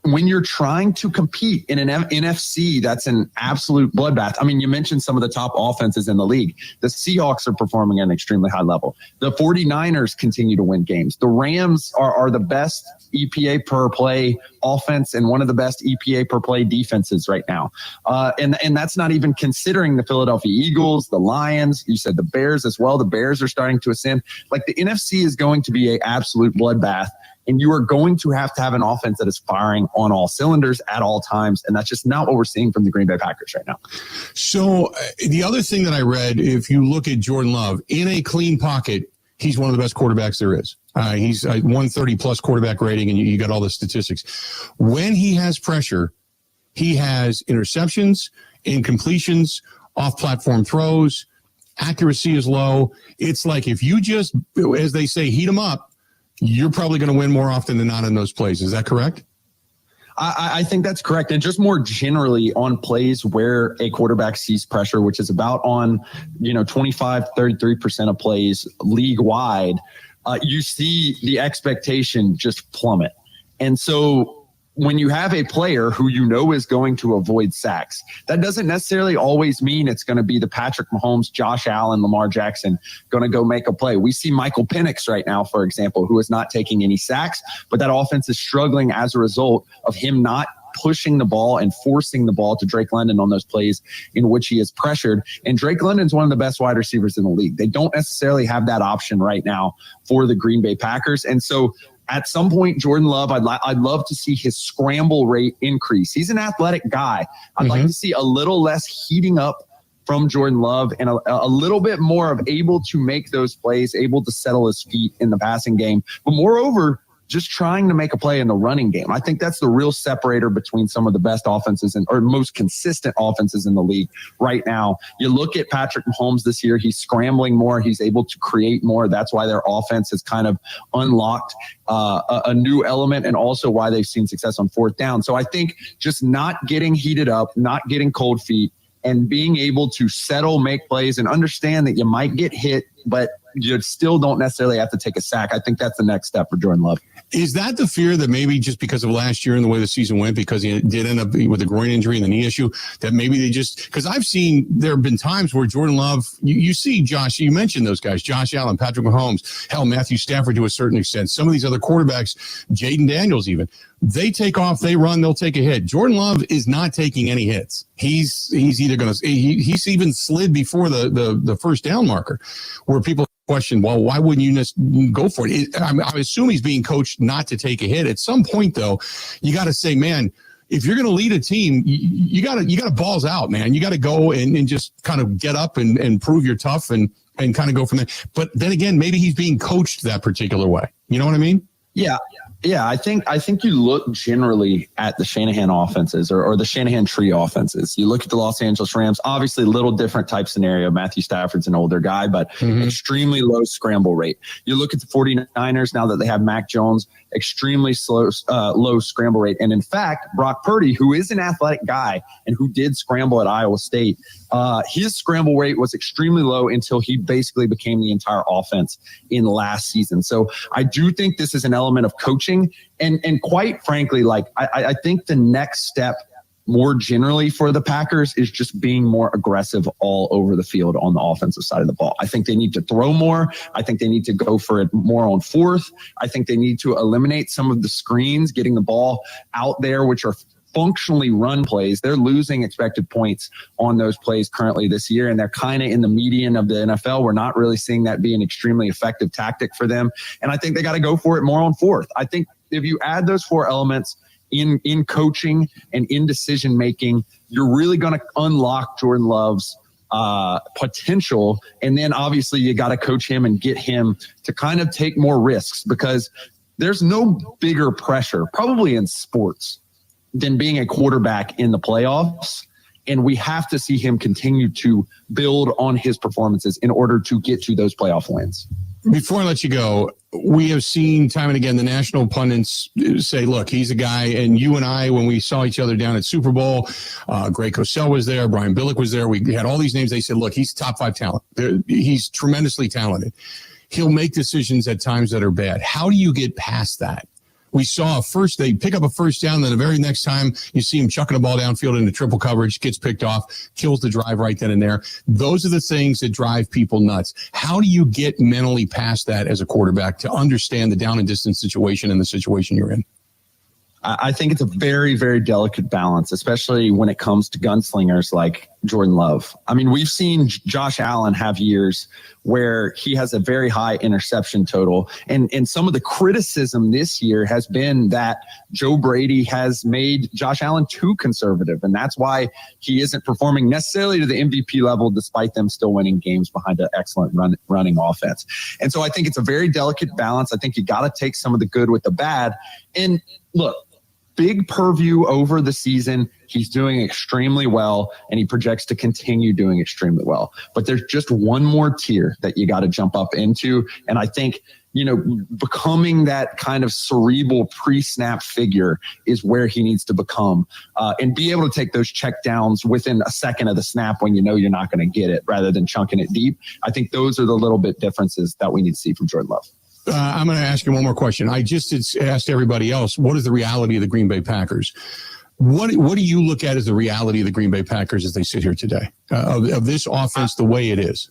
when you're trying to compete in an NFC, that's an absolute bloodbath. I mean, you mentioned some of the top offenses in the league. The Seahawks are performing at an extremely high level. The 49ers continue to win games. The Rams are the best EPA per play offense and one of the best EPA per play defenses right now. And that's not even considering the Philadelphia Eagles, the Lions. You said the Bears as well. The Bears are starting to ascend. Like, the NFC is going to be an absolute bloodbath. And you are going to have an offense that is firing on all cylinders at all times. And that's just not what we're seeing from the Green Bay Packers right now. So the other thing that I read, if you look at Jordan Love, in a clean pocket, he's one of the best quarterbacks there is. He's a 130-plus quarterback rating, and you got all the statistics. When he has pressure, he has interceptions, incompletions, off-platform throws, accuracy is low. It's like if you just, as they say, heat him up, you're probably going to win more often than not in those plays. Is that correct? I think that's correct. And just more generally on plays where a quarterback sees pressure, which is about on, 25, 33% of plays league wide, you see the expectation just plummet. And so when you have a player who is going to avoid sacks, that doesn't necessarily always mean it's going to be the Patrick Mahomes, Josh Allen, Lamar Jackson going to go make a play. We see Michael Penix right now, for example, who is not taking any sacks, but that offense is struggling as a result of him not pushing the ball and forcing the ball to Drake London on those plays in which he is pressured. And Drake London's one of the best wide receivers in the league. They don't necessarily have that option right now for the Green Bay Packers. And so at some point, Jordan Love, I'd love to see his scramble rate increase. He's an athletic guy. I'd like to see a little less heating up from Jordan Love and a little bit more of able to make those plays, able to settle his feet in the passing game. But moreover, just trying to make a play in the running game. I think that's the real separator between some of the best offenses or most consistent offenses in the league right now. You look at Patrick Mahomes this year, he's scrambling more. He's able to create more. That's why their offense has kind of unlocked a new element, and also why they've seen success on 4th down. So I think just not getting heated up, not getting cold feet, and being able to settle, make plays, and understand that you might get hit, but you still don't necessarily have to take a sack. I think that's the next step for Jordan Love. Is that the fear that maybe just because of last year and the way the season went, because he did end up with a groin injury and the knee issue, that maybe they just, because I've seen there have been times where Jordan Love, you see Josh, you mentioned those guys, Josh Allen, Patrick Mahomes, hell, Matthew Stafford to a certain extent, some of these other quarterbacks, Jaden Daniels even, they take off, they run, they'll take a hit. Jordan Love is not taking any hits. He's either going to, he's even slid before the first down marker, where people question, well, why wouldn't you just go for it? I assume he's being coached not to take a hit. At some point, though, you got to say, man, if you're going to lead a team, you got to balls out, man. You got to go and just kind of get up and prove you're tough and kind of go from there. But then again, maybe he's being coached that particular way. You know what I mean? Yeah. Yeah, I think you look generally at the Shanahan offenses or the Shanahan tree offenses. You look at the Los Angeles Rams, obviously a little different type scenario. Matthew Stafford's an older guy, but extremely low scramble rate. You look at the 49ers now that they have Mac Jones, extremely low scramble rate. And in fact, Brock Purdy, who is an athletic guy and who did scramble at Iowa State, his scramble rate was extremely low until he basically became the entire offense in last season. So I do think this is an element of coaching. And quite frankly, like I think the next step more generally for the Packers is just being more aggressive all over the field on the offensive side of the ball. I think they need to throw more. I think they need to go for it more on fourth. I think they need to eliminate some of the screens, getting the ball out there, which are functionally run plays. They're losing expected points on those plays currently this year, and they're kind of in the median of the NFL. We're not really seeing that be an extremely effective tactic for them, and I think they got to go for it more on fourth. I think if you add those four elements in coaching and in decision making, you're really going to unlock Jordan Love's potential, and then obviously you got to coach him and get him to kind of take more risks, because there's no bigger pressure probably in sports than being a quarterback in the playoffs. And we have to see him continue to build on his performances in order to get to those playoff wins. Before I let you go, we have seen time and again the national pundits say, look, he's a guy, and you and I, when we saw each other down at Super Bowl, Greg Cosell was there, Brian Billick was there, we had all these names. They said, look, he's top 5 talent. He's tremendously talented. He'll make decisions at times that are bad. How do you get past that? We saw they pick up a first down, then the very next time you see him chucking a ball downfield into triple coverage, gets picked off, kills the drive right then and there. Those are the things that drive people nuts. How do you get mentally past that as a quarterback to understand the down and distance situation and the situation you're in? I think it's a very, very delicate balance, especially when it comes to gunslingers like Jordan Love. I mean, we've seen Josh Allen have years where he has a very high interception total. And some of the criticism this year has been that Joe Brady has made Josh Allen too conservative. And that's why he isn't performing necessarily to the MVP level, despite them still winning games behind an excellent running offense. And so I think it's a very delicate balance. I think you got to take some of the good with the bad. And look, big purview over the season, he's doing extremely well, and he projects to continue doing extremely well. But there's just one more tier that you got to jump up into. And I think, becoming that kind of cerebral pre-snap figure is where he needs to become, and be able to take those check downs within a second of the snap when you know you're not going to get it, rather than chunking it deep. I think those are the little bit differences that we need to see from Jordan Love. I'm going to ask you one more question. I just asked everybody else, what is the reality of the Green Bay Packers? What do you look at as the reality of the Green Bay Packers as they sit here today, of this offense the way it is?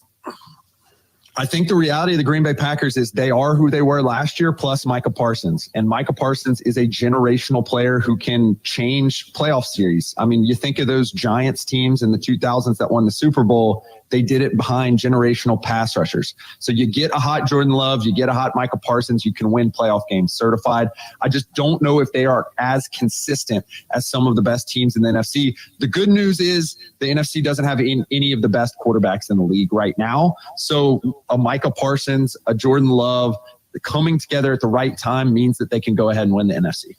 I think the reality of the Green Bay Packers is they are who they were last year, plus Micah Parsons. And Micah Parsons is a generational player who can change playoff series. I mean, you think of those Giants teams in the 2000s that won the Super Bowl, they did it behind generational pass rushers. So you get a hot Jordan Love, you get a hot Micah Parsons, you can win playoff games certified. I just don't know if they are as consistent as some of the best teams in the NFC. The good news is the NFC doesn't have any of the best quarterbacks in the league right now. So a Micah Parsons, a Jordan Love, coming together at the right time means that they can go ahead and win the NFC.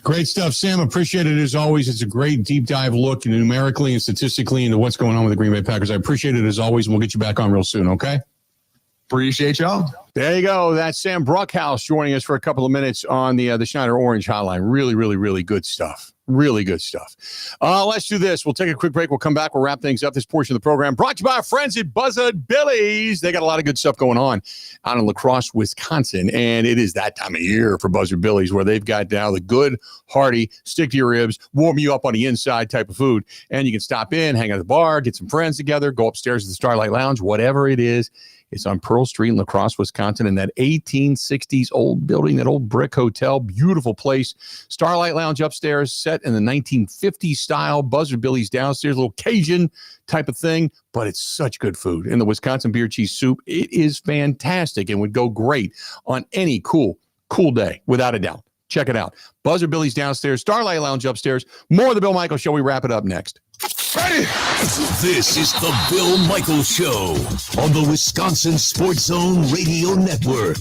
Great stuff, Sam. Appreciate it as always. It's a great deep dive look numerically and statistically into what's going on with the Green Bay Packers. I appreciate it as always, and we'll get you back on real soon, okay? Appreciate y'all. There you go. That's Sam Bruchhaus joining us for a couple of minutes on the Schneider Orange Hotline. Really, really, really good stuff. Really good stuff. Let's do this. We'll take a quick break. We'll come back. We'll wrap things up. This portion of the program brought to you by our friends at Buzzard Billy's. They got a lot of good stuff going on out in La Crosse, Wisconsin. And it is that time of year for Buzzard Billy's where they've got now the good, hearty, stick to your ribs, warm you up on the inside type of food. And you can stop in, hang out at the bar, get some friends together, go upstairs to the Starlight Lounge, whatever it is. It's on Pearl Street in La Crosse, Wisconsin, in that 1860s old building, that old brick hotel. Beautiful place. Starlight Lounge upstairs, set in the 1950s style. Buzzard Billy's downstairs, a little Cajun type of thing, but it's such good food. And the Wisconsin beer cheese soup, it is fantastic and would go great on any cool day, without a doubt. Check it out. Buzzard Billy's downstairs, Starlight Lounge upstairs. More of the Bill Michaels Show. We wrap it up next. This is the Bill Michaels Show on the Wisconsin Sports Zone Radio Network.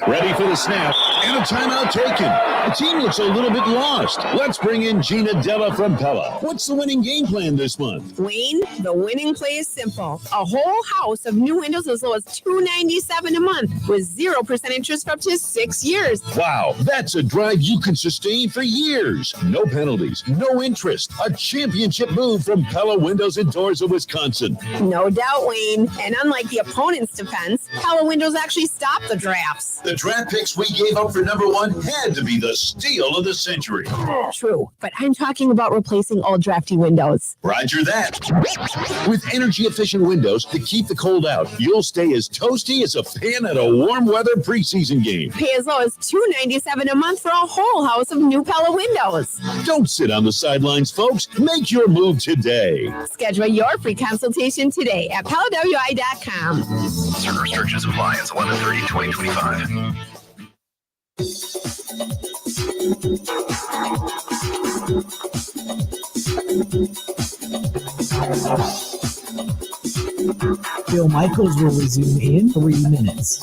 Ready for the snap and a timeout taken. The team looks a little bit lost. Let's bring in Gina Della from Pella. What's the winning game plan this month? Wayne, the winning play is simple. A whole house of new windows as low as $297 a month with 0% interest for up to 6 years. Wow, that's a drive you can sustain for years. No penalties, no interest. A championship move from Pella Windows and Doors of Wisconsin. No doubt, Wayne. And unlike the opponent's defense, Pella Windows actually stopped the drafts. The draft picks we gave up for number one had to be the steal of the century. True, but I'm talking about replacing old drafty windows. Roger that. With energy-efficient windows to keep the cold out, you'll stay as toasty as a pan at a warm weather preseason game. Pay as low as $297 a month for a whole house of new Pella windows. Don't sit on the sidelines, folks. Make your move today. Schedule your free consultation today at PellaWI.com. Certain restrictions apply. It's 11/30/2025. Bill Michaels will resume in 3 minutes.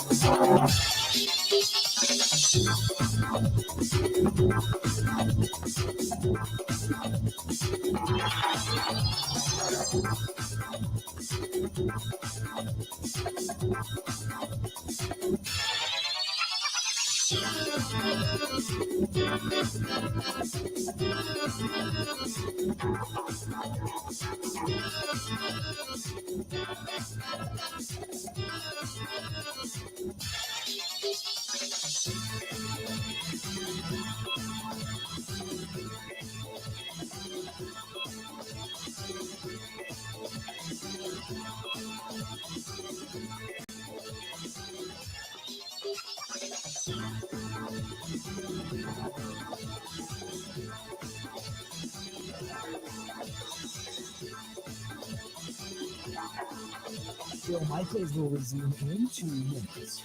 Bill Michaels will resume in 2 minutes.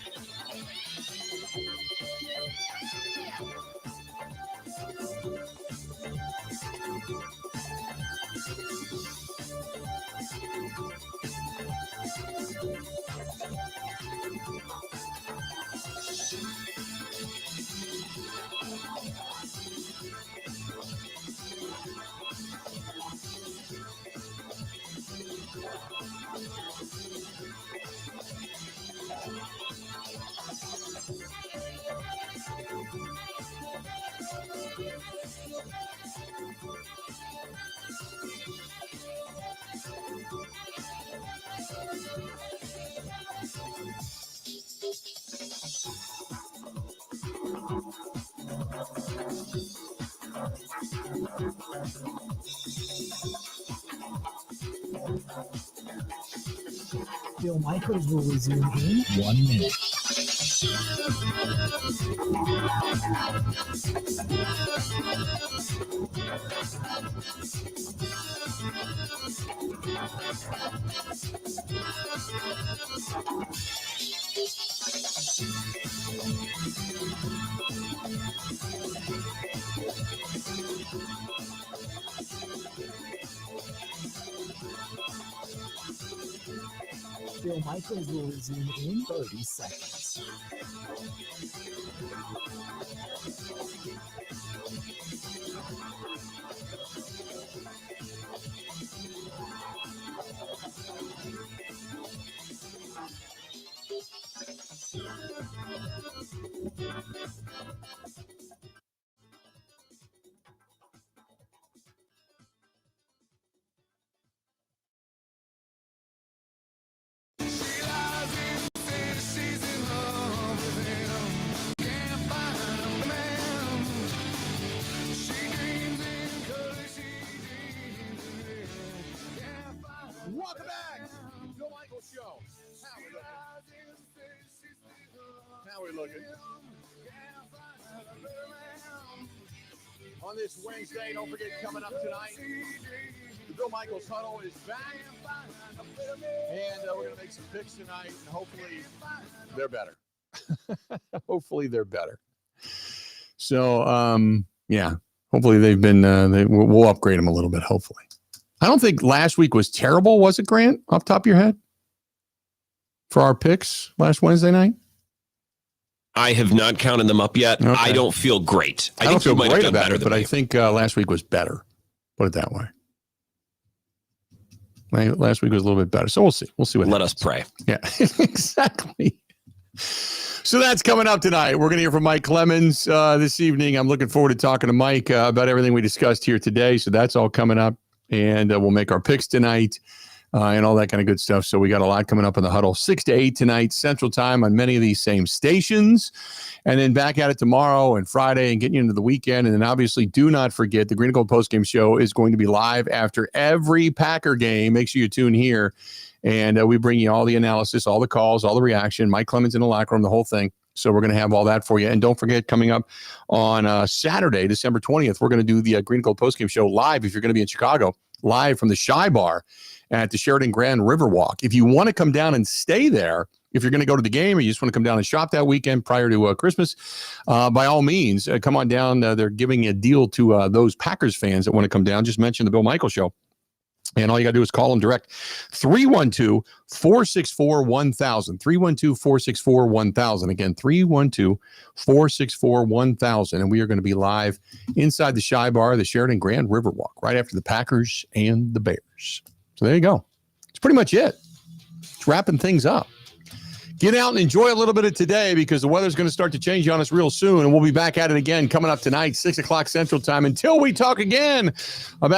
Bill Michaels will resume in 1 minute. Bill Michaels will resume in 30 seconds. Welcome back. Bill Michaels Show. How we looking? On this Wednesday, don't forget, coming up tonight, the Bill Michaels Huddle is back. And we're going to make some picks tonight, and hopefully they're better. Hopefully they're better. So, yeah, hopefully they've been, we'll upgrade them a little bit, hopefully. I don't think last week was terrible, was it, Grant, off the top of your head? For our picks last Wednesday night? I have not counted them up yet. Okay. I don't feel great. I think don't feel great about better it, but I think last week was better. Put it that way. Last week was a little bit better. So we'll see. We'll see what Let happens. us pray. Yeah, exactly. So that's coming up tonight. We're going to hear from Mike Clemens this evening. I'm looking forward to talking to Mike about everything we discussed here today. So that's all coming up. And we'll make our picks tonight and all that kind of good stuff. So we got a lot coming up in the huddle. 6 to 8 tonight, Central Time on many of these same stations. And then back at it tomorrow and Friday and getting into the weekend. And then obviously do not forget the Green and Gold Postgame Show is going to be live after every Packer game. Make sure you tune here. And we bring you all the analysis, all the calls, all the reaction, Mike Clemens in the locker room, the whole thing. So we're going to have all that for you. And don't forget, coming up on Saturday, December 20th, we're going to do the Green and Gold Postgame Show live, if you're going to be in Chicago, live from the Shy Bar at the Sheridan Grand Riverwalk. If you want to come down and stay there, if you're going to go to the game or you just want to come down and shop that weekend prior to Christmas, by all means, come on down. They're giving a deal to those Packers fans that want to come down. Just mention the Bill Michaels Show. And all you got to do is call them direct, 312-464-1000, 312-464-1000. Again, 312-464-1000. And we are going to be live inside the Shy Bar, the Sheridan Grand Riverwalk, right after the Packers and the Bears. So there you go. It's pretty much it. It's wrapping things up. Get out and enjoy a little bit of today because the weather's going to start to change on us real soon. And we'll be back at it again coming up tonight, 6 o'clock Central Time. Until we talk again about